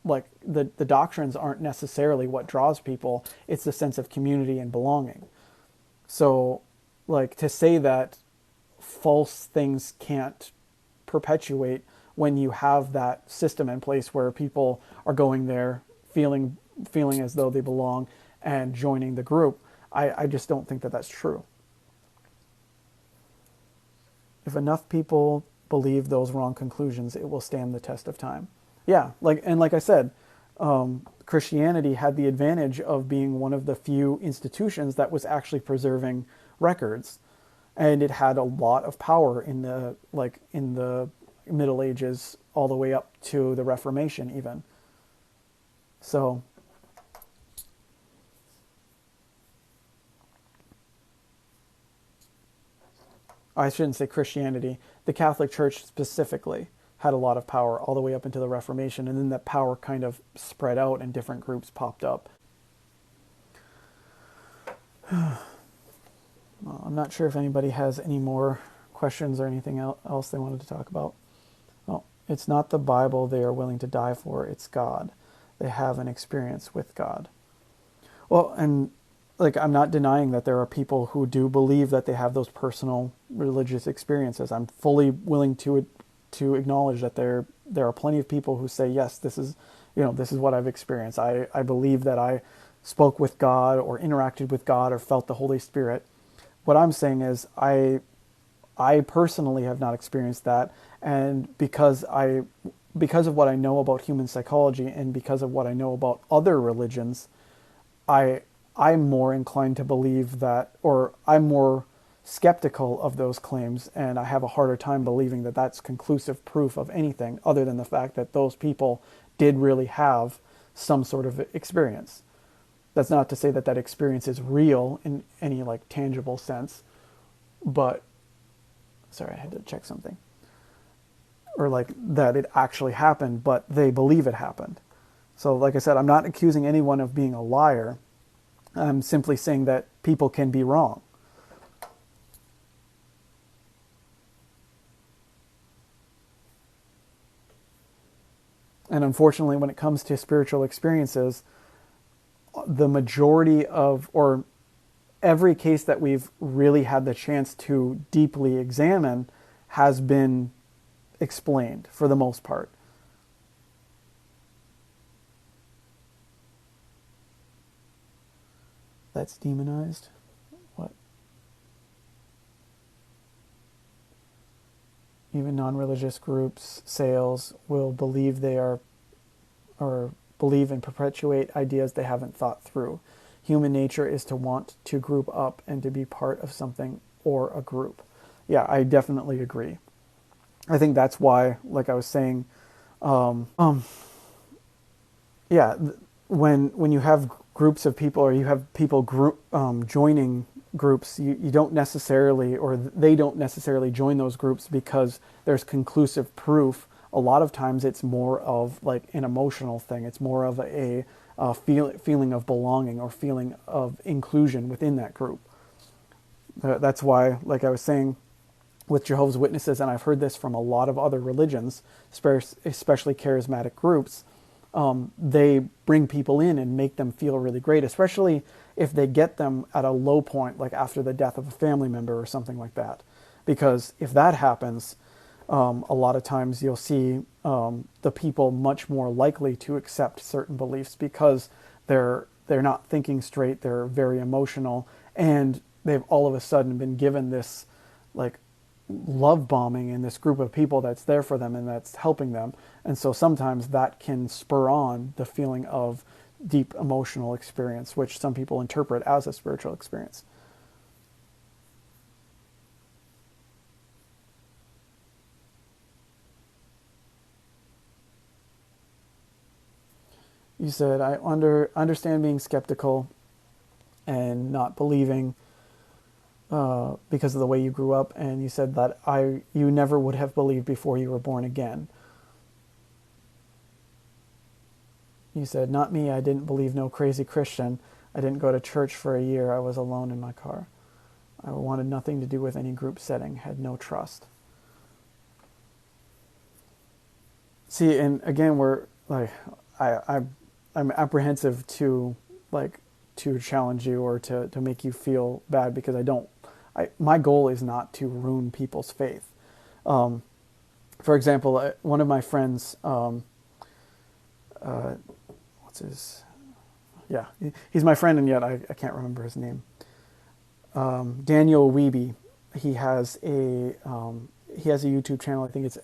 like the doctrines aren't necessarily what draws people. It's the sense of community and belonging. So like to say that false things can't perpetuate when you have that system in place where people are going there feeling as though they belong and joining the group, I just don't think that that's true. If enough people believe those wrong conclusions, it will stand the test of time. Yeah, like I said, Christianity had the advantage of being one of the few institutions that was actually preserving records, and it had a lot of power in the Middle Ages all the way up to the Reformation even. So I shouldn't say Christianity, the Catholic Church specifically had a lot of power all the way up into the Reformation, and then that power kind of spread out and different groups popped up. Well, I'm not sure if anybody has any more questions or anything else they wanted to talk about. Well, it's not the Bible they are willing to die for, it's God. They have an experience with God. Well, and like I'm not denying that there are people who do believe that they have those personal religious experiences. I'm fully willing to acknowledge that there are plenty of people who say, yes, this is what I've experienced. I believe that I spoke with God or interacted with God or felt the Holy Spirit. What I'm saying is I personally have not experienced that, and because of what I know about human psychology and because of what I know about other religions, I'm more inclined to believe that, or I'm more skeptical of those claims, and I have a harder time believing that that's conclusive proof of anything other than the fact that those people did really have some sort of experience. That's not to say that that experience is real in any like tangible sense, but sorry, I had to check something. Or like that it actually happened, but they believe it happened. So like I said, I'm not accusing anyone of being a liar. I'm simply saying that people can be wrong. And unfortunately, when it comes to spiritual experiences, the majority of, or every case that we've really had the chance to deeply examine has been explained for the most part. That's demonized? What? Even non-religious groups, sales, will believe they are, or believe and perpetuate ideas they haven't thought through. Human nature is to want to group up and to be part of something or a group. Yeah, I definitely agree. I think that's why, like I was saying, yeah, when you have groups of people, or you have people joining groups, you don't necessarily, or they don't necessarily join those groups because there's conclusive proof. A lot of times it's more of like an emotional thing. It's more of a feeling of belonging or feeling of inclusion within that group. That's why, like I was saying, with Jehovah's Witnesses, and I've heard this from a lot of other religions, especially charismatic groups, they bring people in and make them feel really great, especially if they get them at a low point, like after the death of a family member or something like that. Because if that happens, a lot of times you'll see the people much more likely to accept certain beliefs because they're not thinking straight, they're very emotional, and they've all of a sudden been given this like love bombing in this group of people that's there for them and that's helping them. And so sometimes that can spur on the feeling of deep emotional experience, which some people interpret as a spiritual experience. You said, I understand being skeptical and not believing because of the way you grew up, and you said that you never would have believed before you were born again. You said, not me, I didn't believe, no crazy Christian. I didn't go to church for a year. I was alone in my car. I wanted nothing to do with any group setting, had no trust. See, and again, we're like, I'm apprehensive to challenge you or to make you feel bad, because my goal is not to ruin people's faith. For example, one of my friends, he's my friend, and yet I can't remember his name. Daniel Wiebe. He has a YouTube channel. I think it's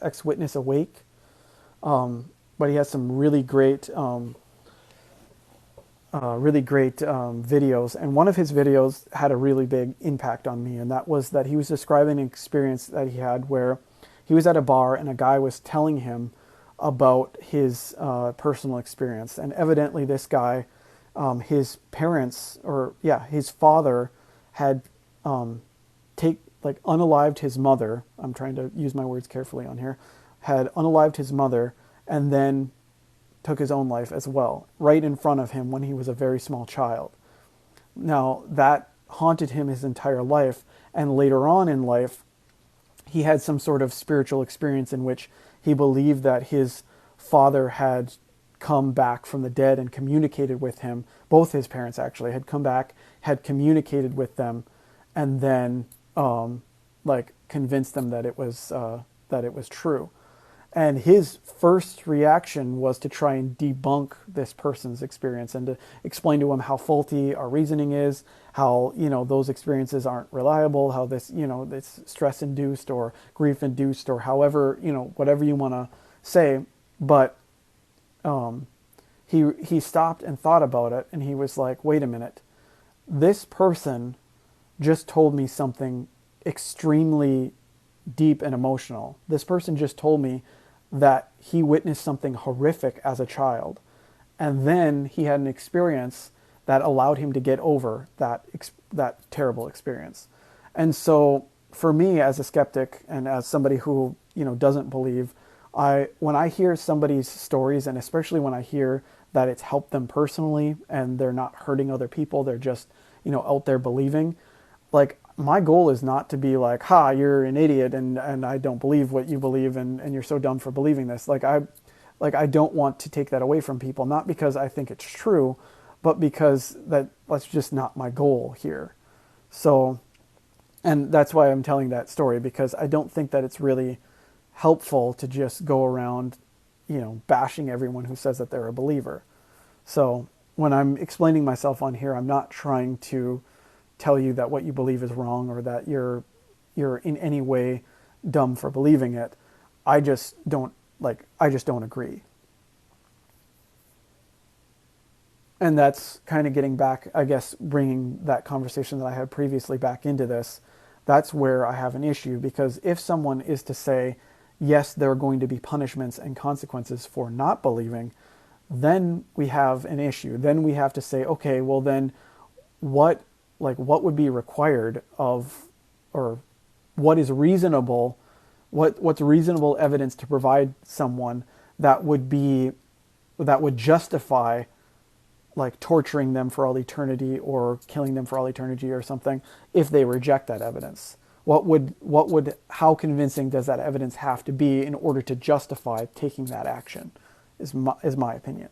Eyewitness Awake. But he has some really great videos, and one of his videos had a really big impact on me, and that was that he was describing an experience that he had where he was at a bar and a guy was telling him about his personal experience, and evidently this guy, his father had unalived his mother. I'm trying to use my words carefully on here. Had unalived his mother and then took his own life as well, right in front of him when he was a very small child. Now, that haunted him his entire life, and later on in life, he had some sort of spiritual experience in which he believed that his father had come back from the dead and communicated with him. Both his parents actually had come back, had communicated with them, and then convinced them that it was true. And his first reaction was to try and debunk this person's experience and to explain to him how faulty our reasoning is, how, those experiences aren't reliable, how this, it's stress-induced or grief-induced or however, whatever you want to say. But he stopped and thought about it, and he was like, wait a minute, this person just told me something extremely deep and emotional. This person just told me that he witnessed something horrific as a child, and then he had an experience that allowed him to get over that terrible experience. And so for me as a skeptic and as somebody who doesn't believe, when I hear somebody's stories, and especially when I hear that it's helped them personally and they're not hurting other people, they're just out there believing, like, my goal is not to be like, ha, you're an idiot and I don't believe what you believe and you're so dumb for believing this. I don't want to take that away from people, not because I think it's true, but because that's just not my goal here. So, and that's why I'm telling that story, because I don't think that it's really helpful to just go around, bashing everyone who says that they're a believer. So when I'm explaining myself on here, I'm not trying to tell you that what you believe is wrong or that you're in any way dumb for believing it. I just don't agree. And that's kind of getting back, I guess, bringing that conversation that I had previously back into this. That's where I have an issue, because if someone is to say, yes, there are going to be punishments and consequences for not believing, then we have an issue. Then we have to say, okay, well then what would be required of, or what is reasonable, what's reasonable evidence to provide someone that would justify like torturing them for all eternity or killing them for all eternity or something if they reject that evidence. How convincing does that evidence have to be in order to justify taking that action is my opinion.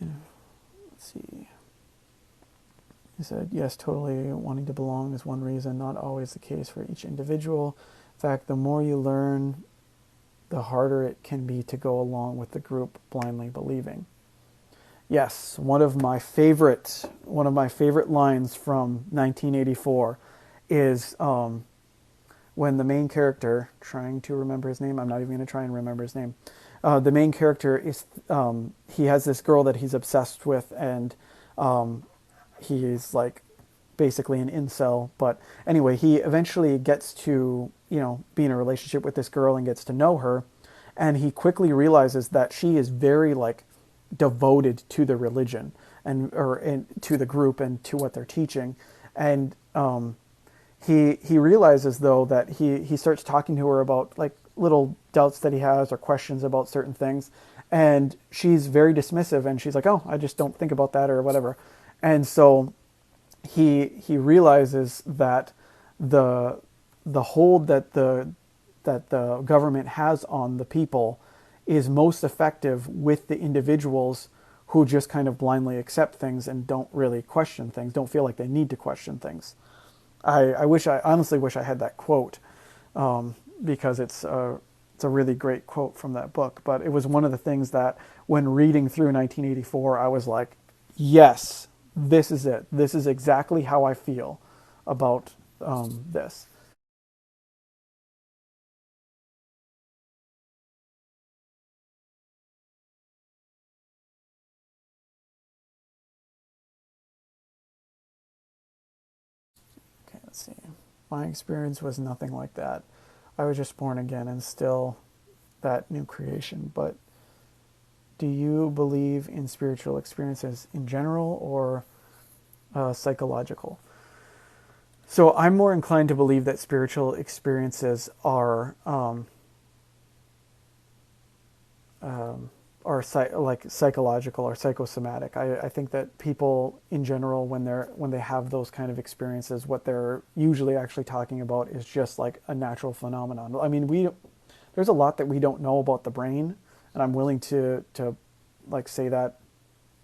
Let's see. He said, yes, totally wanting to belong is one reason, not always the case for each individual. In fact, the more you learn, the harder it can be to go along with the group blindly believing. Yes, one of my favorite lines from 1984 is when the main character, trying to remember his name, I'm not even going to try and remember his name. The main character is he has this girl that he's obsessed with, and he's like basically an incel. But anyway, he eventually gets to be in a relationship with this girl and gets to know her, and he quickly realizes that she is very like devoted to the religion and to the group and to what they're teaching, and he realizes though that he starts talking to her about like little doubts that he has or questions about certain things, and she's very dismissive, and she's like, oh, I just don't think about that or whatever. And so he realizes that the hold that the government has on the people is most effective with the individuals who just kind of blindly accept things and don't really question things, don't feel like they need to question things. I honestly wish I had that quote, because it's a really great quote from that book. But it was one of the things that when reading through 1984, I was like, yes, this is it. This is exactly how I feel about this. Okay, let's see. My experience was nothing like that. I was just born again and still that new creation. But do you believe in spiritual experiences in general or psychological? So I'm more inclined to believe that spiritual experiences are psychological or psychosomatic. I think that people in general, when they have those kind of experiences, what they're usually actually talking about is just like a natural phenomenon. I mean, there's a lot that we don't know about the brain, and I'm willing to like say that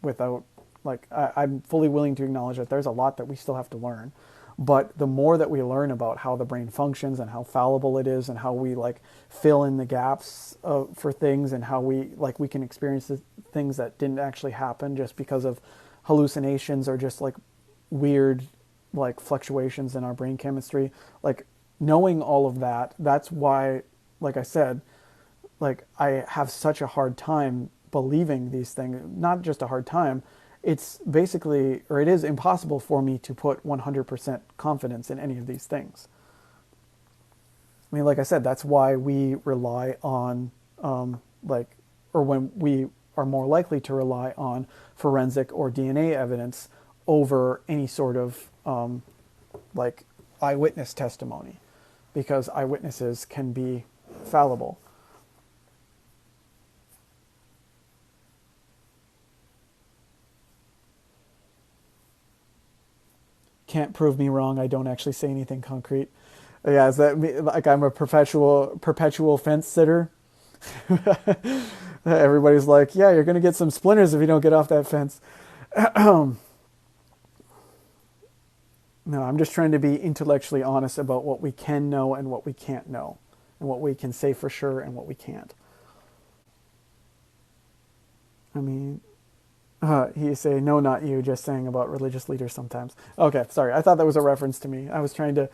without I'm fully willing to acknowledge that there's a lot that we still have to learn. But the more that we learn about how the brain functions and how fallible it is and how we like fill in the gaps for things and how we can experience things that didn't actually happen just because of hallucinations or just like weird like fluctuations in our brain chemistry, like knowing all of that, that's why, like I said, like I have such a hard time believing these things. Not just a hard time, it's basically, or it is impossible for me to put 100% confidence in any of these things. I mean, like I said, that's why we rely on, or when we are more likely to rely on forensic or DNA evidence over any sort of eyewitness testimony, because eyewitnesses can be fallible. Can't prove me wrong. I don't actually say anything concrete. Yeah, is that like I'm a perpetual fence sitter? Everybody's like, yeah, you're going to get some splinters if you don't get off that fence. No, I'm just trying to be intellectually honest about what we can know and what we can't know, and what we can say for sure and what we can't. I mean, he say, no, not you, just saying about religious leaders sometimes. Okay, sorry. I thought that was a reference to me. I was trying to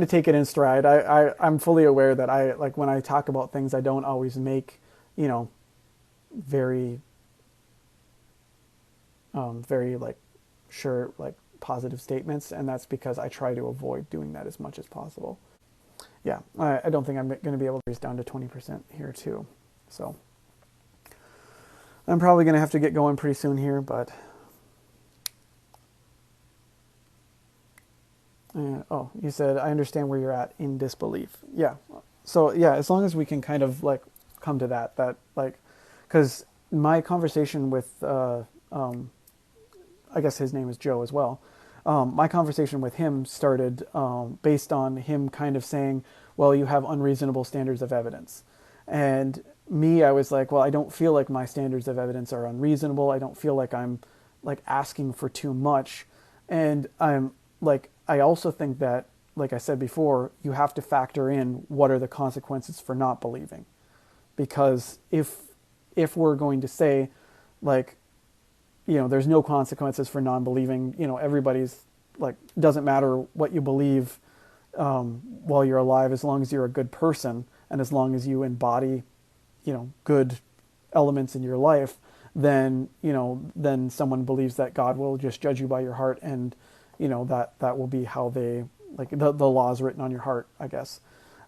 take it in stride. I'm fully aware that I, like, when I talk about things, I don't always make, you know, very, very, like, sure, like, positive statements. And that's because I try to avoid doing that as much as possible. Yeah, I don't think I'm going to be able to raise down to 20% here too. So I'm probably going to have to get going pretty soon here, but oh, you said, I understand where you're at in disbelief. Yeah. So yeah, as long as we can kind of like come to that like, because my conversation with, I guess his name is Joe as well. My conversation with him started based on him kind of saying, well, you have unreasonable standards of evidence. And me, I was like, well, I don't feel like my standards of evidence are unreasonable. I don't feel like I'm like asking for too much. And I'm like, I also think that, like I said before, you have to factor in what are the consequences for not believing. Because if we're going to say, like, you know, there's no consequences for non-believing, you know, everybody's like, doesn't matter what you believe while you're alive, as long as you're a good person and as long as you embody, you know, good elements in your life, then, you know, then someone believes that God will just judge you by your heart, and, you know, that will be how they, like, the law is written on your heart, I guess.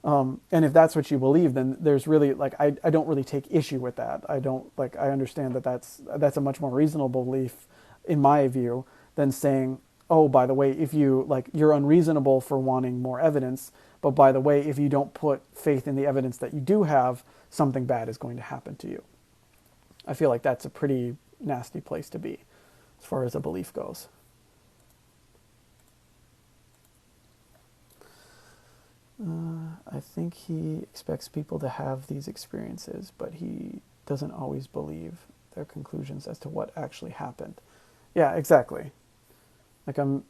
And if that's what you believe, then there's really, like, I don't really take issue with that. I don't, like, I understand that that's a much more reasonable belief in my view than saying, oh, by the way, if you, like, you're unreasonable for wanting more evidence, but by the way, if you don't put faith in the evidence that you do have, something bad is going to happen to you. I feel like that's a pretty nasty place to be as far as a belief goes. I think he expects people to have these experiences, but he doesn't always believe their conclusions as to what actually happened. Yeah, exactly. Like, I'm,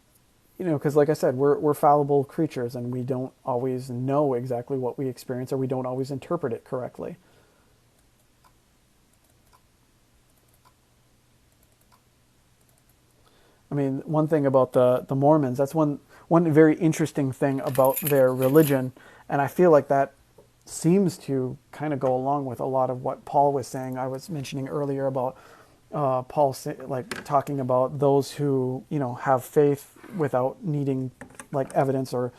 you know, because like I said, we're fallible creatures, and we don't always know exactly what we experience, or we don't always interpret it correctly. I mean, one thing about the Mormons, that's one very interesting thing about their religion, and I feel like that seems to kind of go along with a lot of what Paul was saying. I was mentioning earlier about Paul like talking about those who, you know, have faith without needing like evidence, or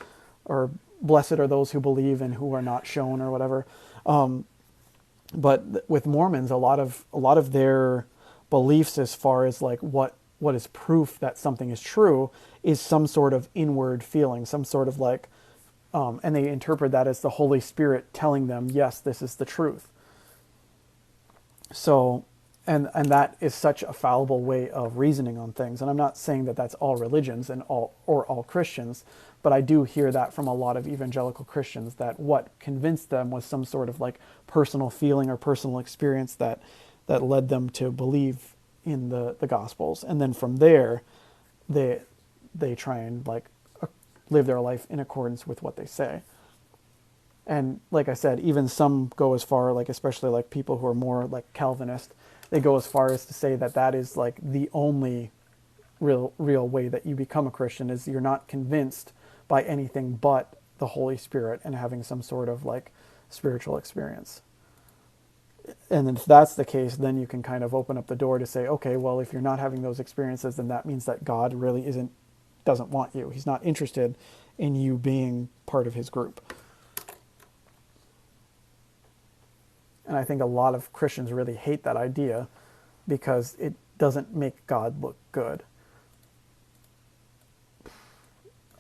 blessed are those who believe and who are not shown, or whatever. But with Mormons, a lot of their beliefs as far as like what is proof that something is true is some sort of inward feeling, some sort of like, and they interpret that as the Holy Spirit telling them, yes, this is the truth. So, and that is such a fallible way of reasoning on things. And I'm not saying that that's all religions and all Christians, but I do hear that from a lot of evangelical Christians, that what convinced them was some sort of like personal feeling or personal experience that led them to believe in the Gospels. And then from there, they try and like live their life in accordance with what they say. And like I said, even some go as far, like especially like people who are more like Calvinist, they go as far as to say that that is like the only real way that you become a Christian, is you're not convinced by anything but the Holy Spirit and having some sort of like spiritual experience. And if that's the case, then you can kind of open up the door to say, okay, well, if you're not having those experiences, then that means that God really doesn't want you. He's not interested in you being part of his group. And I think a lot of Christians really hate that idea because it doesn't make God look good.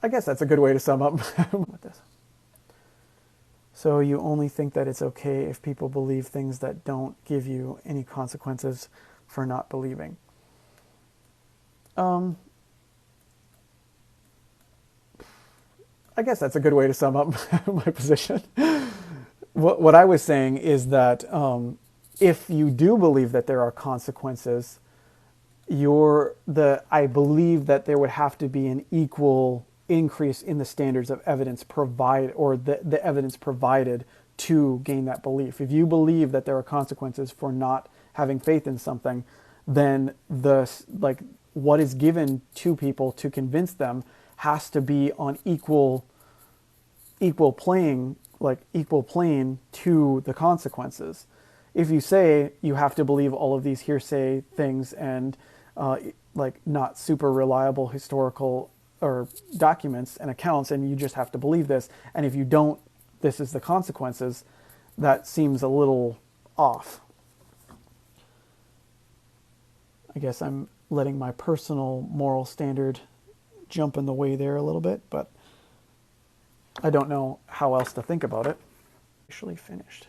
I guess that's a good way to sum up with this. So you only think that it's okay if people believe things that don't give you any consequences for not believing. I guess that's a good way to sum up my position. What I was saying is that if you do believe that there are consequences, I believe that there would have to be an equal increase in the standards of evidence or the evidence provided to gain that belief. If you believe that there are consequences for not having faith in something, then what is given to people to convince them has to be on equal plane to the consequences. If you say you have to believe all of these hearsay things and not super reliable historical or documents and accounts, and you just have to believe this, and if you don't, this is the consequences, that seems a little off. I guess I'm letting my personal moral standard jump in the way there a little bit, but I don't know how else to think about it. Actually finished.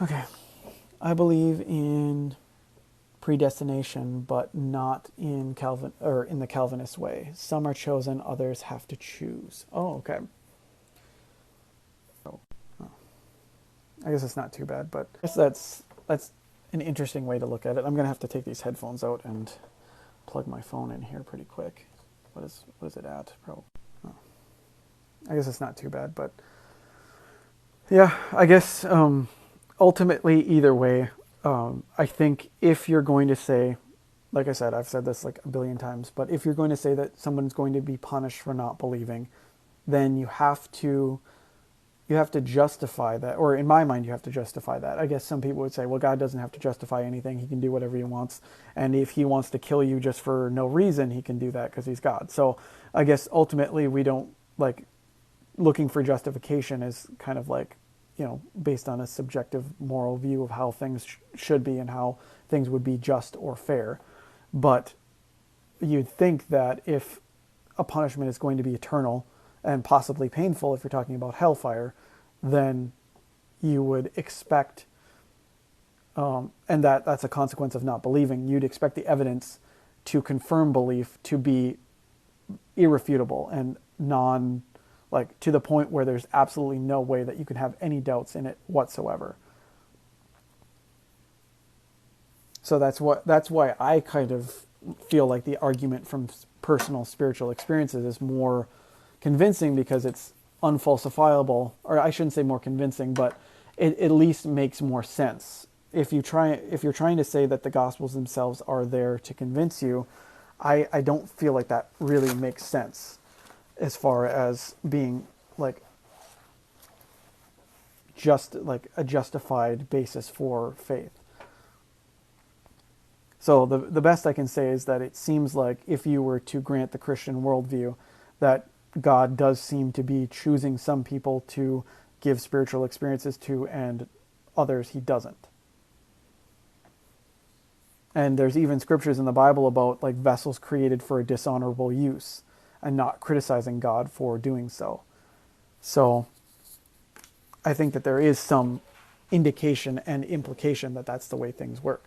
Okay. I believe in predestination, but not in the Calvinist way. Some are chosen, others have to choose. Oh, okay. I guess it's not too bad, but I guess that's an interesting way to look at it. I'm gonna have to take these headphones out and plug my phone in here pretty quick. What is it at? Probably. Oh. I guess it's not too bad, but yeah, I guess ultimately either way, I think if you're going to say, like I said, I've said this like a billion times, but if you're going to say that someone's going to be punished for not believing, then you have to justify that, or in my mind, you have to justify that. I guess some people would say, well, God doesn't have to justify anything. He can do whatever he wants. And if he wants to kill you just for no reason, he can do that because he's God. So I guess ultimately we don't looking for justification is kind of based on a subjective moral view of how things should be and how things would be just or fair. But you'd think that if a punishment is going to be eternal and possibly painful, if you're talking about hellfire, then you would expect, and that's a consequence of not believing, you'd expect the evidence to confirm belief to be irrefutable and to the point where there's absolutely no way that you can have any doubts in it whatsoever. So that's why I kind of feel like the argument from personal spiritual experiences is more convincing, because it's unfalsifiable, or I shouldn't say more convincing, but it at least makes more sense. If you're trying to say that the Gospels themselves are there to convince you, I don't feel like that really makes sense as far as being just a justified basis for faith. So the best I can say is that it seems like if you were to grant the Christian worldview, that God does seem to be choosing some people to give spiritual experiences to, and others he doesn't. And there's even scriptures in the Bible about vessels created for a dishonorable use, and not criticizing God for doing so. So I think that there is some indication and implication that that's the way things work.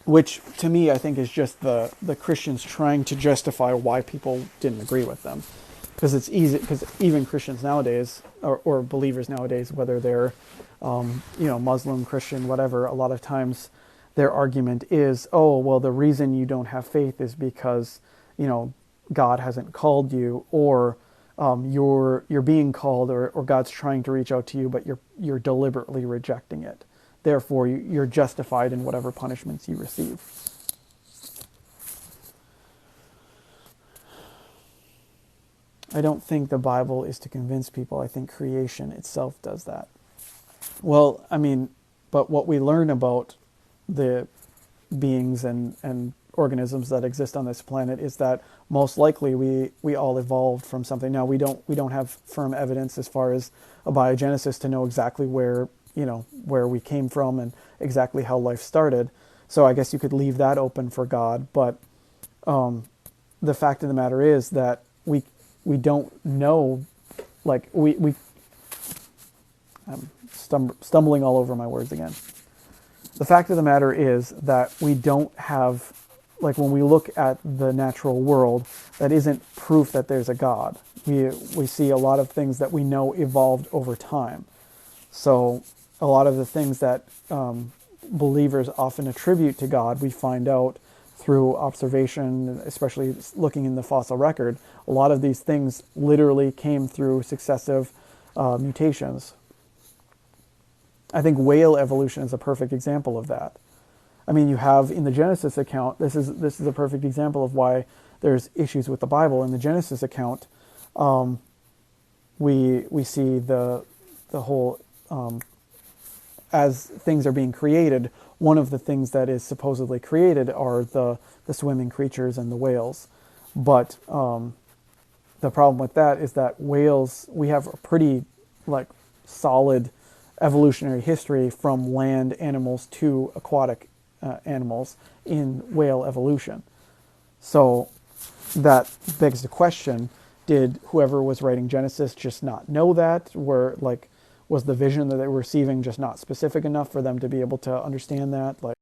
Which to me I think is just the Christians trying to justify why people didn't agree with them. Because it's easy, because even Christians nowadays, or believers nowadays, whether they're Muslim, Christian, whatever, a lot of times their argument is, oh, well, the reason you don't have faith is because, God hasn't called you, or you're being called, or God's trying to reach out to you, but you're deliberately rejecting it. Therefore, you're justified in whatever punishments you receive. I don't think the Bible is to convince people. I think creation itself does that. Well, but what we learn about the beings and organisms that exist on this planet is that most likely we all evolved from something. Now we don't have firm evidence as far as abiogenesis to know exactly where we came from and exactly how life started. So I guess you could leave that open for God. But the fact of the matter is that we don't know, I'm stumbling all over my words again. The fact of the matter is that we don't have like when we look at the natural world, that isn't proof that there's a God. We see a lot of things that we know evolved over time. So a lot of the things that believers often attribute to God, we find out through observation, especially looking in the fossil record. A lot of these things literally came through successive mutations. I think whale evolution is a perfect example of that. I mean, you have in the Genesis account, this is a perfect example of why there's issues with the Bible. In the Genesis account, we see the whole as things are being created, one of the things that is supposedly created are the swimming creatures and the whales. But the problem with that is that whales, we have a pretty like solid evolutionary history from land animals to aquatic animals in whale evolution. So that begs the question, did whoever was writing Genesis just not know that? Was the vision that they were receiving just not specific enough for them to be able to understand that? Like,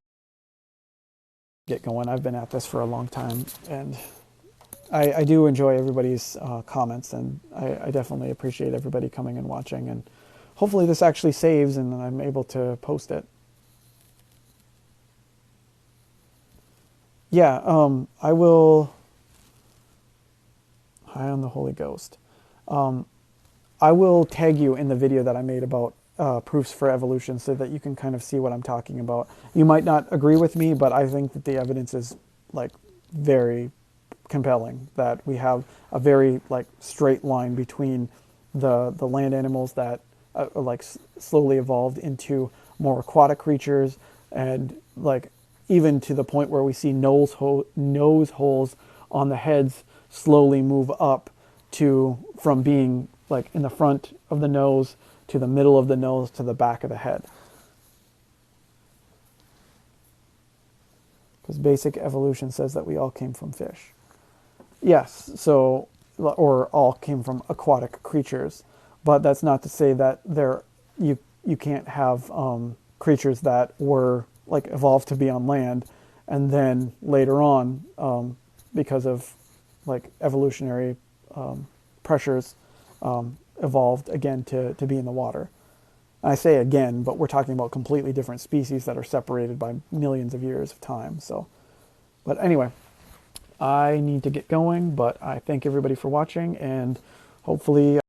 get going. I've been at this for a long time, and I do enjoy everybody's comments, and I definitely appreciate everybody coming and watching, and hopefully this actually saves and I'm able to post it. Yeah, I will. High on the Holy Ghost. I will tag you in the video that I made about proofs for evolution so that you can kind of see what I'm talking about. You might not agree with me, but I think that the evidence is like very compelling, that we have a very like straight line between the land animals that slowly evolved into more aquatic creatures, and like even to the point where we see nose holes on the heads slowly move up to from being like in the front of the nose to the middle of the nose to the back of the head. Because basic evolution says that we all came from fish. Yes, so, or all came from aquatic creatures. But that's not to say that you can't have creatures that were like evolved to be on land, and then later on, because of like evolutionary pressures, evolved again to be in the water. And I say again, but we're talking about completely different species that are separated by millions of years of time. So, but anyway, I need to get going, but I thank everybody for watching, and hopefully